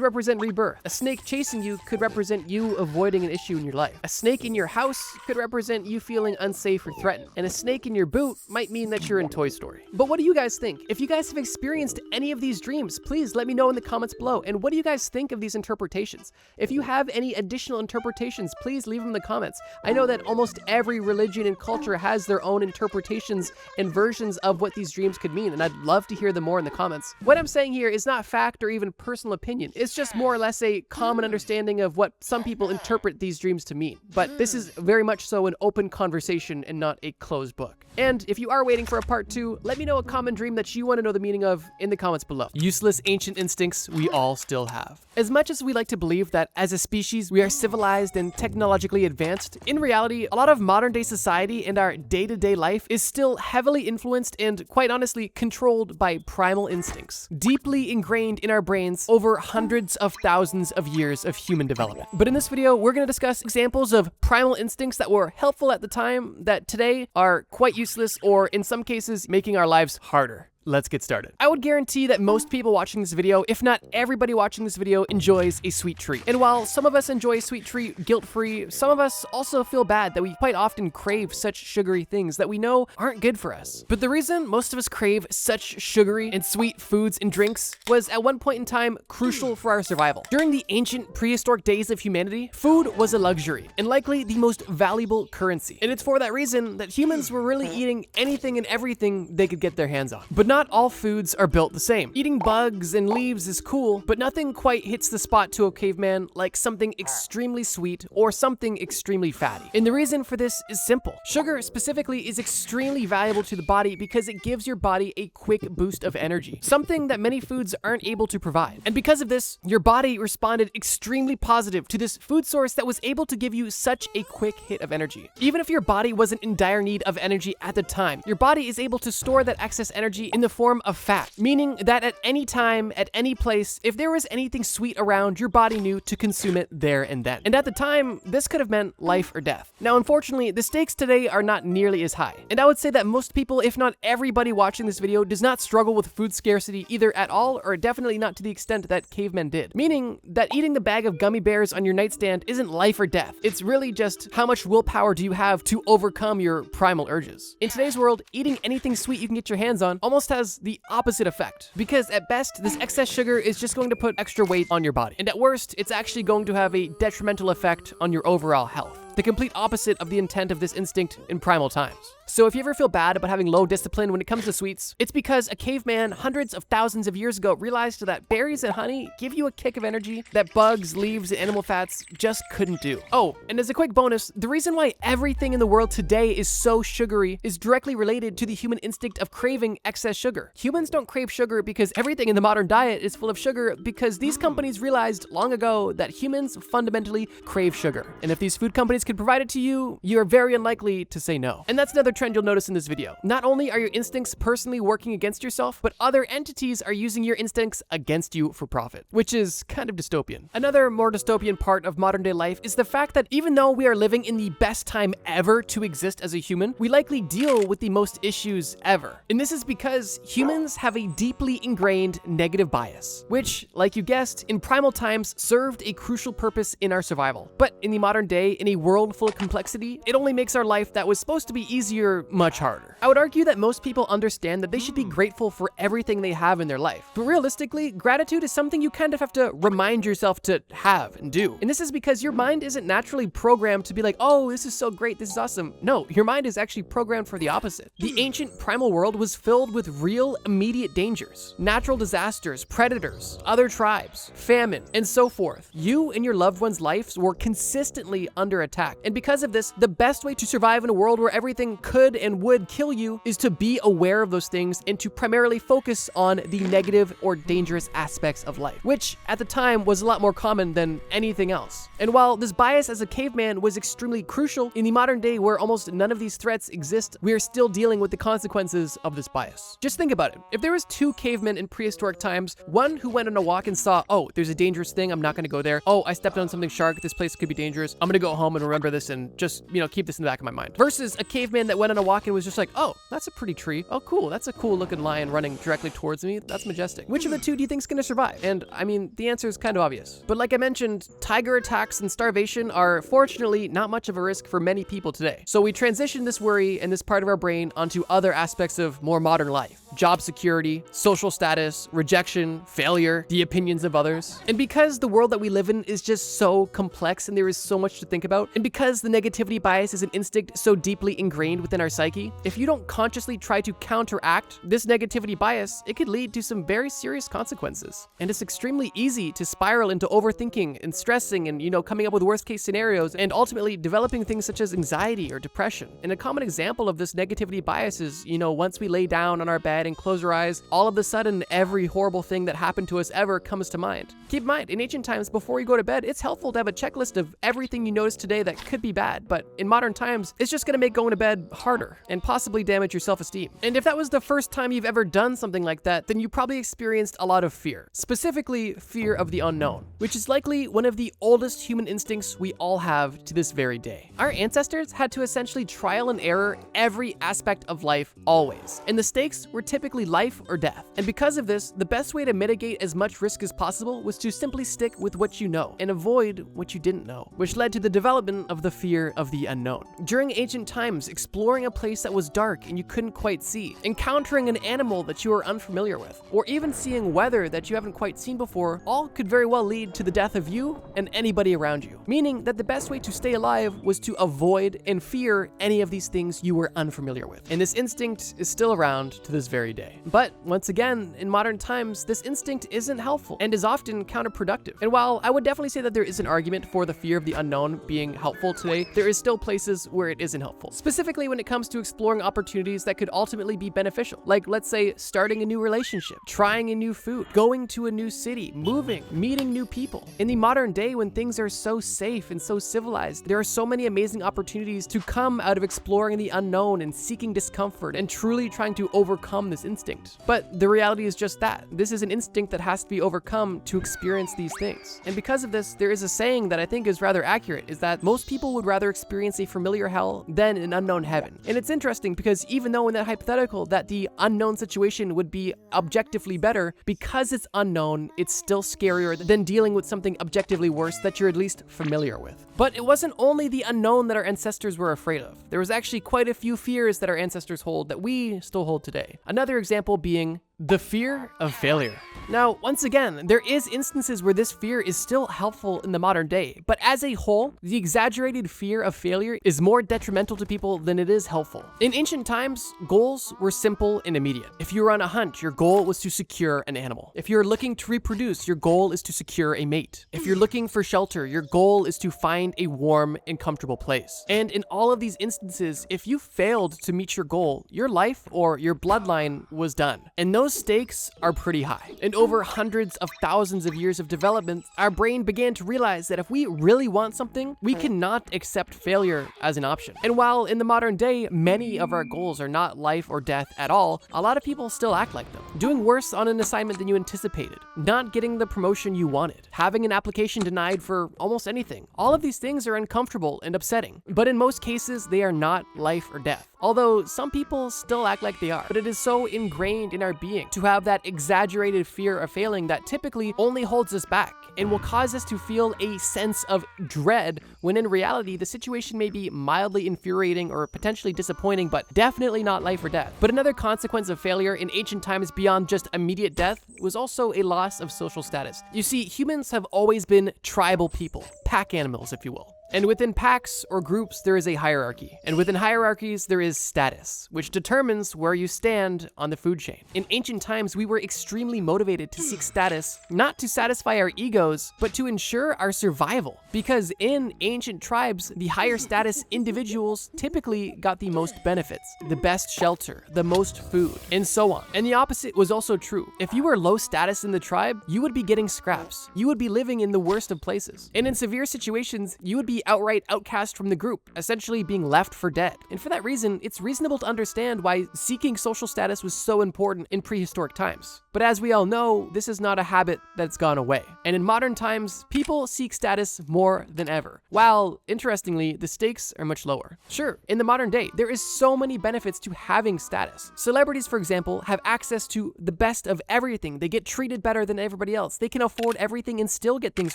represent rebirth. A snake chasing you could represent you avoiding an issue in your life. A snake in your house could represent you feeling unsafe or threatened. And a snake in your boot might mean that you're in Toy Story. But what do you guys think? If you guys have experienced any of these dreams, please let me know in the comments below. And what do you guys think of these interpretations? If you have any additional interpretations, please leave them in the comments. I know that almost every religion and culture has their own interpretations and versions of what these dreams could mean, and I'd love to hear them more in the comments. What I'm saying here is not fact or even personal opinion. It's just more or less a common understanding of what some people interpret these dreams to mean. But this is very much so an open conversation and not a closed book. And if you are waiting for a part 2, let me know a common dream that you want to know the meaning of in the comments below. Useless ancient instincts we all still have. As much as we like to believe that as a species we are civilized and technologically advanced, in reality, a lot of modern day society and our day-to-day life is still heavily influenced and, quite honestly, controlled by primal instincts, deeply ingrained in our brains over hundreds of thousands of years of human development. But in this video, we're going to discuss examples of primal instincts that were helpful at the time that today are quite useless, or in some cases, making our lives harder. Let's get started. I would guarantee that most people watching this video, if not everybody watching this video, enjoys a sweet treat. And while some of us enjoy a sweet treat guilt-free, some of us also feel bad that we quite often crave such sugary things that we know aren't good for us. But the reason most of us crave such sugary and sweet foods and drinks was at one point in time crucial for our survival. During the ancient prehistoric days of humanity, food was a luxury and likely the most valuable currency. And it's for that reason that humans were really eating anything and everything they could get their hands on. But not all foods are built the same. Eating bugs and leaves is cool, but nothing quite hits the spot to a caveman like something extremely sweet or something extremely fatty. And the reason for this is simple. Sugar specifically is extremely valuable to the body because it gives your body a quick boost of energy, something that many foods aren't able to provide. And because of this, your body responded extremely positive to this food source that was able to give you such a quick hit of energy. Even if your body wasn't in dire need of energy at the time, your body is able to store that excess energy in the form of fat, meaning that at any time, at any place, if there was anything sweet around, your body knew to consume it there and then. And at the time, this could have meant life or death. Now, unfortunately, the stakes today are not nearly as high. And I would say that most people, if not everybody watching this video, does not struggle with food scarcity either at all, or definitely not to the extent that cavemen did. Meaning that eating the bag of gummy bears on your nightstand isn't life or death. It's really just how much willpower do you have to overcome your primal urges. In today's world, eating anything sweet you can get your hands on almost has the opposite effect, because at best, this excess sugar is just going to put extra weight on your body. And at worst, it's actually going to have a detrimental effect on your overall health. The complete opposite of the intent of this instinct in primal times. So if you ever feel bad about having low discipline when it comes to sweets, it's because a caveman hundreds of thousands of years ago realized that berries and honey give you a kick of energy that bugs, leaves, and animal fats just couldn't do. Oh, and as a quick bonus, the reason why everything in the world today is so sugary is directly related to the human instinct of craving excess sugar. Humans don't crave sugar because everything in the modern diet is full of sugar, because these companies realized long ago that humans fundamentally crave sugar. And if these food companies instincts could provide it to you, you are very unlikely to say no. And that's another trend you'll notice in this video. Not only are your instincts personally working against yourself, but other entities are using your instincts against you for profit, which is kind of dystopian. Another more dystopian part of modern day life is the fact that even though we are living in the best time ever to exist as a human, we likely deal with the most issues ever. And this is because humans have a deeply ingrained negative bias, which, like you guessed, in primal times served a crucial purpose in our survival. But in the modern day, in a world full of complexity, it only makes our life that was supposed to be easier much harder. I would argue that most people understand that they should be grateful for everything they have in their life. But realistically, gratitude is something you kind of have to remind yourself to have and do. And this is because your mind isn't naturally programmed to be like, oh, this is so great, this is awesome. No, your mind is actually programmed for the opposite. The ancient primal world was filled with real immediate dangers, natural disasters, predators, other tribes, famine, and so forth. You and your loved ones' lives were consistently under attack. And because of this, the best way to survive in a world where everything could and would kill you is to be aware of those things and to primarily focus on the negative or dangerous aspects of life, which at the time was a lot more common than anything else. And while this bias as a caveman was extremely crucial, in the modern day where almost none of these threats exist, we are still dealing with the consequences of this bias. Just think about it. If there was two cavemen in prehistoric times, one who went on a walk and saw, oh, there's a dangerous thing, I'm not gonna go there. Oh, I stepped on something sharp, this place could be dangerous. I'm gonna go home and remember this and just, keep this in the back of my mind. Versus a caveman that went on a walk and was just like, oh, that's a pretty tree. Oh, cool, that's a cool looking lion running directly towards me. That's majestic. Which of the two do you think is gonna survive? And I mean, the answer is kind of obvious. But like I mentioned, tiger attacks and starvation are fortunately not much of a risk for many people today. So we transition this worry and this part of our brain onto other aspects of more modern life. Job security, social status, rejection, failure, the opinions of others. And because the world that we live in is just so complex and there is so much to think about, and because the negativity bias is an instinct so deeply ingrained within our psyche, if you don't consciously try to counteract this negativity bias, it could lead to some very serious consequences. And it's extremely easy to spiral into overthinking and stressing and, coming up with worst case scenarios and ultimately developing things such as anxiety or depression. And a common example of this negativity bias is, once we lay down on our bed and close our eyes, all of a sudden every horrible thing that happened to us ever comes to mind. Keep in mind, in ancient times, before you go to bed, it's helpful to have a checklist of everything you notice today that could be bad, but in modern times, it's just gonna make going to bed harder and possibly damage your self-esteem. And if that was the first time you've ever done something like that, then you probably experienced a lot of fear, specifically fear of the unknown, which is likely one of the oldest human instincts we all have to this very day. Our ancestors had to essentially trial and error every aspect of life always, and the stakes were typically life or death. And because of this, the best way to mitigate as much risk as possible was to simply stick with what you know and avoid what you didn't know, which led to the development of the fear of the unknown. During ancient times, exploring a place that was dark and you couldn't quite see, encountering an animal that you were unfamiliar with, or even seeing weather that you haven't quite seen before, all could very well lead to the death of you and anybody around you. Meaning that the best way to stay alive was to avoid and fear any of these things you were unfamiliar with. And this instinct is still around to this very day. But once again, in modern times, this instinct isn't helpful and is often counterproductive. And while I would definitely say that there is an argument for the fear of the unknown being helpful today, there is still places where it isn't helpful. Specifically when it comes to exploring opportunities that could ultimately be beneficial. Like, let's say, starting a new relationship, trying a new food, going to a new city, moving, meeting new people. In the modern day, when things are so safe and so civilized, there are so many amazing opportunities to come out of exploring the unknown and seeking discomfort and truly trying to overcome this instinct. But the reality is just that. This is an instinct that has to be overcome to experience these things. And because of this, there is a saying that I think is rather accurate, is that most people would rather experience a familiar hell than an unknown heaven. And it's interesting because even though in that hypothetical that the unknown situation would be objectively better, because it's unknown, it's still scarier than dealing with something objectively worse that you're at least familiar with. But it wasn't only the unknown that our ancestors were afraid of. There was actually quite a few fears that our ancestors hold that we still hold today. Another example being the fear of failure. Now, once again, there is instances where this fear is still helpful in the modern day, but as a whole, the exaggerated fear of failure is more detrimental to people than it is helpful. In ancient times, goals were simple and immediate. If you were on a hunt, your goal was to secure an animal. If you're looking to reproduce, your goal is to secure a mate. If you're looking for shelter, your goal is to find a warm and comfortable place. And in all of these instances, if you failed to meet your goal, your life or your bloodline was done. And those those stakes are pretty high. And over hundreds of thousands of years of development, our brain began to realize that if we really want something, we cannot accept failure as an option. And while in the modern day, many of our goals are not life or death at all, a lot of people still act like them. Doing worse on an assignment than you anticipated, not getting the promotion you wanted, having an application denied for almost anything. All of these things are uncomfortable and upsetting, but in most cases, they are not life or death. Although some people still act like they are, but it is so ingrained in our being to have that exaggerated fear of failing that typically only holds us back and will cause us to feel a sense of dread when in reality the situation may be mildly infuriating or potentially disappointing, but definitely not life or death. But another consequence of failure in ancient times beyond just immediate death was also a loss of social status. You see, humans have always been tribal people, pack animals if you will. And within packs or groups, there is a hierarchy. And within hierarchies, there is status, which determines where you stand on the food chain. In ancient times, we were extremely motivated to seek status, not to satisfy our egos, but to ensure our survival. Because in ancient tribes, the higher status individuals typically got the most benefits, the best shelter, the most food, and so on. And the opposite was also true. If you were low status in the tribe, you would be getting scraps. You would be living in the worst of places. And in severe situations, you would be outright outcast from the group, essentially being left for dead. And for that reason, it's reasonable to understand why seeking social status was so important in prehistoric times. But as we all know, this is not a habit that's gone away. And in modern times, people seek status more than ever, while, interestingly, the stakes are much lower. Sure, in the modern day, there is so many benefits to having status. Celebrities, for example, have access to the best of everything. They get treated better than everybody else. They can afford everything and still get things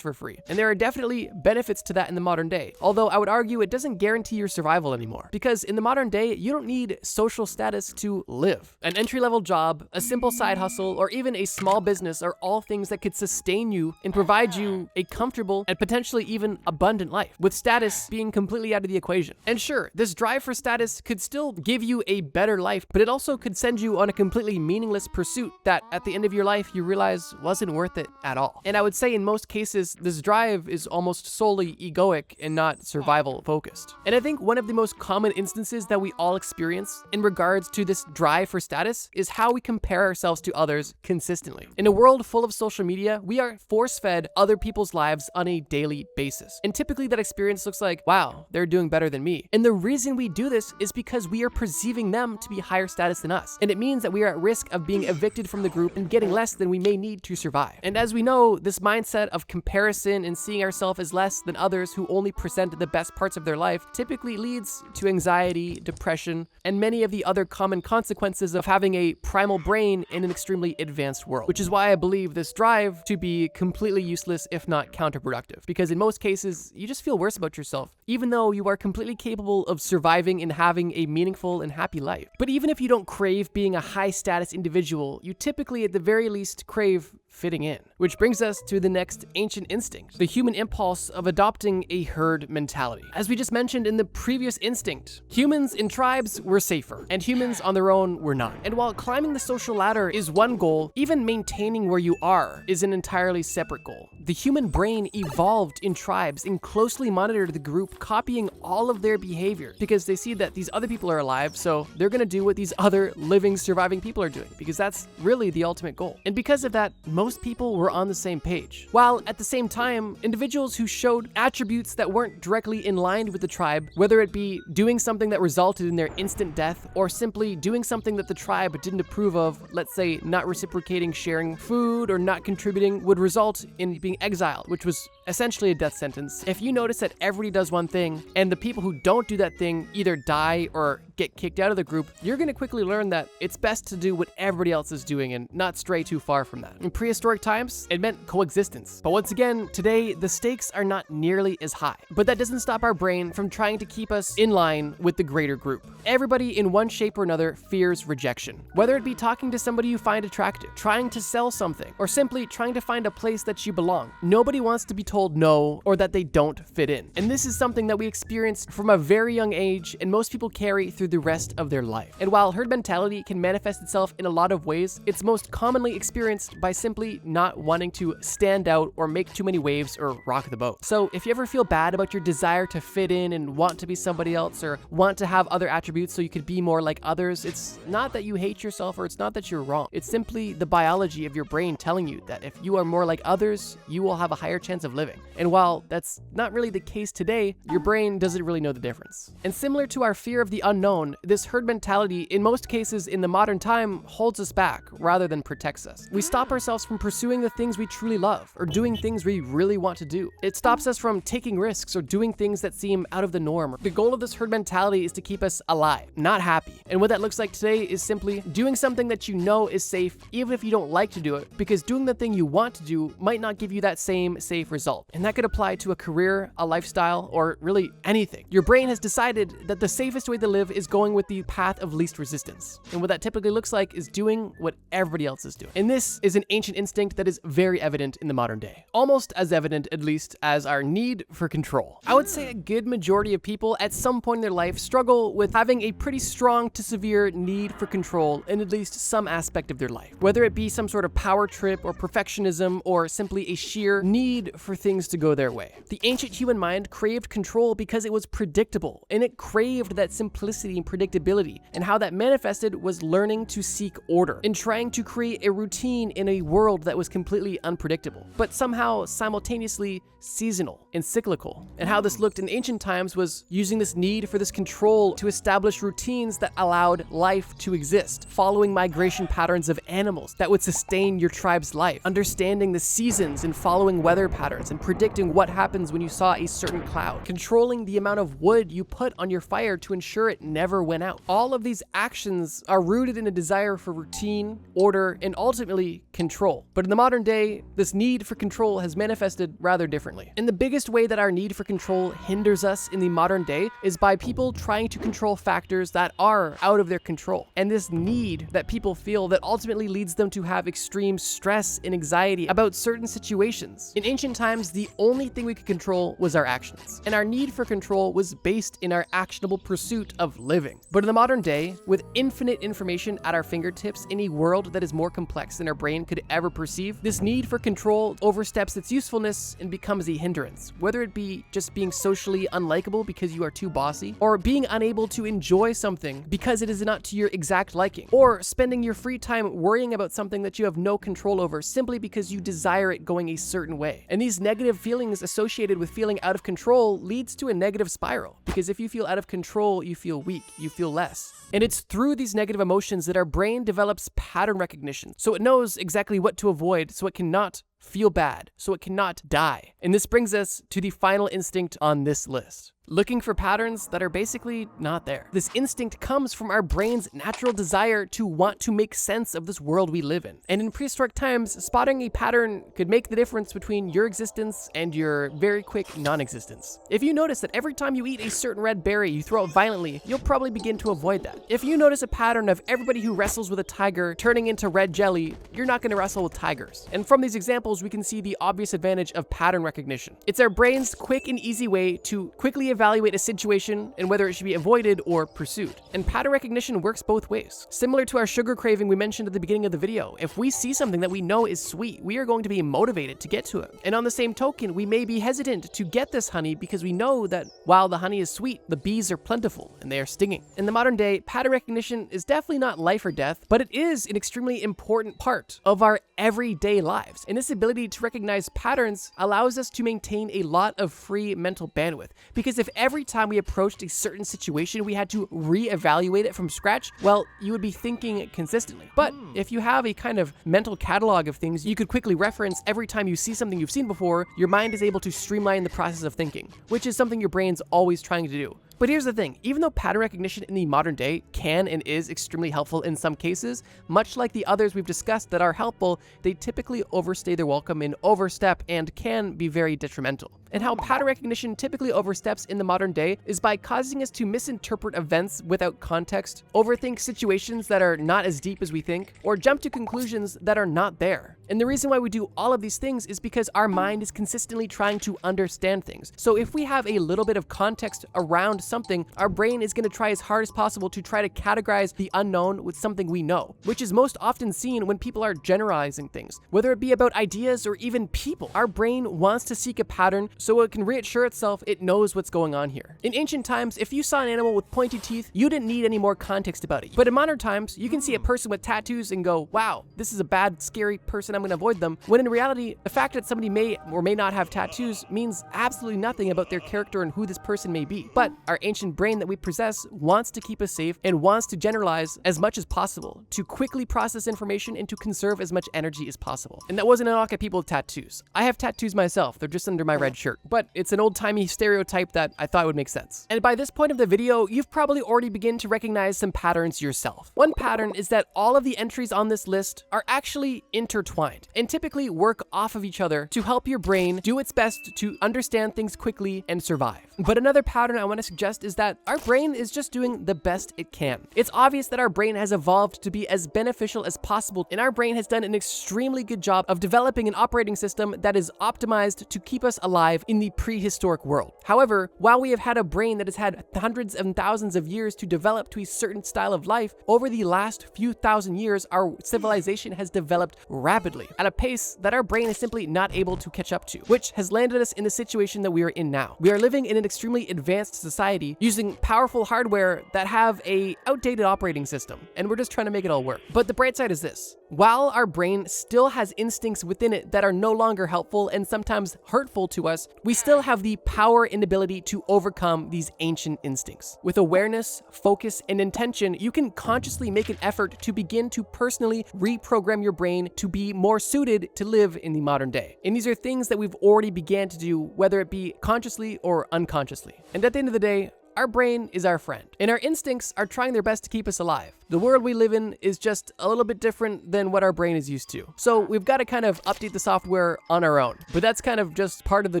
for free. And there are definitely benefits to that in the modern day. Although I would argue it doesn't guarantee your survival anymore. Because in the modern day, you don't need social status to live. An entry-level job, a simple side hustle, or even a small business are all things that could sustain you and provide you a comfortable and potentially even abundant life, with status being completely out of the equation. And sure, this drive for status could still give you a better life, but it also could send you on a completely meaningless pursuit that at the end of your life you realize wasn't worth it at all. And I would say in most cases, this drive is almost solely egoic and not survival focused. And I think one of the most common instances that we all experience in regards to this drive for status is how we compare ourselves to others consistently. In a world full of social media, we are force-fed other people's lives on a daily basis. And typically that experience looks like, wow, they're doing better than me. And the reason we do this is because we are perceiving them to be higher status than us. And it means that we are at risk of being evicted from the group and getting less than we may need to survive. And as we know, this mindset of comparison and seeing ourselves as less than others who only present the best parts of their life typically leads to anxiety, depression, and many of the other common consequences of having a primal brain in an extremely advanced world, which is why I believe this drive to be completely useless, if not counterproductive. Because in most cases, you just feel worse about yourself, even though you are completely capable of surviving and having a meaningful and happy life. But even if you don't crave being a high status individual, you typically at the very least crave fitting in. Which brings us to the next ancient instinct, the human impulse of adopting a herd mentality. As we just mentioned in the previous instinct, humans in tribes were safer, and humans on their own were not. And while climbing the social ladder is one goal, even maintaining where you are is an entirely separate goal. The human brain evolved in tribes and closely monitored the group, copying all of their behavior because they see that these other people are alive, so they're gonna do what these other living, surviving people are doing, because that's really the ultimate goal. And because of that, most people were on the same page. While at the same time, individuals who showed attributes that weren't directly in line with the tribe, whether it be doing something that resulted in their instant death or simply doing something that the tribe didn't approve of, let's say not reciprocating sharing food or not contributing, would result in being exiled, which was essentially a death sentence. If you notice that everybody does one thing and the people who don't do that thing either die or get kicked out of the group, you're going to quickly learn that it's best to do what everybody else is doing and not stray too far from that. In prehistoric times, it meant coexistence. But once again, today, the stakes are not nearly as high. But that doesn't stop our brain from trying to keep us in line with the greater group. Everybody in one shape or another fears rejection. Whether it be talking to somebody you find attractive, trying to sell something, or simply trying to find a place that you belong. Nobody wants to be told no or that they don't fit in. And this is something that we experienced from a very young age and most people carry through the rest of their life. And while herd mentality can manifest itself in a lot of ways, it's most commonly experienced by simply not wanting to stand out or make too many waves or rock the boat. So if you ever feel bad about your desire to fit in and want to be somebody else or want to have other attributes so you could be more like others, it's not that you hate yourself or it's not that you're wrong. It's simply the biology of your brain telling you that if you are more like others, you will have a higher chance of living. And while that's not really the case today, your brain doesn't really know the difference. And similar to our fear of the unknown, this herd mentality in most cases in the modern time holds us back rather than protects us. We stop ourselves from pursuing the things we truly love or doing things we really want to do. It stops us from taking risks or doing things that seem out of the norm. The goal of this herd mentality is to keep us alive, not happy. And what that looks like today is simply doing something that you know is safe even if you don't like to do it, because doing the thing you want to do might not give you that same safe result. And that could apply to a career, a lifestyle, or really anything. Your brain has decided that the safest way to live is going with the path of least resistance. And what that typically looks like is doing what everybody else is doing. And this is an ancient instinct that is very evident in the modern day. Almost as evident, at least, as our need for control. I would say a good majority of people at some point in their life struggle with having a pretty strong to severe need for control in at least some aspect of their life. Whether it be some sort of power trip or perfectionism or simply a sheer need for things to go their way. The ancient human mind craved control because it was predictable, and it craved that simplicity and predictability, and how that manifested was learning to seek order and trying to create a routine in a world that was completely unpredictable, but somehow simultaneously seasonal and cyclical. And how this looked in ancient times was using this need for this control to establish routines that allowed life to exist, following migration patterns of animals that would sustain your tribe's life, understanding the seasons and following weather patterns and predicting what happens when you saw a certain cloud, controlling the amount of wood you put on your fire to ensure it never went out. All of these actions are rooted in a desire for routine, order, and ultimately control. But in the modern day, this need for control has manifested rather differently. And the biggest way that our need for control hinders us in the modern day is by people trying to control factors that are out of their control. And this need that people feel that ultimately leads them to have extreme stress and anxiety about certain situations. In ancient times, the only thing we could control was our actions. And our need for control was based in our actionable pursuit of living. But in the modern day, with infinite information at our fingertips in a world that is more complex than our brain could ever perceive, this need for control oversteps its usefulness and becomes a hindrance. Whether it be just being socially unlikable because you are too bossy, or being unable to enjoy something because it is not to your exact liking, or spending your free time worrying about something that you have no control over simply because you desire it going a certain way. And these negative feelings associated with feeling out of control leads to a negative spiral, because if you feel out of control, you feel weak, you feel less. And it's through these negative emotions that our brain develops pattern recognition, so it knows exactly what to avoid, so it cannot feel bad, so it cannot die. And this brings us to the final instinct on this list. Looking for patterns that are basically not there. This instinct comes from our brain's natural desire to want to make sense of this world we live in. And in prehistoric times, spotting a pattern could make the difference between your existence and your very quick non-existence. If you notice that every time you eat a certain red berry, you throw it violently, you'll probably begin to avoid that. If you notice a pattern of everybody who wrestles with a tiger turning into red jelly, you're not going to wrestle with tigers. And from these examples, we can see the obvious advantage of pattern recognition. It's our brain's quick and easy way to quickly evaluate a situation and whether it should be avoided or pursued. And pattern recognition works both ways. Similar to our sugar craving we mentioned at the beginning of the video, if we see something that we know is sweet, we are going to be motivated to get to it. And on the same token, we may be hesitant to get this honey because we know that while the honey is sweet, the bees are plentiful and they are stinging. In the modern day, pattern recognition is definitely not life or death, but it is an extremely important part of our everyday lives. And this ability to recognize patterns allows us to maintain a lot of free mental bandwidth, because if every time we approached a certain situation we had to reevaluate it from scratch, well, you would be thinking consistently. But if you have a kind of mental catalog of things you could quickly reference every time you see something you've seen before, your mind is able to streamline the process of thinking, which is something your brain's always trying to do. But here's the thing, even though pattern recognition in the modern day can and is extremely helpful in some cases, much like the others we've discussed that are helpful, they typically overstay their welcome and overstep and can be very detrimental. And how pattern recognition typically oversteps in the modern day is by causing us to misinterpret events without context, overthink situations that are not as deep as we think, or jump to conclusions that are not there. And the reason why we do all of these things is because our mind is consistently trying to understand things. So if we have a little bit of context around something, our brain is going to try as hard as possible to try to categorize the unknown with something we know, which is most often seen when people are generalizing things, whether it be about ideas or even people. Our brain wants to seek a pattern so it can reassure itself it knows what's going on here. In ancient times, if you saw an animal with pointy teeth, you didn't need any more context about it. But in modern times, you can see a person with tattoos and go, wow, this is a bad, scary person, I'm going to avoid them. When in reality, the fact that somebody may or may not have tattoos means absolutely nothing about their character and who this person may be. But our ancient brain that we possess wants to keep us safe and wants to generalize as much as possible, to quickly process information and to conserve as much energy as possible. And that wasn't a knock at people with tattoos. I have tattoos myself, they're just under my red shirt. But it's an old-timey stereotype that I thought would make sense. And by this point of the video, you've probably already begun to recognize some patterns yourself. One pattern is that all of the entries on this list are actually intertwined and typically work off of each other to help your brain do its best to understand things quickly and survive. But another pattern I want to suggest is that our brain is just doing the best it can. It's obvious that our brain has evolved to be as beneficial as possible, and our brain has done an extremely good job of developing an operating system that is optimized to keep us alive in the prehistoric world. However, while we have had a brain that has had hundreds and thousands of years to develop to a certain style of life, over the last few thousand years, our civilization has developed rapidly at a pace that our brain is simply not able to catch up to, which has landed us in the situation that we are in now. We are living in an extremely advanced society using powerful hardware that have a outdated operating system, and we're just trying to make it all work. But the bright side is this: while our brain still has instincts within it that are no longer helpful and sometimes hurtful to us, we still have the power and ability to overcome these ancient instincts. With awareness, focus, and intention, you can consciously make an effort to begin to personally reprogram your brain to be more suited to live in the modern day. And these are things that we've already began to do, whether it be consciously or unconsciously. And at the end of the day, our brain is our friend, and our instincts are trying their best to keep us alive. The world we live in is just a little bit different than what our brain is used to. So we've got to kind of update the software on our own, but that's kind of just part of the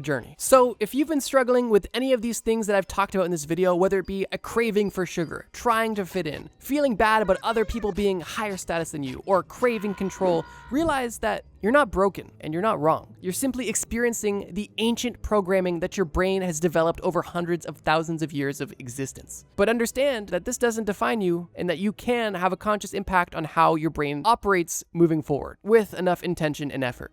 journey. So if you've been struggling with any of these things that I've talked about in this video, whether it be a craving for sugar, trying to fit in, feeling bad about other people being higher status than you, or craving control, realize that you're not broken and you're not wrong. You're simply experiencing the ancient programming that your brain has developed over hundreds of thousands of years of existence. But understand that this doesn't define you and that you can have a conscious impact on how your brain operates moving forward with enough intention and effort.